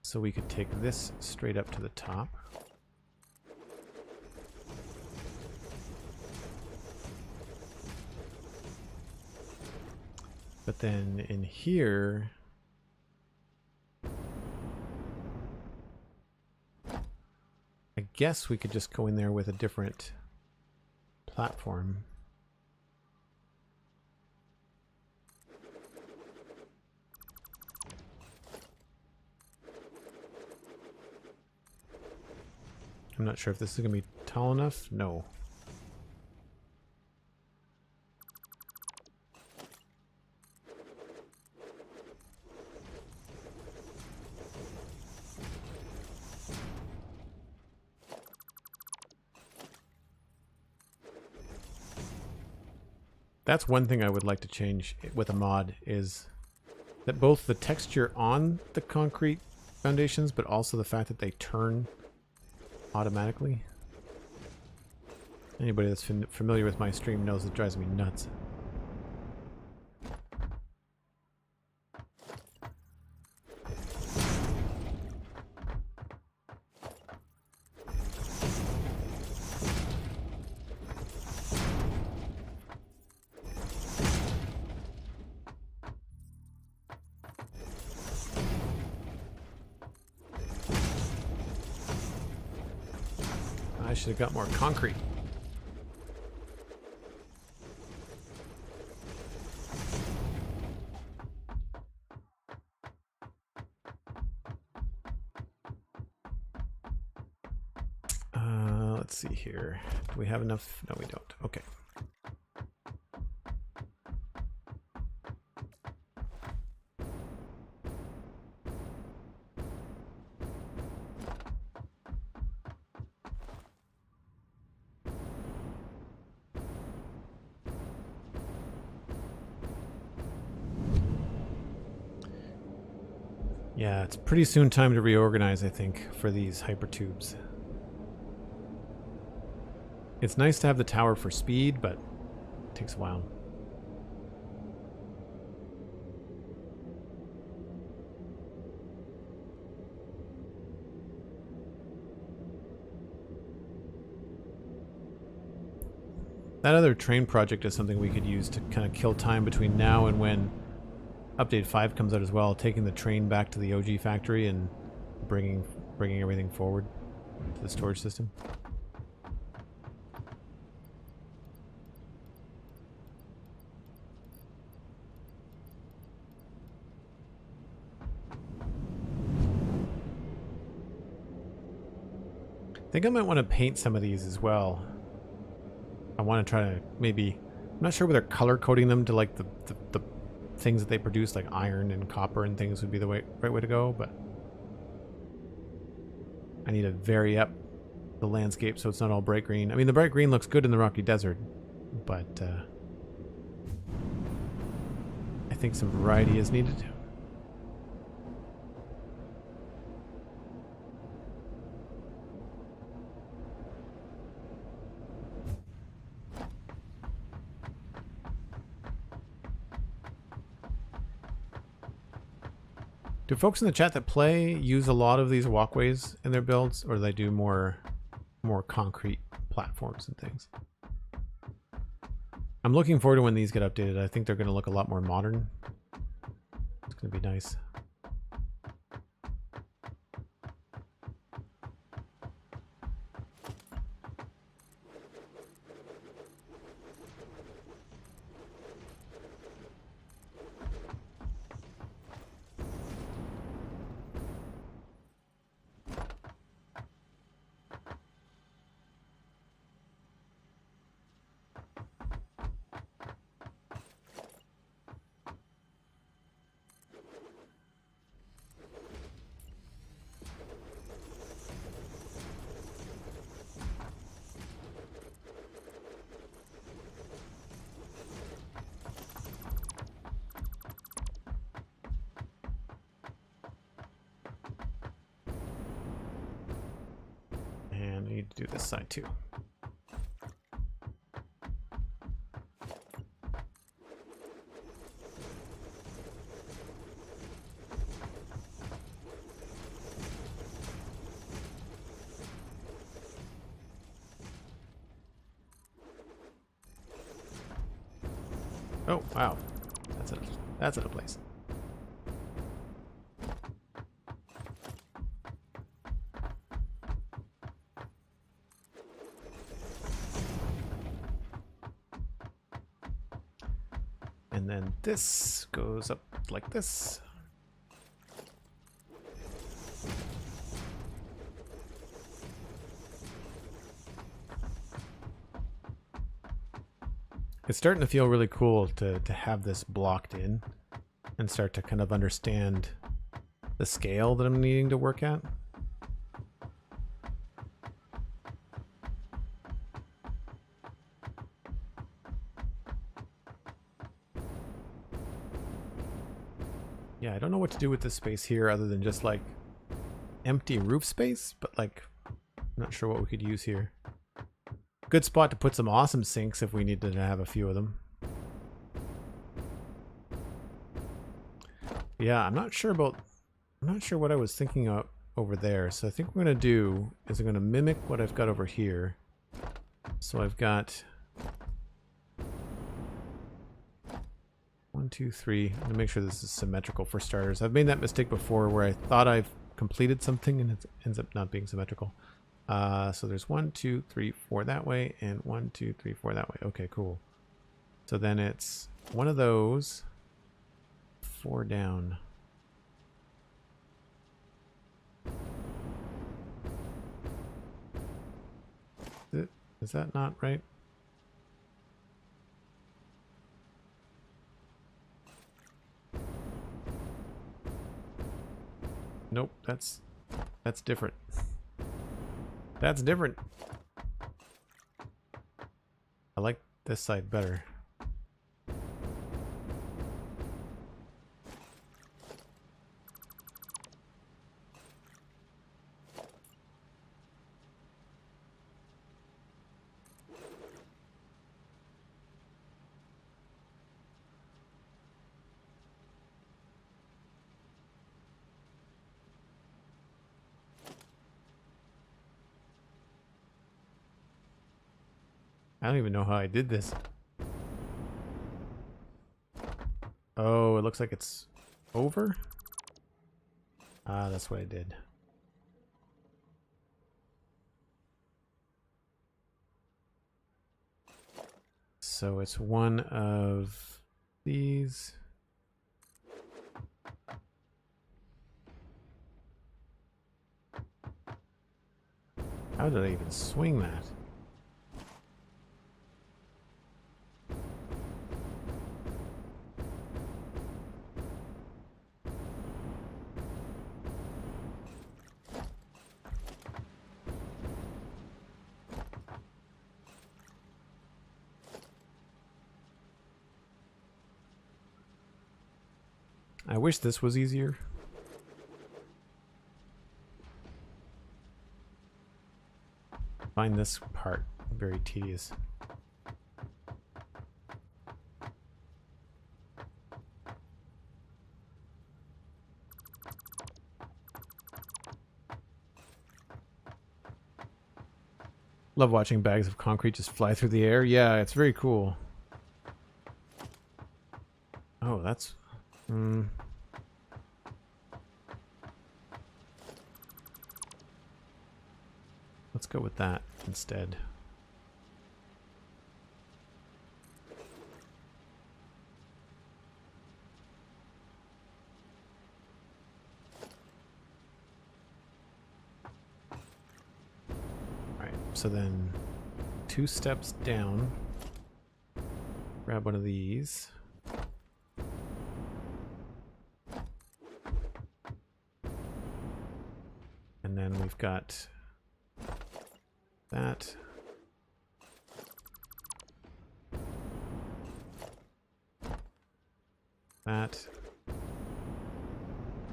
[SPEAKER 1] So we could take this straight up to the top. But then in here, I guess we could just go in there with a different platform. I'm not sure if this is going to be tall enough. No. That's one thing I would like to change with a mod, is that both the texture on the concrete foundations, but also the fact that they turn automatically. Anybody that's familiar with my stream knows it drives me nuts. I should have got more concrete. Let's see here. Do we have enough? No, we don't. Okay. Yeah, it's pretty soon time to reorganize, I think, for these hypertubes. It's nice to have the tower for speed, but it takes a while. That other train project is something we could use to kind of kill time between now and when Update 5 comes out as well, taking the train back to the OG factory and bringing everything forward to the storage system. think I might want to paint some of these as well. I want to try to maybe... I'm not sure whether color coding them to like the things that they produce, like iron and copper and things would be the right way to go, but I need to vary up the landscape so it's not all bright green. I mean, the bright green looks good in the rocky desert, but I think some variety is needed. Do folks in the chat that play use a lot of these walkways in their builds, or do they do more concrete platforms and things? I'm looking forward to when these get updated. I think they're going to look a lot more modern. It's going to be nice. And we need to do this side too. Oh, wow. That's at a place. And then this goes up like this. It's starting to feel really cool to have this blocked in and start to kind of understand the scale that I'm needing to work at. Yeah, I don't know what to do with this space here other than just like empty roof space, but like I'm not sure what we could use here. Good spot to put some awesome sinks if we needed to have a few of them. Yeah, I'm not sure what I was thinking of over there. So I think what I'm going to do is I'm going to mimic what I've got over here. So I've got 1, 2, 3. I'm going to make sure this is symmetrical for starters. I've made that mistake before where I thought I've completed something and it ends up not being symmetrical. So there's 1, 2, 3, 4 that way, and 1, 2, 3, 4 that way. Okay, cool. So then it's one of those, 4 down. Is that not right? Nope, that's different. That's different. I like this side better. I don't even know how I did this. Oh, it looks like it's over? Ah, that's what I did. So it's one of these. How did I even swing that? I wish this was easier. Find this part very tedious. Love watching bags of concrete just fly through the air. Yeah, it's very cool. Oh, that's... Let's go with that instead. Alright, so then 2 steps down, grab one of these. And then we've got that. That.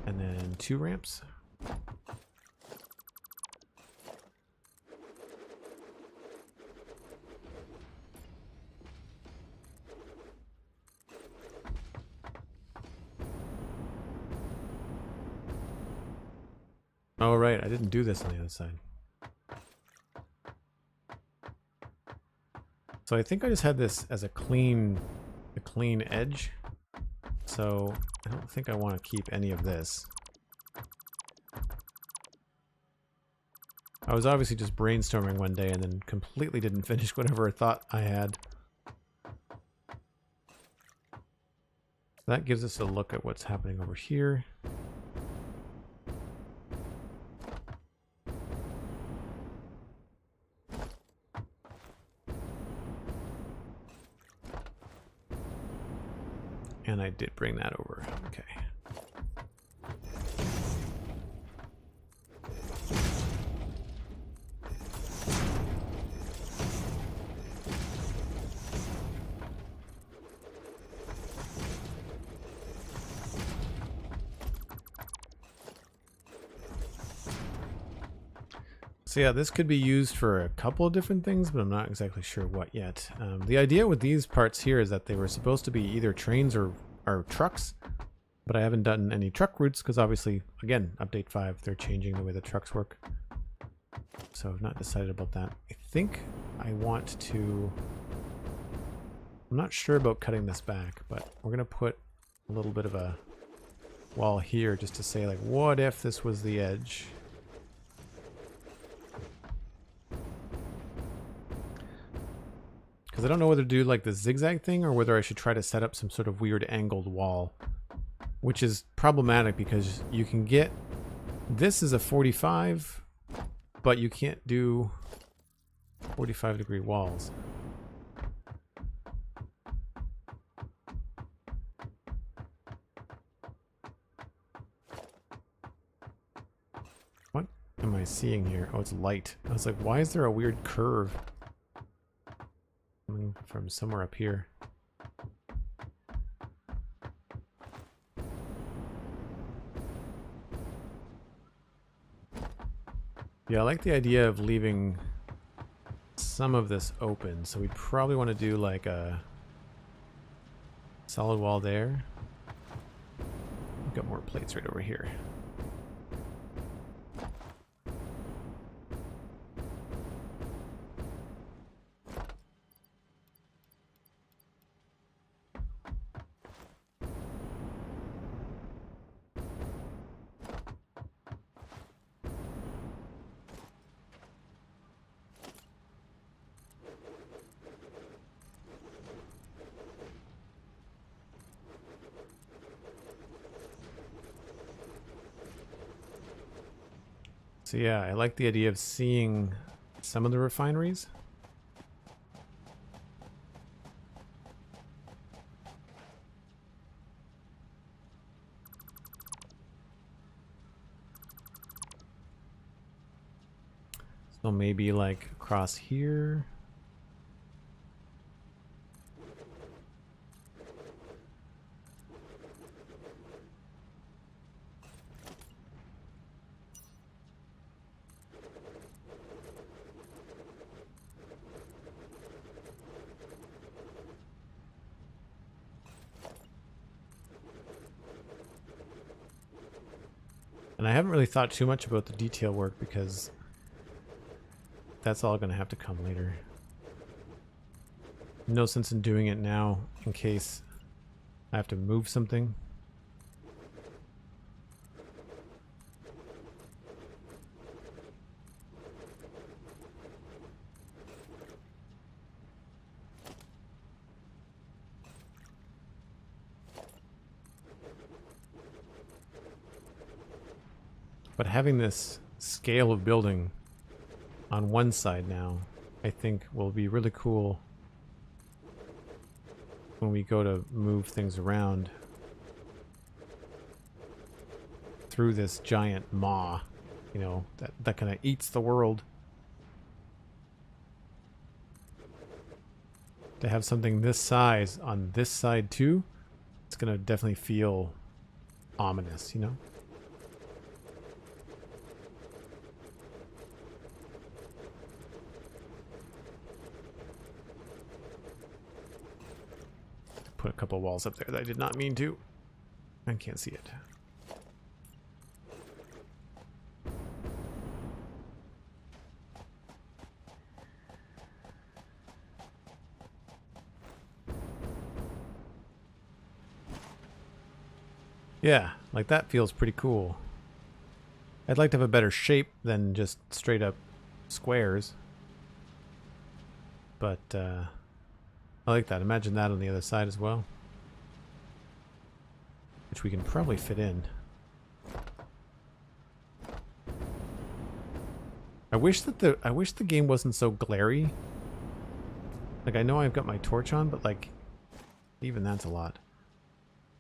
[SPEAKER 1] And then 2 ramps. Oh, right, I didn't do this on the other side. So I think I just had this as a clean edge. So I don't think I want to keep any of this. I was obviously just brainstorming one day and then completely didn't finish whatever I thought I had. That gives us a look at what's happening over here. And I did bring that over. Okay. So yeah, this could be used for a couple of different things, but I'm not exactly sure what yet. The idea with these parts here is that they were supposed to be either trains or trucks, but I haven't done any truck routes because obviously, again, update 5, they're changing the way the trucks work. So I've not decided about that. I think I want to... I'm not sure about cutting this back, but we're going to put a little bit of a wall here just to say, like, what if this was the edge? Because I don't know whether to do like the zigzag thing or whether I should try to set up some sort of weird angled wall, which is problematic because you can get, this is a 45, but you can't do 45-degree walls. What am I seeing here? Oh, it's light. I was like, why is there a weird curve coming from somewhere up here? Yeah, I like the idea of leaving some of this open, so we probably want to do like a solid wall there. We've got more plates right over here. So yeah, I like the idea of seeing some of the refineries. So maybe like across here. And I haven't really thought too much about the detail work because that's all going to have to come later. No sense in doing it now in case I have to move something. But having this scale of building on one side now, I think will be really cool when we go to move things around through this giant maw, you know, that kind of eats the world. To have something this size on this side too, it's gonna definitely feel ominous, you know? Put a couple walls up there that I did not mean to. I can't see it. Yeah, like that feels pretty cool. I'd like to have a better shape than just straight up squares. But I like that. Imagine that on the other side as well. Which we can probably fit in. I wish the game wasn't so glary. Like, I know I've got my torch on, but like even that's a lot.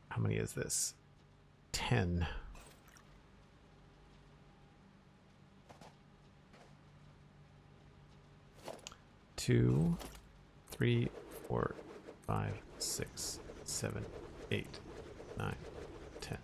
[SPEAKER 1] How many is this? 10. Two, 3, 4, 5, 6, 7, 8, 9, 10.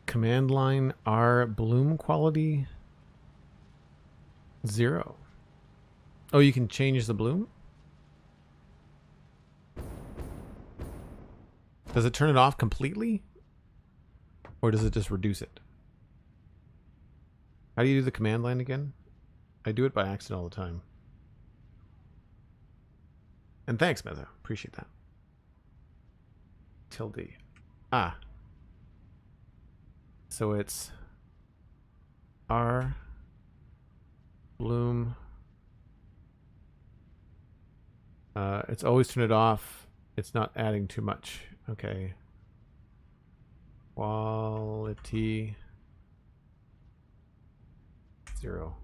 [SPEAKER 1] Command line R bloom quality 0. Oh, you can change the bloom? Does it turn it off completely? Or does it just reduce it? How do you do the command line again? I do it by accident all the time. And thanks, Meza. Appreciate that. Tilde. Ah. So it's R bloom. It's always turn it off. It's not adding too much. Okay. Quality 0.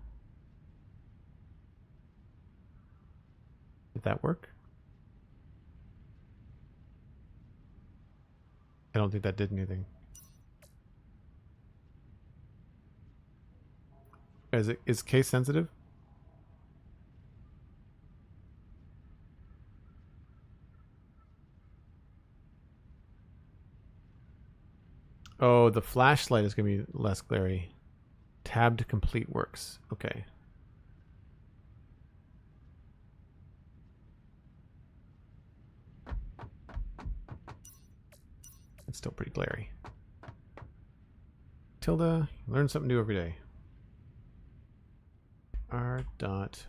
[SPEAKER 1] Did that work? I don't think that did anything. Is case sensitive? Oh, the flashlight is going to be less glary. Tab to complete works. Okay. It's still pretty glary. Tilde, learn something new every day. R dot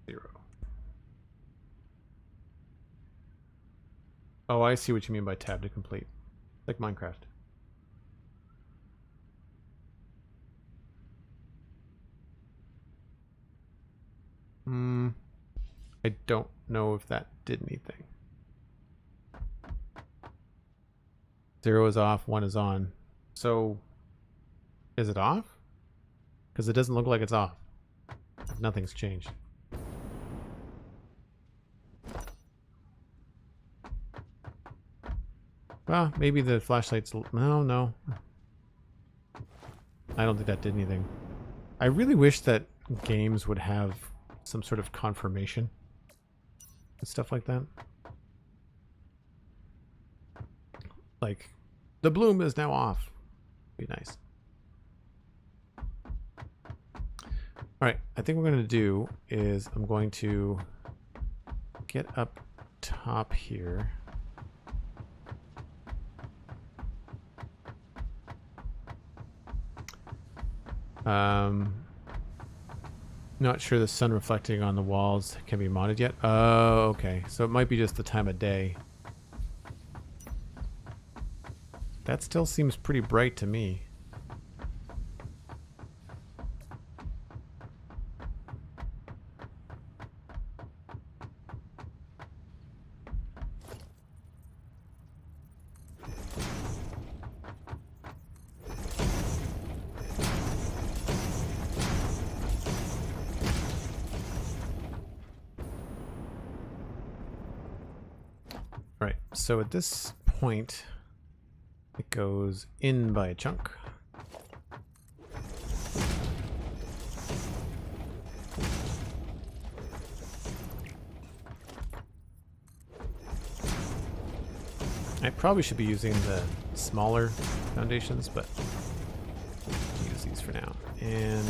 [SPEAKER 1] zero. Oh, I see what you mean by tab to complete. Like Minecraft. I don't know if that did anything. 0 is off, 1 is on. So, is it off? Because it doesn't look like it's off. Nothing's changed. Well, maybe the flashlight's... No. I don't think that did anything. I really wish that games would have some sort of confirmation and stuff like that. Like, the bloom is now off. Be nice. Alright, I think what we're going to do is I'm going to get up top here. Not sure the sun reflecting on the walls can be modded yet. Oh, okay. So it might be just the time of day. That still seems pretty bright to me. Right, so at this point, it goes in by a chunk. I probably should be using the smaller foundations, but I'll use these for now. And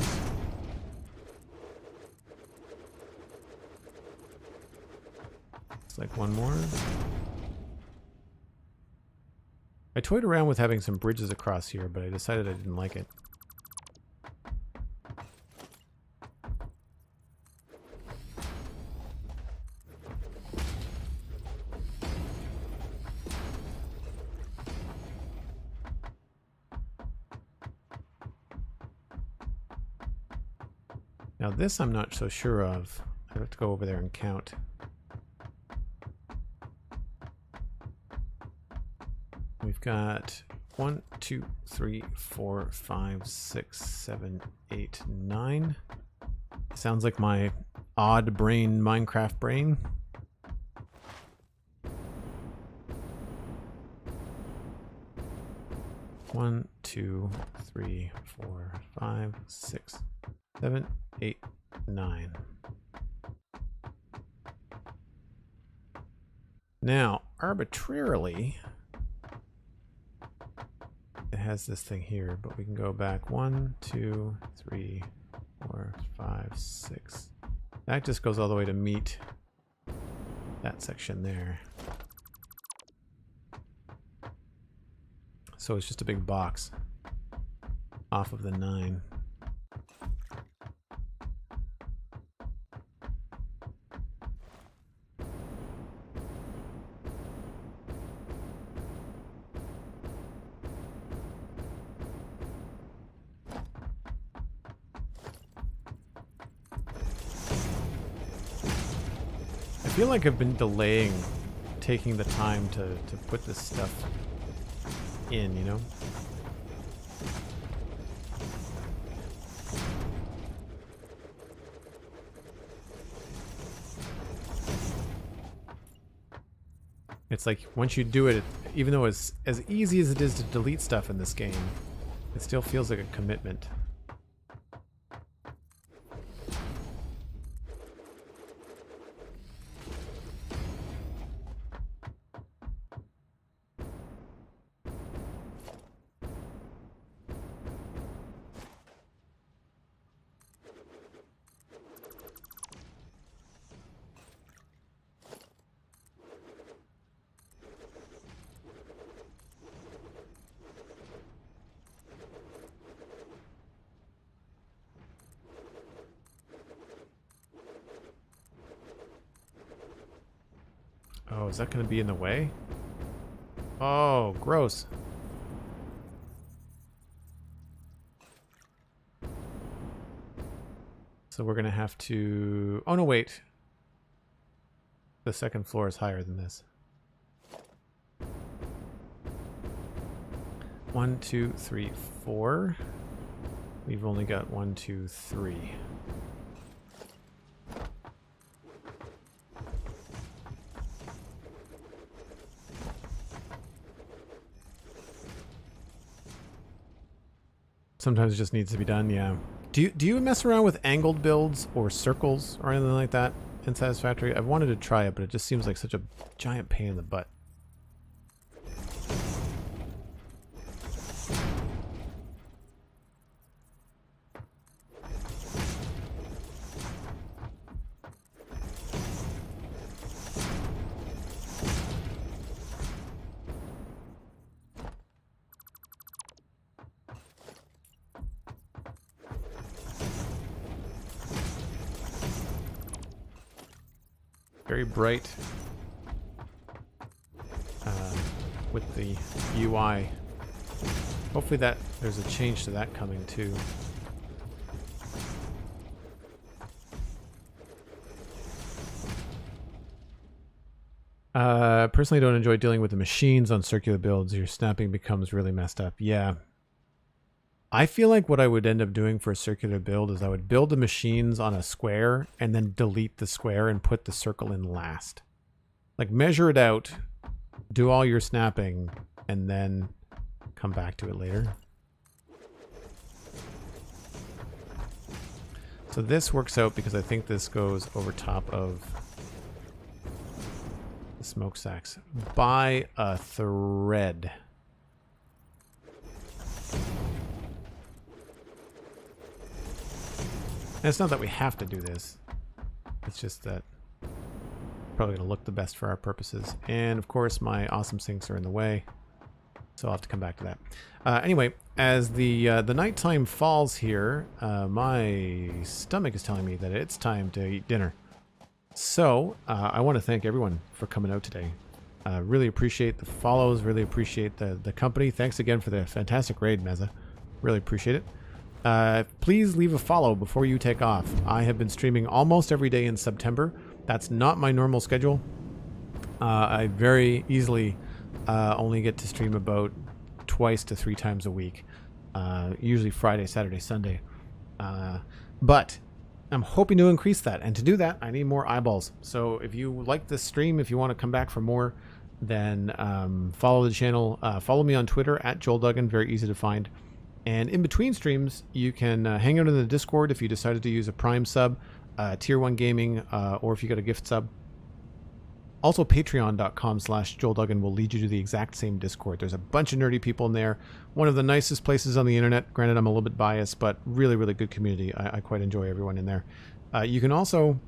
[SPEAKER 1] it's like one more. I toyed around with having some bridges across here, but I decided I didn't like it. Now this I'm not so sure of. I have to go over there and count. We've got 1, 2, 3, 4, 5, 6, 7, 8, 9. Sounds like my odd brain Minecraft brain. One, 2, 3, 4, 5, 6, 7, 8, 9. Now, arbitrarily, it has this thing here, but we can go back 1, 2, 3, 4, 5, 6. That just goes all the way to meet that section there. So it's just a big box off of the 9. I feel like I've been delaying taking the time to put this stuff in, you know? It's like once you do it, even though it's as easy as it is to delete stuff in this game, it still feels like a commitment. Oh, is that going to be in the way? Oh, gross. So we're going to have to... Oh, no, wait. The second floor is higher than this. 1, 2, 3, 4. We've only got 1, 2, 3. Sometimes it just needs to be done, yeah. Do you mess around with angled builds or circles or anything like that in Satisfactory? I've wanted to try it, but it just seems like such a giant pain in the butt. Very bright with the UI. Hopefully there's a change to that coming too. Personally don't enjoy dealing with the machines on circular builds. Your snapping becomes really messed up. Yeah. I feel like what I would end up doing for a circular build is I would build the machines on a square and then delete the square and put the circle in last. Like measure it out, do all your snapping, and then come back to it later. So this works out because I think this goes over top of the smokestacks by a thread. And it's not that we have to do this. It's just that probably going to look the best for our purposes. And of course my awesome sinks are in the way. So I'll have to come back to that. Anyway, as the nighttime falls here, my stomach is telling me that it's time to eat dinner. So I want to thank everyone for coming out today. Really appreciate the follows, really appreciate the company. Thanks again for the fantastic raid, Meza. Really appreciate it. Please leave a follow before you take off. I have been streaming almost every day in September. That's not my normal schedule. I very easily only get to stream about 2 to 3 times a week. Usually Friday, Saturday, Sunday. But I'm hoping to increase that. And to do that, I need more eyeballs. So if you like this stream, if you want to come back for more, then follow the channel. Follow me on Twitter at Joel Duggan. Very easy to find. And in between streams, you can hang out in the Discord if you decided to use a Prime sub, Tier 1 Gaming, or if you got a gift sub. Also, patreon.com/JoelDuggan will lead you to the exact same Discord. There's a bunch of nerdy people in there. One of the nicest places on the internet. Granted, I'm a little bit biased, but really, really good community. I quite enjoy everyone in there. You can also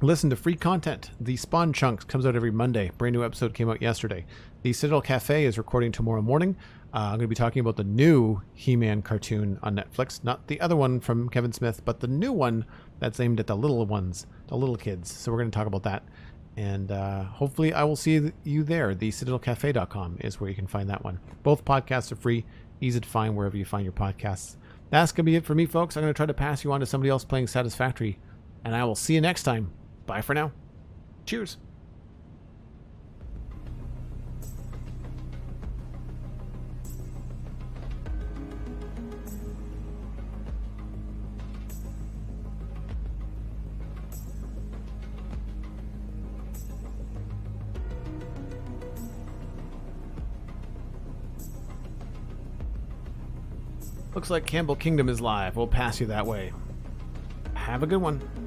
[SPEAKER 1] listen to free content. The Spawn Chunks comes out every Monday. Brand new episode came out yesterday. The Citadel Cafe is recording tomorrow morning. I'm going to be talking about the new He-Man cartoon on Netflix. Not the other one from Kevin Smith, but the new one that's aimed at the little ones, the little kids. So we're going to talk about that. And hopefully I will see you there. The CitadelCafe.com is where you can find that one. Both podcasts are free, easy to find wherever you find your podcasts. That's going to be it for me, folks. I'm going to try to pass you on to somebody else playing Satisfactory. And I will see you next time. Bye for now. Cheers. Looks like Campbell Kingdom is live. We'll pass you that way. Have a good one.